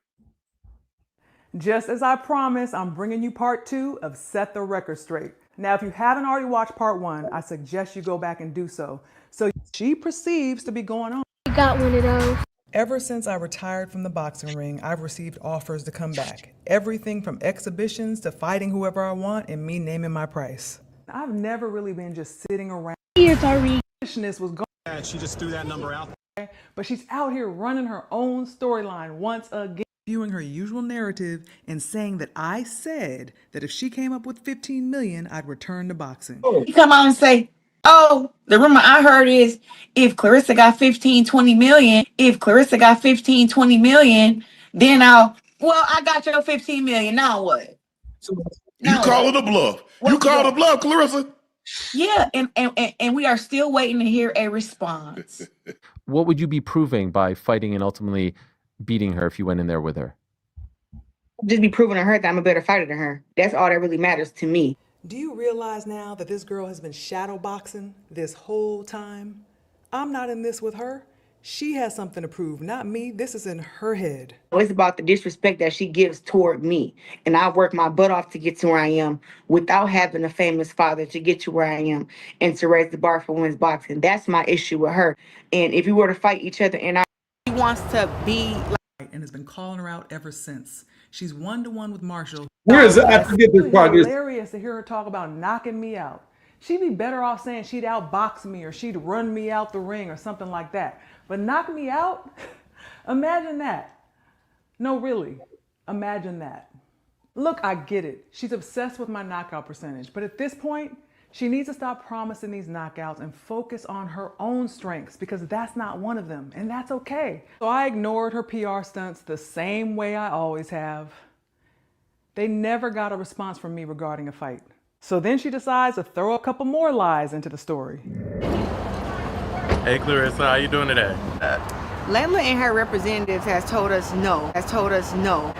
Just as I promised, I'm bringing you part 2 of Set the Record Straight. Now, if you haven't already watched part 1, I suggest you go back and do so. So she perceives to be going on. I got one of those. Ever since I retired from the boxing ring, I've received offers to come back. Everything from exhibitions to fighting whoever I want and me naming my price. I've never really been just sitting around. Here's our Foolishness was going. Yeah, she just threw that number out. But she's out here running her own storyline once again. Viewing her usual narrative and saying that I said that if she came up with 15 million, I'd return to boxing. You come out and say, oh, the rumor I heard is if Clarissa got 15, 20 million, then I got your 15 million. Now what? You call it a bluff. You call it a bluff, Clarissa. Yeah, and we are still waiting to hear a response. What would you be proving by fighting and ultimately beating her if you went in there with her? Just be proving to her that I'm a better fighter than her. That's all that really matters to me. Do you realize now that this girl has been shadow boxing this whole time? I'm not in this with her. She has something to prove, not me. This is in her head. It's about the disrespect that she gives toward me. And I work my butt off to get to where I am without having a famous father to get to where I am and to raise the bar for women's boxing. That's my issue with her. And if we were to fight each other and she wants to be like, and has been calling her out ever since. She's 1-to-1 with Marshall. Where is it? I forget this part. It's hilarious to hear her talk about knocking me out. She'd be better off saying she'd outbox me or she'd run me out the ring or something like that. But knock me out? Imagine that. No, really. Imagine that. Look, I get it. She's obsessed with my knockout percentage. But at this point, she needs to stop promising these knockouts and focus on her own strengths because that's not one of them. And that's okay. So I ignored her PR stunts the same way I always have. They never got a response from me regarding a fight. So then she decides to throw a couple more lies into the story. Hey Clarissa, how you doing today? Layla and her representatives has told us no.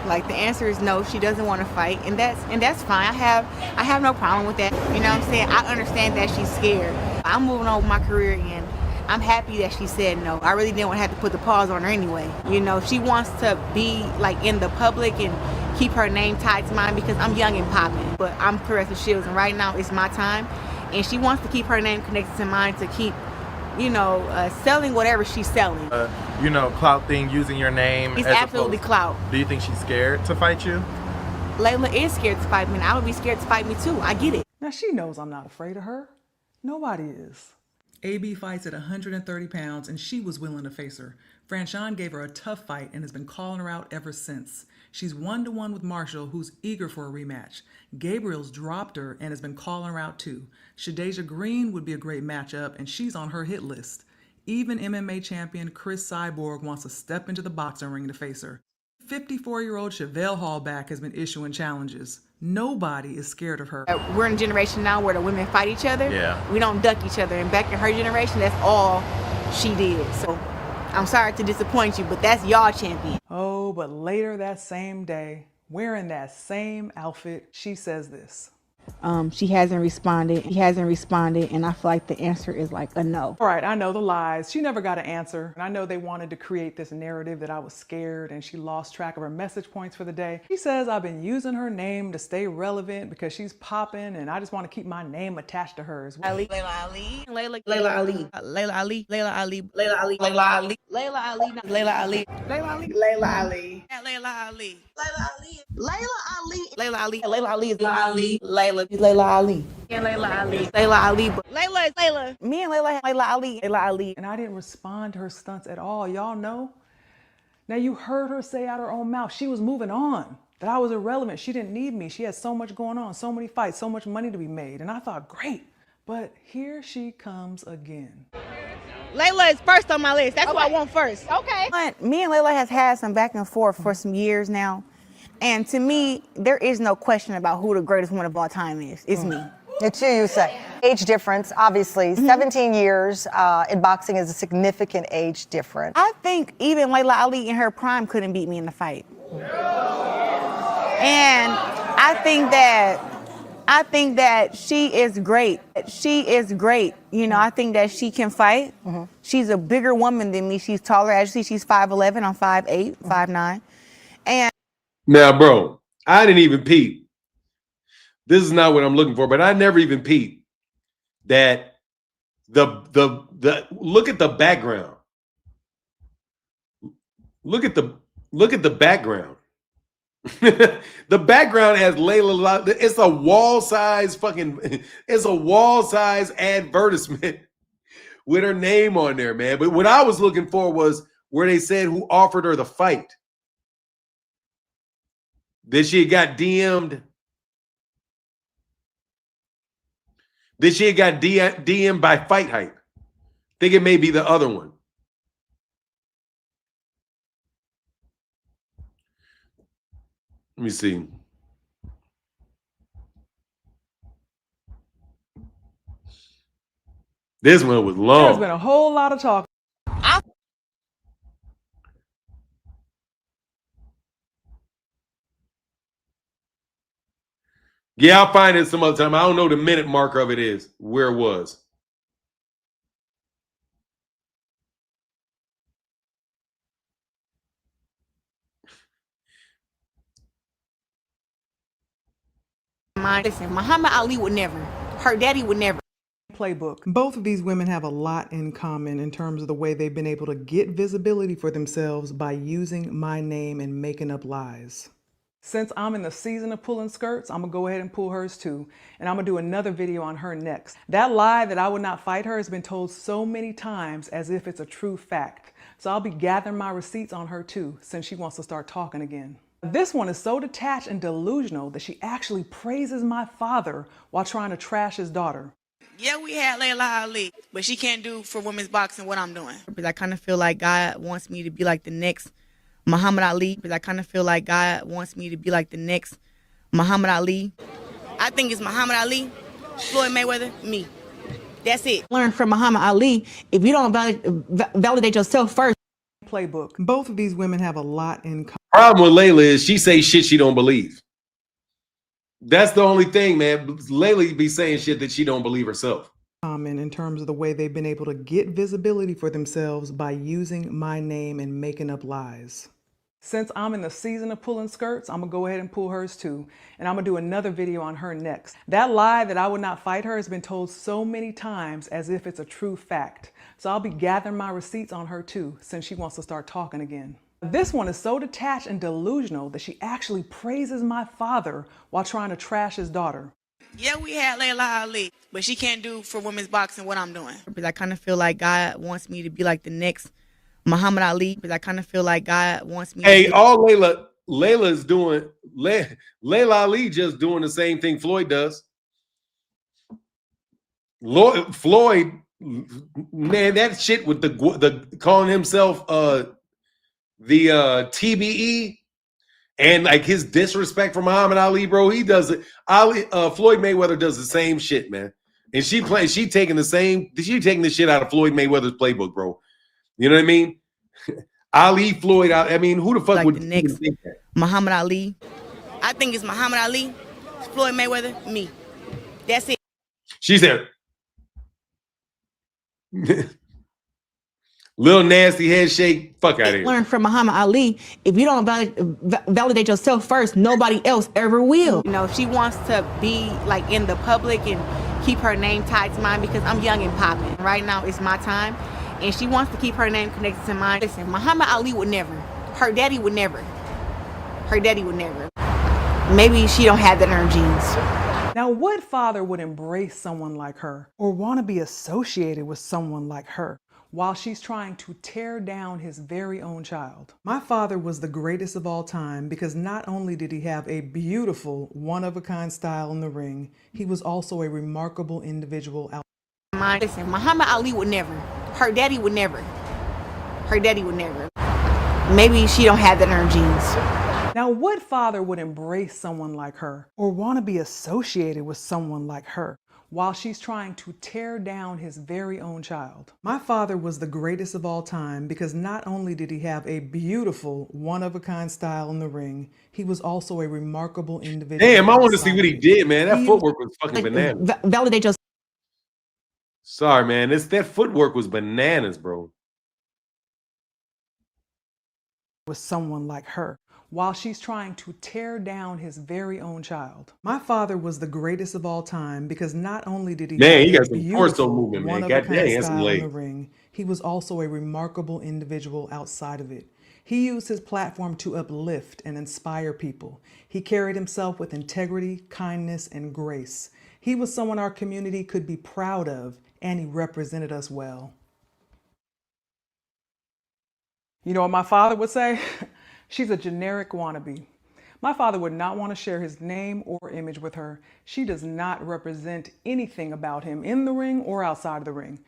Like the answer is no. She doesn't want to fight, and that's fine. I have no problem with that. You know what I'm saying? I understand that she's scared. I'm moving on with my career, and I'm happy that she said no. I really didn't want to have to put the pause on her anyway. You know, she wants to be like in the public and keep her name tied to mine because I'm young and popping. But I'm Clarissa Shields, and right now it's my time, and she wants to keep her name connected to mine to keep, you know, selling whatever she's selling. You know, clout thing, using your name. It's absolutely clout. Do you think she's scared to fight you? Layla is scared to fight me, and I would be scared to fight me too. I get it. Now she knows I'm not afraid of her. Nobody is. AB fights at 130 pounds, and she was willing to face her. Franchon gave her a tough fight and has been calling her out ever since. She's 1-to-1 with Marshall, who's eager for a rematch. Gabriel's dropped her and has been calling her out too. Shadeja Green would be a great matchup, and she's on her hit list. Even MMA champion Chris Cyborg wants to step into the boxing ring to face her. 54-year-old Chevelle Hallback has been issuing challenges. Nobody is scared of her. We're in a generation now where the women fight each other. Yeah. We don't duck each other. And back in her generation, that's all she did. So I'm sorry to disappoint you, but that's y'all champion. Oh, but later that same day, wearing that same outfit, she says this. She hasn't responded. He hasn't responded, and I feel like the answer is like a no. All right, I know the lies. She never got an answer. And I know they wanted to create this narrative that I was scared and she lost track of her message points for the day. She says I've been using her name to stay relevant because she's popping and I just want to keep my name attached to hers. Ali, Layla Ali, Layla Ali, Layla Ali, Layla Ali, Layla Ali, Layla Ali, Layla Ali, Layla Ali, Layla Ali, Layla Ali, Layla Ali, Layla Ali, Layla Ali, Layla Ali, Layla Ali is Ali, Layla is Layla Ali, and Layla Ali, Layla Ali, but Layla is Layla. Me and Layla, Layla Ali, Layla Ali. And I didn't respond to her stunts at all. Y'all know. Now you heard her say out her own mouth she was moving on, that I was irrelevant. She didn't need me. She had so much going on, so many fights, so much money to be made. And I thought, great. But here she comes again. Layla is first on my list. That's what I want first. Okay. But me and Layla has had some back and forth for some years now. And to me, there is no question about who the greatest woman of all time is. It's me. It's you say. Age difference, obviously. 17 years in boxing is a significant age difference. I think even Layla Ali in her prime couldn't beat me in the fight. And I think that she is great. She is great. You know, I think that she can fight. She's a bigger woman than me. She's taller. As you see, she's 5'11". I'm 5'8", 5'9". And Now, bro, I didn't even peep. This is not what I'm looking for, but I never even peeped that the look at the background. Look at the background. The background has Layla. It's a wall size advertisement with her name on there, man. But what I was looking for was where they said who offered her the fight. That she got DM'd. That she got DM'd by Fight Hype. Think it may be the other one. Let me see. This one was long. There's been a whole lot of talk. Yeah, I'll find it some other time. I don't know the minute marker of it is, where it was. Listen, Muhammad Ali would never. Her daddy would never. Playbook. Both of these women have a lot in common in terms of the way they've been able to get visibility for themselves by using my name and making up lies. Since I'm in the season of pulling skirts, I'm gonna go ahead and pull hers too. And I'm gonna do another video on her next. That lie that I would not fight her has been told so many times as if it's a true fact. So I'll be gathering my receipts on her too, since she wants to start talking again. This one is so detached and delusional that she actually praises my father while trying to trash his daughter. Yeah, we had Layla Ali, but she can't do for women's boxing what I'm doing. Because I kind of feel like God wants me to be like the next Muhammad Ali. Because I kind of feel like God wants me to be like the next Muhammad Ali. I think it's Muhammad Ali, Floyd Mayweather, me. That's it. Learn from Muhammad Ali. If you don't validate yourself first. Playbook. Both of these women have a lot in common. Problem with Layla is she say shit she don't believe. That's the only thing, man. Layla be saying shit that she don't believe herself. In terms of the way they've been able to get visibility for themselves by using my name and making up lies. Since I'm in the season of pulling skirts, I'm gonna go ahead and pull hers too. And I'm gonna do another video on her next. That lie that I would not fight her has been told so many times as if it's a true fact. So I'll be gathering my receipts on her too, since she wants to start talking again. This one is so detached and delusional that she actually praises my father while trying to trash his daughter. Yeah, we had Layla Ali, but she can't do for women's boxing what I'm doing. Because I kind of feel like God wants me to be like the next Muhammad Ali. Because I kind of feel like God wants me to all Layla's doing, Layla Ali just doing the same thing Floyd does. Floyd, man, that shit with the calling himself the TBE and like his disrespect for Muhammad Ali, bro. He does it. Floyd Mayweather does the same shit, man. And she taking the shit out of Floyd Mayweather's playbook, bro. You know what I mean? Ali, Floyd, I mean, who the fuck like would the next think that? Muhammad Ali? I think it's Muhammad Ali, Floyd Mayweather, me. That's it. She said, little nasty head shake, fuck out of here. Learn from Muhammad Ali. If you don't validate yourself first, nobody else ever will. You know, she wants to be like in the public and keep her name tied to mine because I'm young and popping. Right now, it's my time. And she wants to keep her name connected to mine. Listen, Muhammad Ali would never. Her daddy would never. Her daddy would never. Maybe she don't have that in her genes. Now, what father would embrace someone like her or want to be associated with someone like her while she's trying to tear down his very own child? My father was the greatest of all time because not only did he have a beautiful, one-of-a-kind style in the ring, he was also a remarkable individual. Listen, Muhammad Ali would never. Her daddy would never. Her daddy would never. Maybe she don't have that in her genes. Now, what father would embrace someone like her or want to be associated with someone like her while she's trying to tear down his very own child? My father was the greatest of all time because not only did he have a beautiful, one-of-a-kind style in the ring, he was also a remarkable individual. Damn, I want to see what he did, man. That footwork was fucking bananas. Validate yourself. Sorry, man. That footwork was bananas, bro. With someone like her while she's trying to tear down his very own child. My father was the greatest of all time because not only did he he got some torso movement, man. God dang, that's in the ring, he was also a remarkable individual outside of it. He used his platform to uplift and inspire people. He carried himself with integrity, kindness, and grace. He was someone our community could be proud of, and he represented us well. You know what my father would say? She's a generic wannabe. My father would not want to share his name or image with her. She does not represent anything about him in the ring or outside of the ring.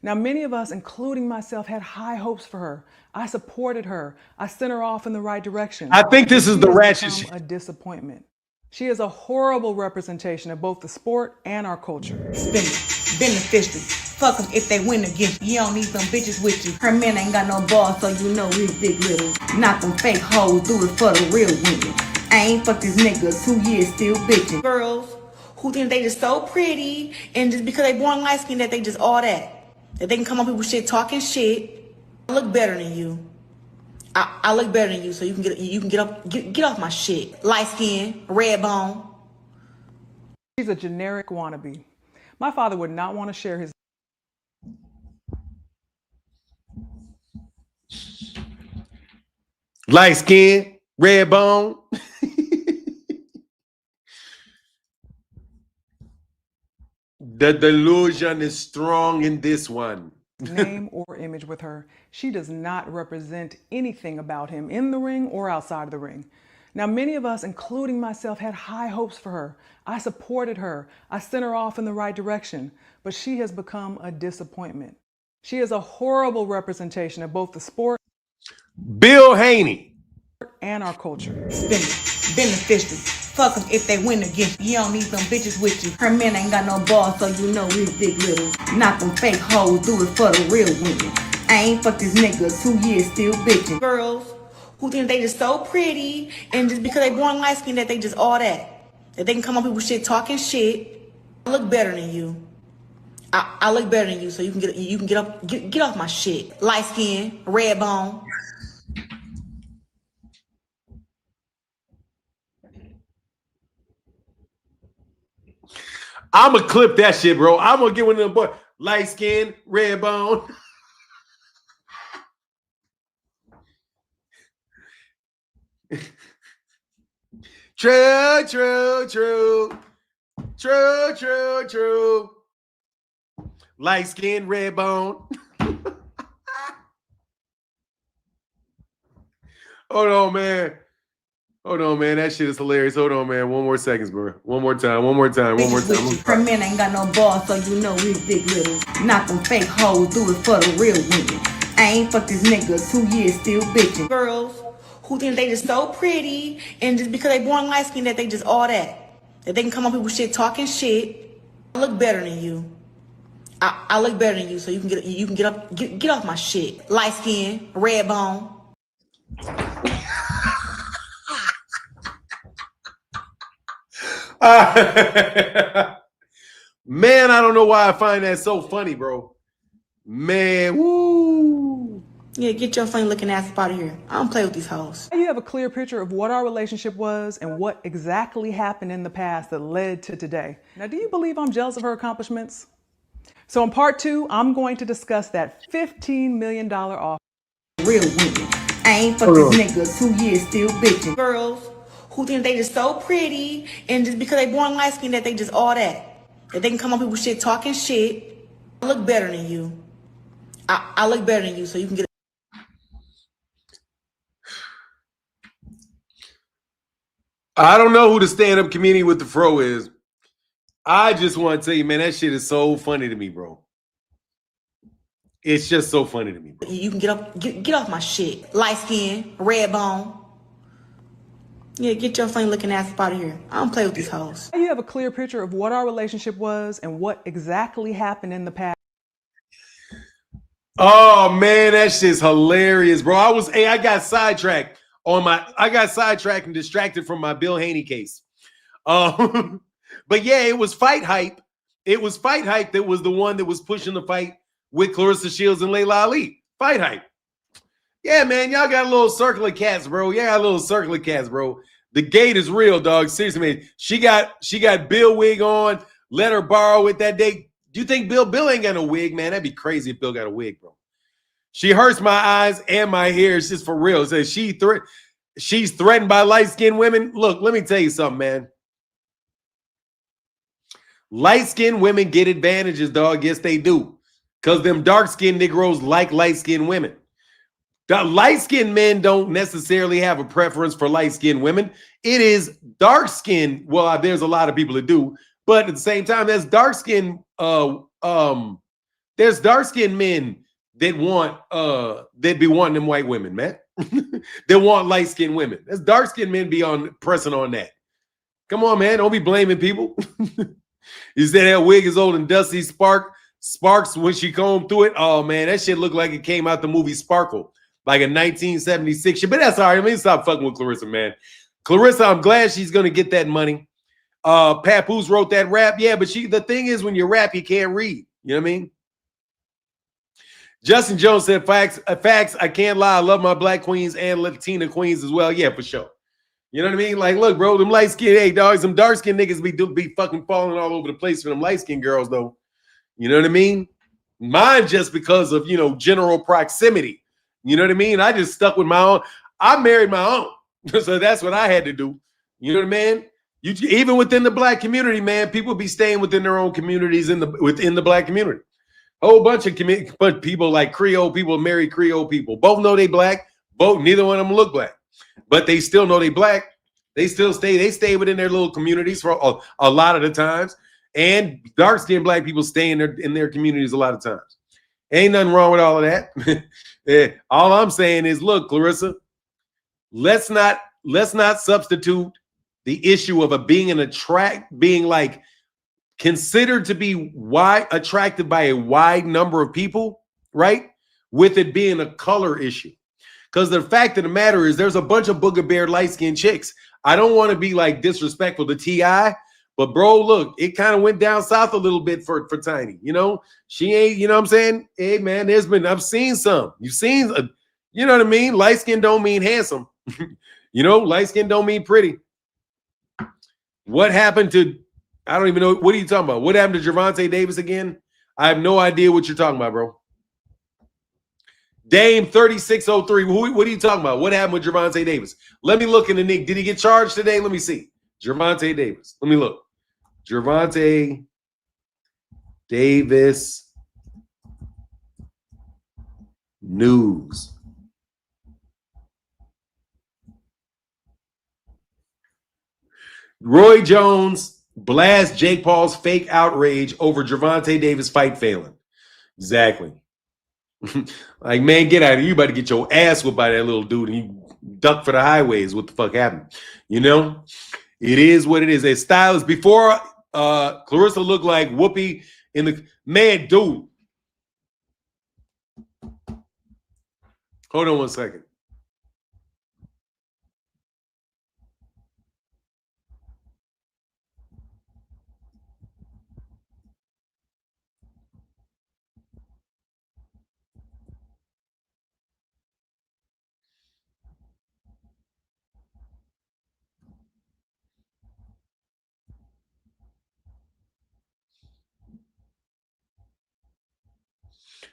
Now, many of us, including myself, had high hopes for her. I supported her. I sent her off in the right direction. I think this is the ratchet shit. A disappointment. She is a horrible representation of both the sport and our culture. Beneficial. Fuck them if they win against you. You don't need them bitches with you. Her man ain't got no balls, so you know he's big little. Not them fake hoes, do it for the real women. I ain't fucked this nigga 2 years, still bitching. Girls who think they just so pretty and just because they born light skinned that they just all that. That they can come up with shit talking shit. I look better than you. I look better than you, so you can get off my shit. Light skin, red bone. She's a generic wannabe. My father would not want to share his. Light skin, red bone. The delusion is strong in this one. Name or image with her. She does not represent anything about him in the ring or outside of the ring. Now, many of us, including myself, had high hopes for her. I supported her. I sent her off in the right direction, but she has become a disappointment. She is a horrible representation of both the sport, Bill Haney, and our culture. Beneficial. Fuck them if they win against you. You don't need them bitches with you. Her man ain't got no balls, so you know he's big little. Not them fake hoes, do it for the real women. I ain't fucked this nigga 2 years, still bitching. Girls who think they just so pretty and just because they born light skinned that they just all that. That they can come up with shit talking shit. I look better than you. I look better than you, so you can get off my shit. Light skin, red bone. I'm gonna clip that shit, bro. I'm gonna get one of them boy. Light skin, red bone. True, true, true. True, true, true. Light skin, red bone. Hold on, man. Hold on, man. That shit is hilarious. Hold on, man. 1 more seconds, bro. One more time. Her man ain't got no balls, so you know he's big little. Not them fake hoes, do it for the real women. I ain't fucked this nigga 2 years, still bitching. Girls who think they just so pretty and just because they born light skinned that they just all that. That they can come up with shit talking shit. I look better than you. I look better than you, so you can get off my shit. Light skin, red bone. Man, I don't know why I find that so funny, bro. Man, woo. Yeah, get your funny looking ass up out of here. I don't play with these hoes. You have a clear picture of what our relationship was and what exactly happened in the past that led to today. Now, do you believe I'm jealous of her accomplishments? So in part 2, I'm going to discuss that $15 million offer. Real women. I ain't fucked this nigga 2 years, still bitching. Girls who think they just so pretty and just because they born light skinned that they just all that. That they can come up with shit talking shit. I look better than you. I look better than you, so you can get. I don't know who the stand-up comedian with the fro is. I just want to tell you, man, that shit is so funny to me, bro. It's just so funny to me, bro. You can get off my shit. Light skin, red bone. Yeah, get your funny looking ass up out of here. I don't play with these hoes. You have a clear picture of what our relationship was and what exactly happened in the past. Oh man, that shit's hilarious, bro. I got sidetracked and distracted from my Bill Haney case. But yeah, it was Fight Hype. It was Fight Hype that was the one that was pushing the fight with Clarissa Shields and Layla Ali. Fight Hype. Yeah, man, y'all got a little circle of cats, bro. Yeah, a little circle of cats, bro. The gate is real, dog. Seriously, man. She got Bill wig on. Let her borrow it that day. Do you think Bill ain't got no wig, man? That'd be crazy if Bill got a wig, bro. She hurts my eyes and my hair. It's just for real. So she's threatened by light-skinned women. Look, let me tell you something, man. Light-skinned women get advantages, dog. Yes, they do. Because them dark-skinned Negroes like light-skinned women. The light-skinned men don't necessarily have a preference for light-skinned women. It is dark-skinned. Well, there's a lot of people that do. But at the same time, there's dark-skinned men that be wanting them white women, man. They want light-skinned women. There's dark-skinned men pressing on that. Come on, man. Don't be blaming people. You said that wig is old and dusty. Sparks when she combed through it. Oh man, that shit looked like it came out the movie Sparkle, like a 1976 shit. But that's all right. I mean, stop fucking with Clarissa, man. Clarissa, I'm glad she's gonna get that money. Papoose wrote that rap. Yeah, but the thing is, when you rap, you can't read. You know what I mean? Justin Jones said, facts, I can't lie. I love my black queens and Latina queens as well. Yeah, for sure. You know what I mean? Like, look, bro, them light skinned, hey, dog, some dark skinned niggas be fucking falling all over the place for them light skinned girls, though. You know what I mean? Mine just because of, general proximity. You know what I mean? I just stuck with my own. I married my own. So that's what I had to do. You know what I mean? Even within the black community, man, people be staying within their own communities within the black community. A whole bunch of people like Creole people marry Creole people. Both know they black. Neither one of them look black, but they still know they black. They still stay within their little communities for a lot of the times. And dark-skinned black people stay in their communities a lot of times. Ain't nothing wrong with all of that. All I'm saying is, look, Clarissa, let's not substitute the issue of being like considered to be attracted by a wide number of people, right? With it being a color issue. Because the fact of the matter is there's a bunch of booger bear light-skinned chicks. I don't want to be like disrespectful to T.I., but bro, look, it kind of went down south a little bit for Tiny. She ain't, you know what I'm saying? Hey man, I've seen some. You've seen, you know what I mean? Light skin don't mean handsome. Light skin don't mean pretty. What happened to, I don't even know, what are you talking about? What happened to Gervonta Davis again? I have no idea what you're talking about, bro. Dame 3603, what are you talking about? What happened with Gervonta Davis? Let me look in the Nick. Did he get charged today? Let me see. Gervonta Davis. Let me look. Gervonta Davis news. Roy Jones blasts Jake Paul's fake outrage over Gervonta Davis fight failing. Exactly. Like, man, get out of here. You about to get your ass whooped by that little dude and you duck for the highways. What the fuck happened? It is what it is. A stylist before Clarissa looked like Whoopi in the man, dude. Hold on one second.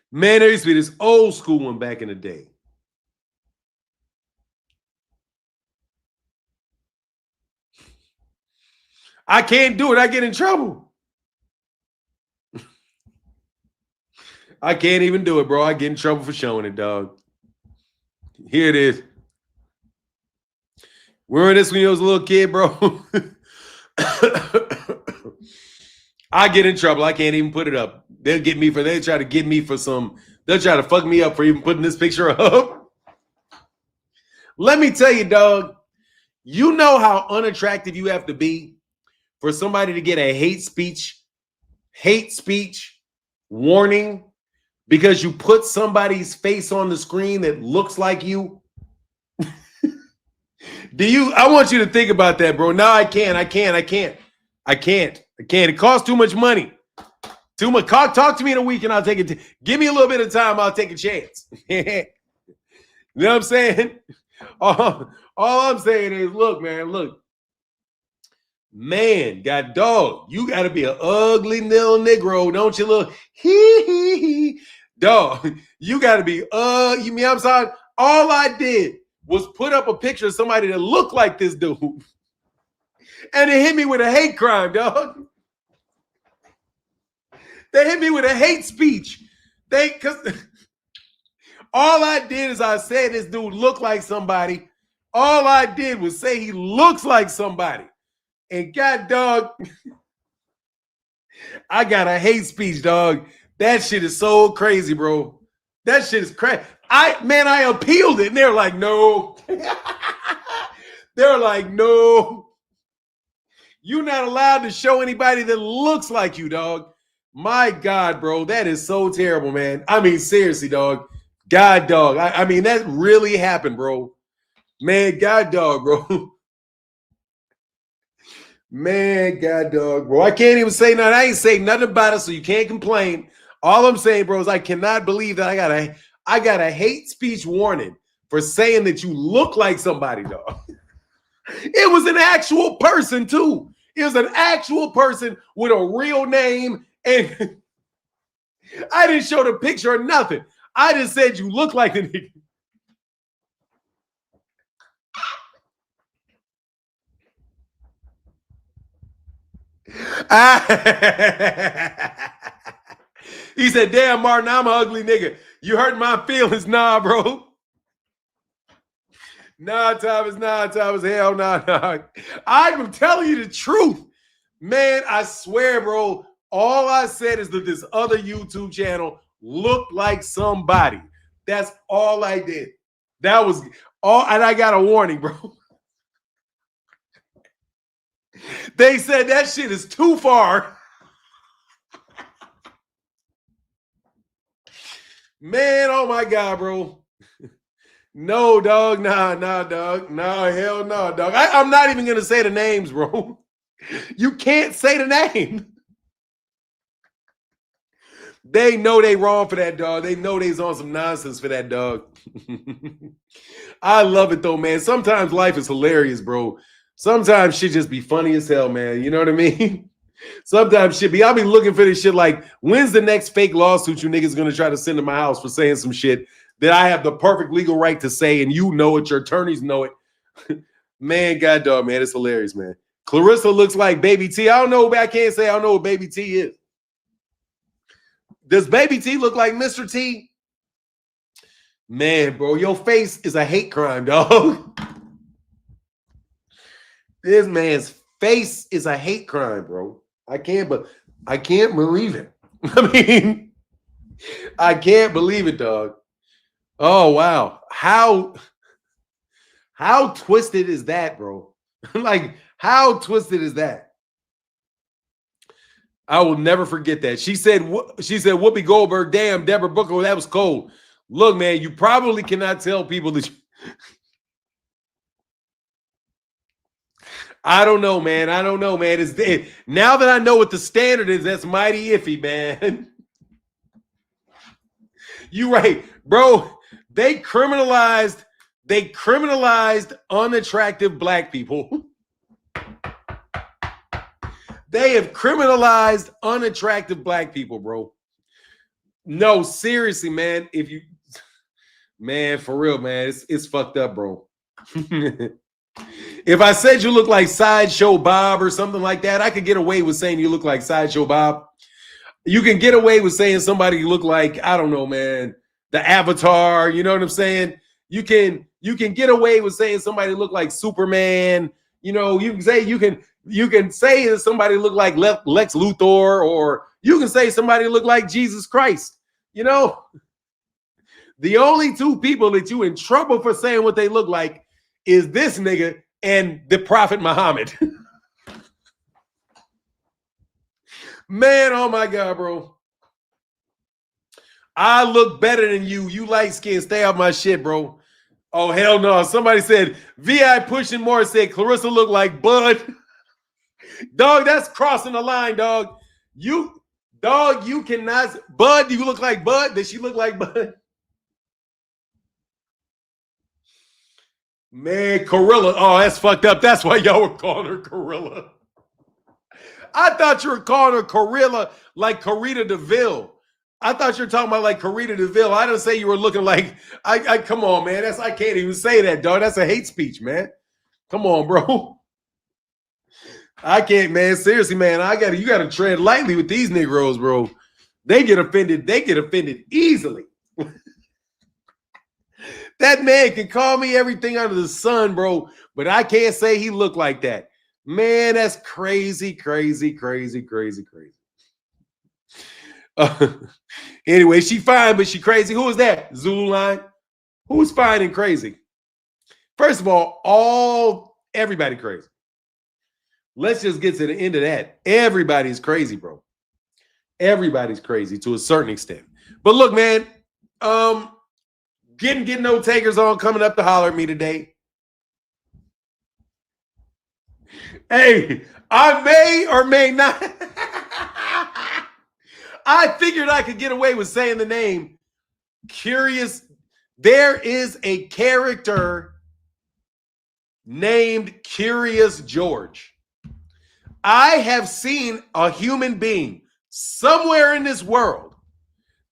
Man, there used to be this old school one back in the day. I can't do it. I get in trouble. I can't even do it, bro. I get in trouble for showing it, dog. Here it is. Remember this when you was a little kid, bro? I get in trouble. I can't even put it up. They'll try to get me for they'll try to fuck me up for even putting this picture up. Let me tell you, dog, you know how unattractive you have to be for somebody to get a hate speech warning because you put somebody's face on the screen that looks like you. I want you to think about that, bro. No, I can't. It costs too much money. Too much. Talk to me in a week and I'll take it. Give me a little bit of time. I'll take a chance. You know what I'm saying? All I'm saying is, look, man, God dog, you got to be an ugly little Negro, don't you? Look, dog, you got to be, you mean, I'm sorry. All I did was put up a picture of somebody that looked like this dude. And it hit me with a hate crime, dog. They hit me with a hate speech. Because all I did is I said this dude looked like somebody. All I did was say he looks like somebody. And God, dog, I got a hate speech, dog. That shit is so crazy, bro. That shit is crazy. I appealed it, and they're like, no. They're like, no. You're not allowed to show anybody that looks like you, dog. My God, bro, that is so terrible, man. I mean, seriously, dog. God, dog. I mean, that really happened, bro. Man, God, dog, bro. Man, God dog, bro. I can't even say nothing. I ain't saying nothing about it, so you can't complain. All I'm saying, bro, is I cannot believe that I got a hate speech warning for saying that you look like somebody, dog. It was an actual person, too. It was an actual person with a real name, and I didn't show the picture or nothing. I just said you look like the nigga. He said, damn, Martin, I'm an ugly nigga. You hurt my feelings. Nah, bro. Nah, Thomas. Hell nah. I'm telling you the truth. Man, I swear, bro. All I said is that this other YouTube channel looked like somebody. That's all I did. That was all, and I got a warning, bro. They said that shit is too far. Man, oh my God, bro. No, dog. Nah, dog. Nah, hell no, dog. I'm not even going to say the names, bro. You can't say the name. They know they wrong for that, dog. They know they's on some nonsense for that, dog. I love it, though, man. Sometimes life is hilarious, bro. Sometimes shit just be funny as hell, man. You know what I mean? Sometimes I'll be looking for this shit like, when's the next fake lawsuit you niggas gonna try to send to my house for saying some shit that I have the perfect legal right to say, and you know it, your attorneys know it. Man, God dog, man, it's hilarious, man. Clarissa looks like Baby T. I don't know, I can't say I don't know what Baby T is. Does Baby T look like Mr. T? Man, bro, your face is a hate crime, dog. This man's face is a hate crime, bro. I can't believe it. I mean, I can't believe it, dog. Oh, wow. How twisted is that, bro? Like, how twisted is that? I will never forget that. She said Whoopi Goldberg, damn, Deborah Booker, that was cold. Look, man, you probably cannot tell people that I don't know, man. It's now that I know what the standard is, that's mighty iffy, man. You right, bro. They criminalized unattractive black people. They have criminalized unattractive black people, bro. No, seriously, man. Man, for real, man, it's fucked up, bro. If I said you look like Sideshow Bob or something like that, I could get away with saying you look like Sideshow Bob. You can get away with saying somebody look like, I don't know, man, the Avatar. You know what I'm saying? You can get away with saying somebody look like Superman. You know, you can say that somebody look like Lex Luthor, or you can say somebody look like Jesus Christ. You know, the only two people that you in trouble for saying what they look like is this nigga and the Prophet Muhammad. Man, oh my God, bro. I look better than you. You light skin. Stay off my shit, bro. Oh, hell no. Somebody said, VI pushing more, said Clarissa look like Bud. Dog, that's crossing the line, dog. You cannot. Bud, do you look like Bud? Does she look like Bud? Man, Corilla. Oh, that's fucked up. That's why y'all were calling her Corilla. I thought you were calling her Corilla like Corita DeVille. I thought you were talking about like Corita DeVille. I didn't say you were looking like I come on, man. I can't even say that, dog. That's a hate speech, man. Come on, bro. I can't, man. Seriously, man. You gotta tread lightly with these Negroes, bro. They get offended easily. That man can call me everything under the sun, bro, but I can't say he looked like that. Man, that's crazy. Anyway, she fine, but she crazy. Who is that? Zulu line? Who's fine and crazy? First of all, everybody crazy. Let's just get to the end of that. Everybody's crazy, bro. Everybody's crazy to a certain extent. But look, man, getting no takers on coming up to holler at me today. Hey, I may or may not. I figured I could get away with saying the name. Curious. There is a character named Curious George. I have seen a human being somewhere in this world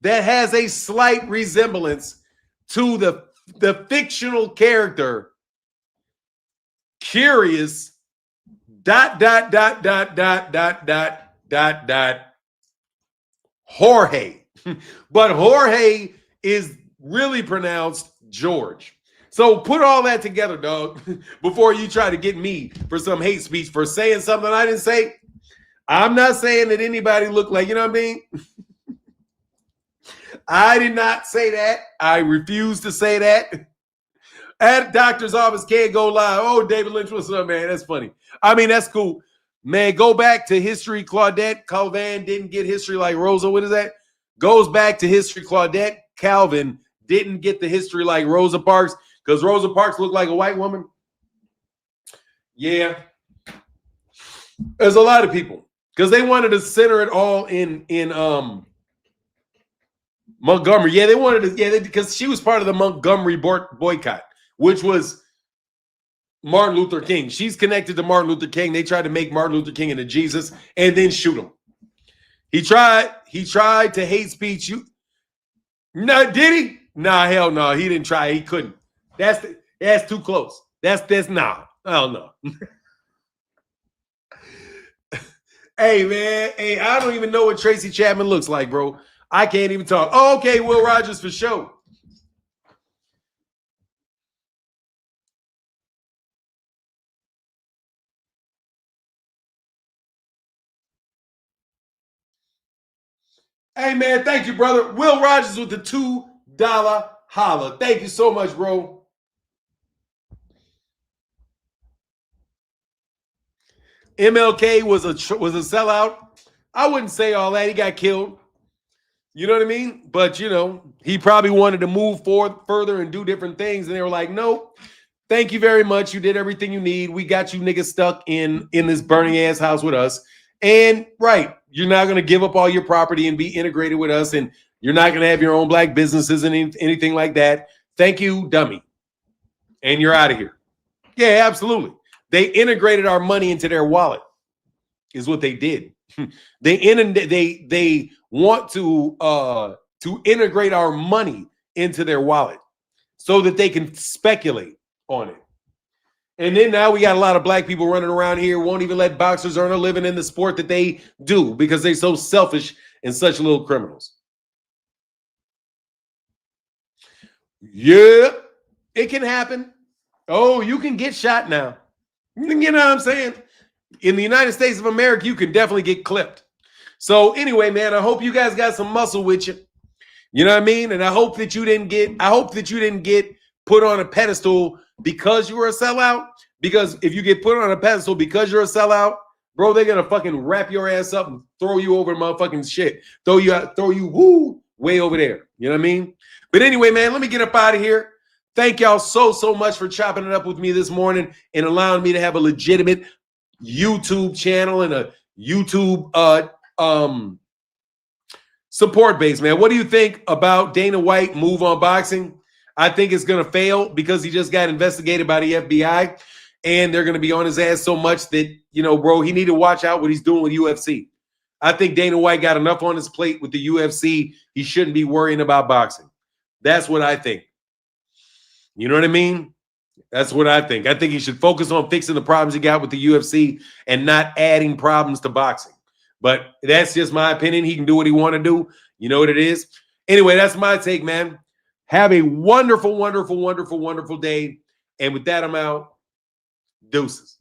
that has a slight resemblance to the fictional character Curious ... Jorge. But Jorge is really pronounced George. So put all that together, dog, before you try to get me for some hate speech for saying something I didn't say. I'm not saying that anybody looked like, you know what I mean? I did not say that. I refuse to say that. At doctor's office can't go live. Oh, David Lynch, what's up, man? That's funny. I mean, that's cool. Man, go back to history. Claudette Calvin didn't get history like Rosa. What is that? Goes back to history. Claudette Calvin didn't get the history like Rosa Parks because Rosa Parks looked like a white woman. Yeah. There's a lot of people because they wanted to center it all in Montgomery. Yeah, they wanted to, because she was part of the Montgomery boycott, which was Martin Luther King. She's connected to Martin Luther King. They tried to make Martin Luther King into Jesus and then shoot him. He tried to hate speech you. No, did he? Nah, hell no. He didn't try. He couldn't. That's too close. That's nah. Hell no. Hey, man. Hey, I don't even know what Tracy Chapman looks like, bro. I can't even talk. Oh, okay, Will Rogers for sure. Hey, man, thank you, brother. Will Rogers with the $2 holla. Thank you so much, bro. MLK was a sellout. I wouldn't say all that. He got killed. You know what I mean? But, you know, he probably wanted to move forward further and do different things. And they were like, nope, thank you very much. You did everything you need. We got you niggas stuck in this burning ass house with us. And right, you're not going to give up all your property and be integrated with us. And you're not going to have your own black businesses and anything like that. Thank you, dummy. And you're out of here. Yeah, absolutely. They integrated our money into their wallet is what they did. They want to integrate our money into their wallet so that they can speculate on it. And then now we got a lot of black people running around here won't even let boxers earn a living in the sport that they do because they're so selfish and such little criminals. Yeah, it can happen. Oh, you can get shot now. You know what I'm saying? In the United States of America, you can definitely get clipped. So anyway, man, I hope you guys got some muscle with you. You know what I mean? And I hope that you didn't get put on a pedestal because you were a sellout. Because if you get put on a pedestal because you're a sellout, bro, they're gonna fucking wrap your ass up and throw you over motherfucking shit. Throw you way over there. You know what I mean? But anyway, man, let me get up out of here. Thank y'all so much for chopping it up with me this morning and allowing me to have a legitimate YouTube channel and a YouTube support base, man. What do you think about Dana White move on boxing? I think it's going to fail because he just got investigated by the FBI and they're going to be on his ass so much that, you know, bro, he need to watch out what he's doing with UFC. I think Dana White got enough on his plate with the UFC. He shouldn't be worrying about boxing. That's what I think. You know what I mean? That's what I think. I think he should focus on fixing the problems he got with the UFC and not adding problems to boxing. But that's just my opinion. He can do what he want to do. You know what it is? Anyway, that's my take, man. Have a wonderful, wonderful, wonderful, wonderful day. And with that, I'm out. Deuces.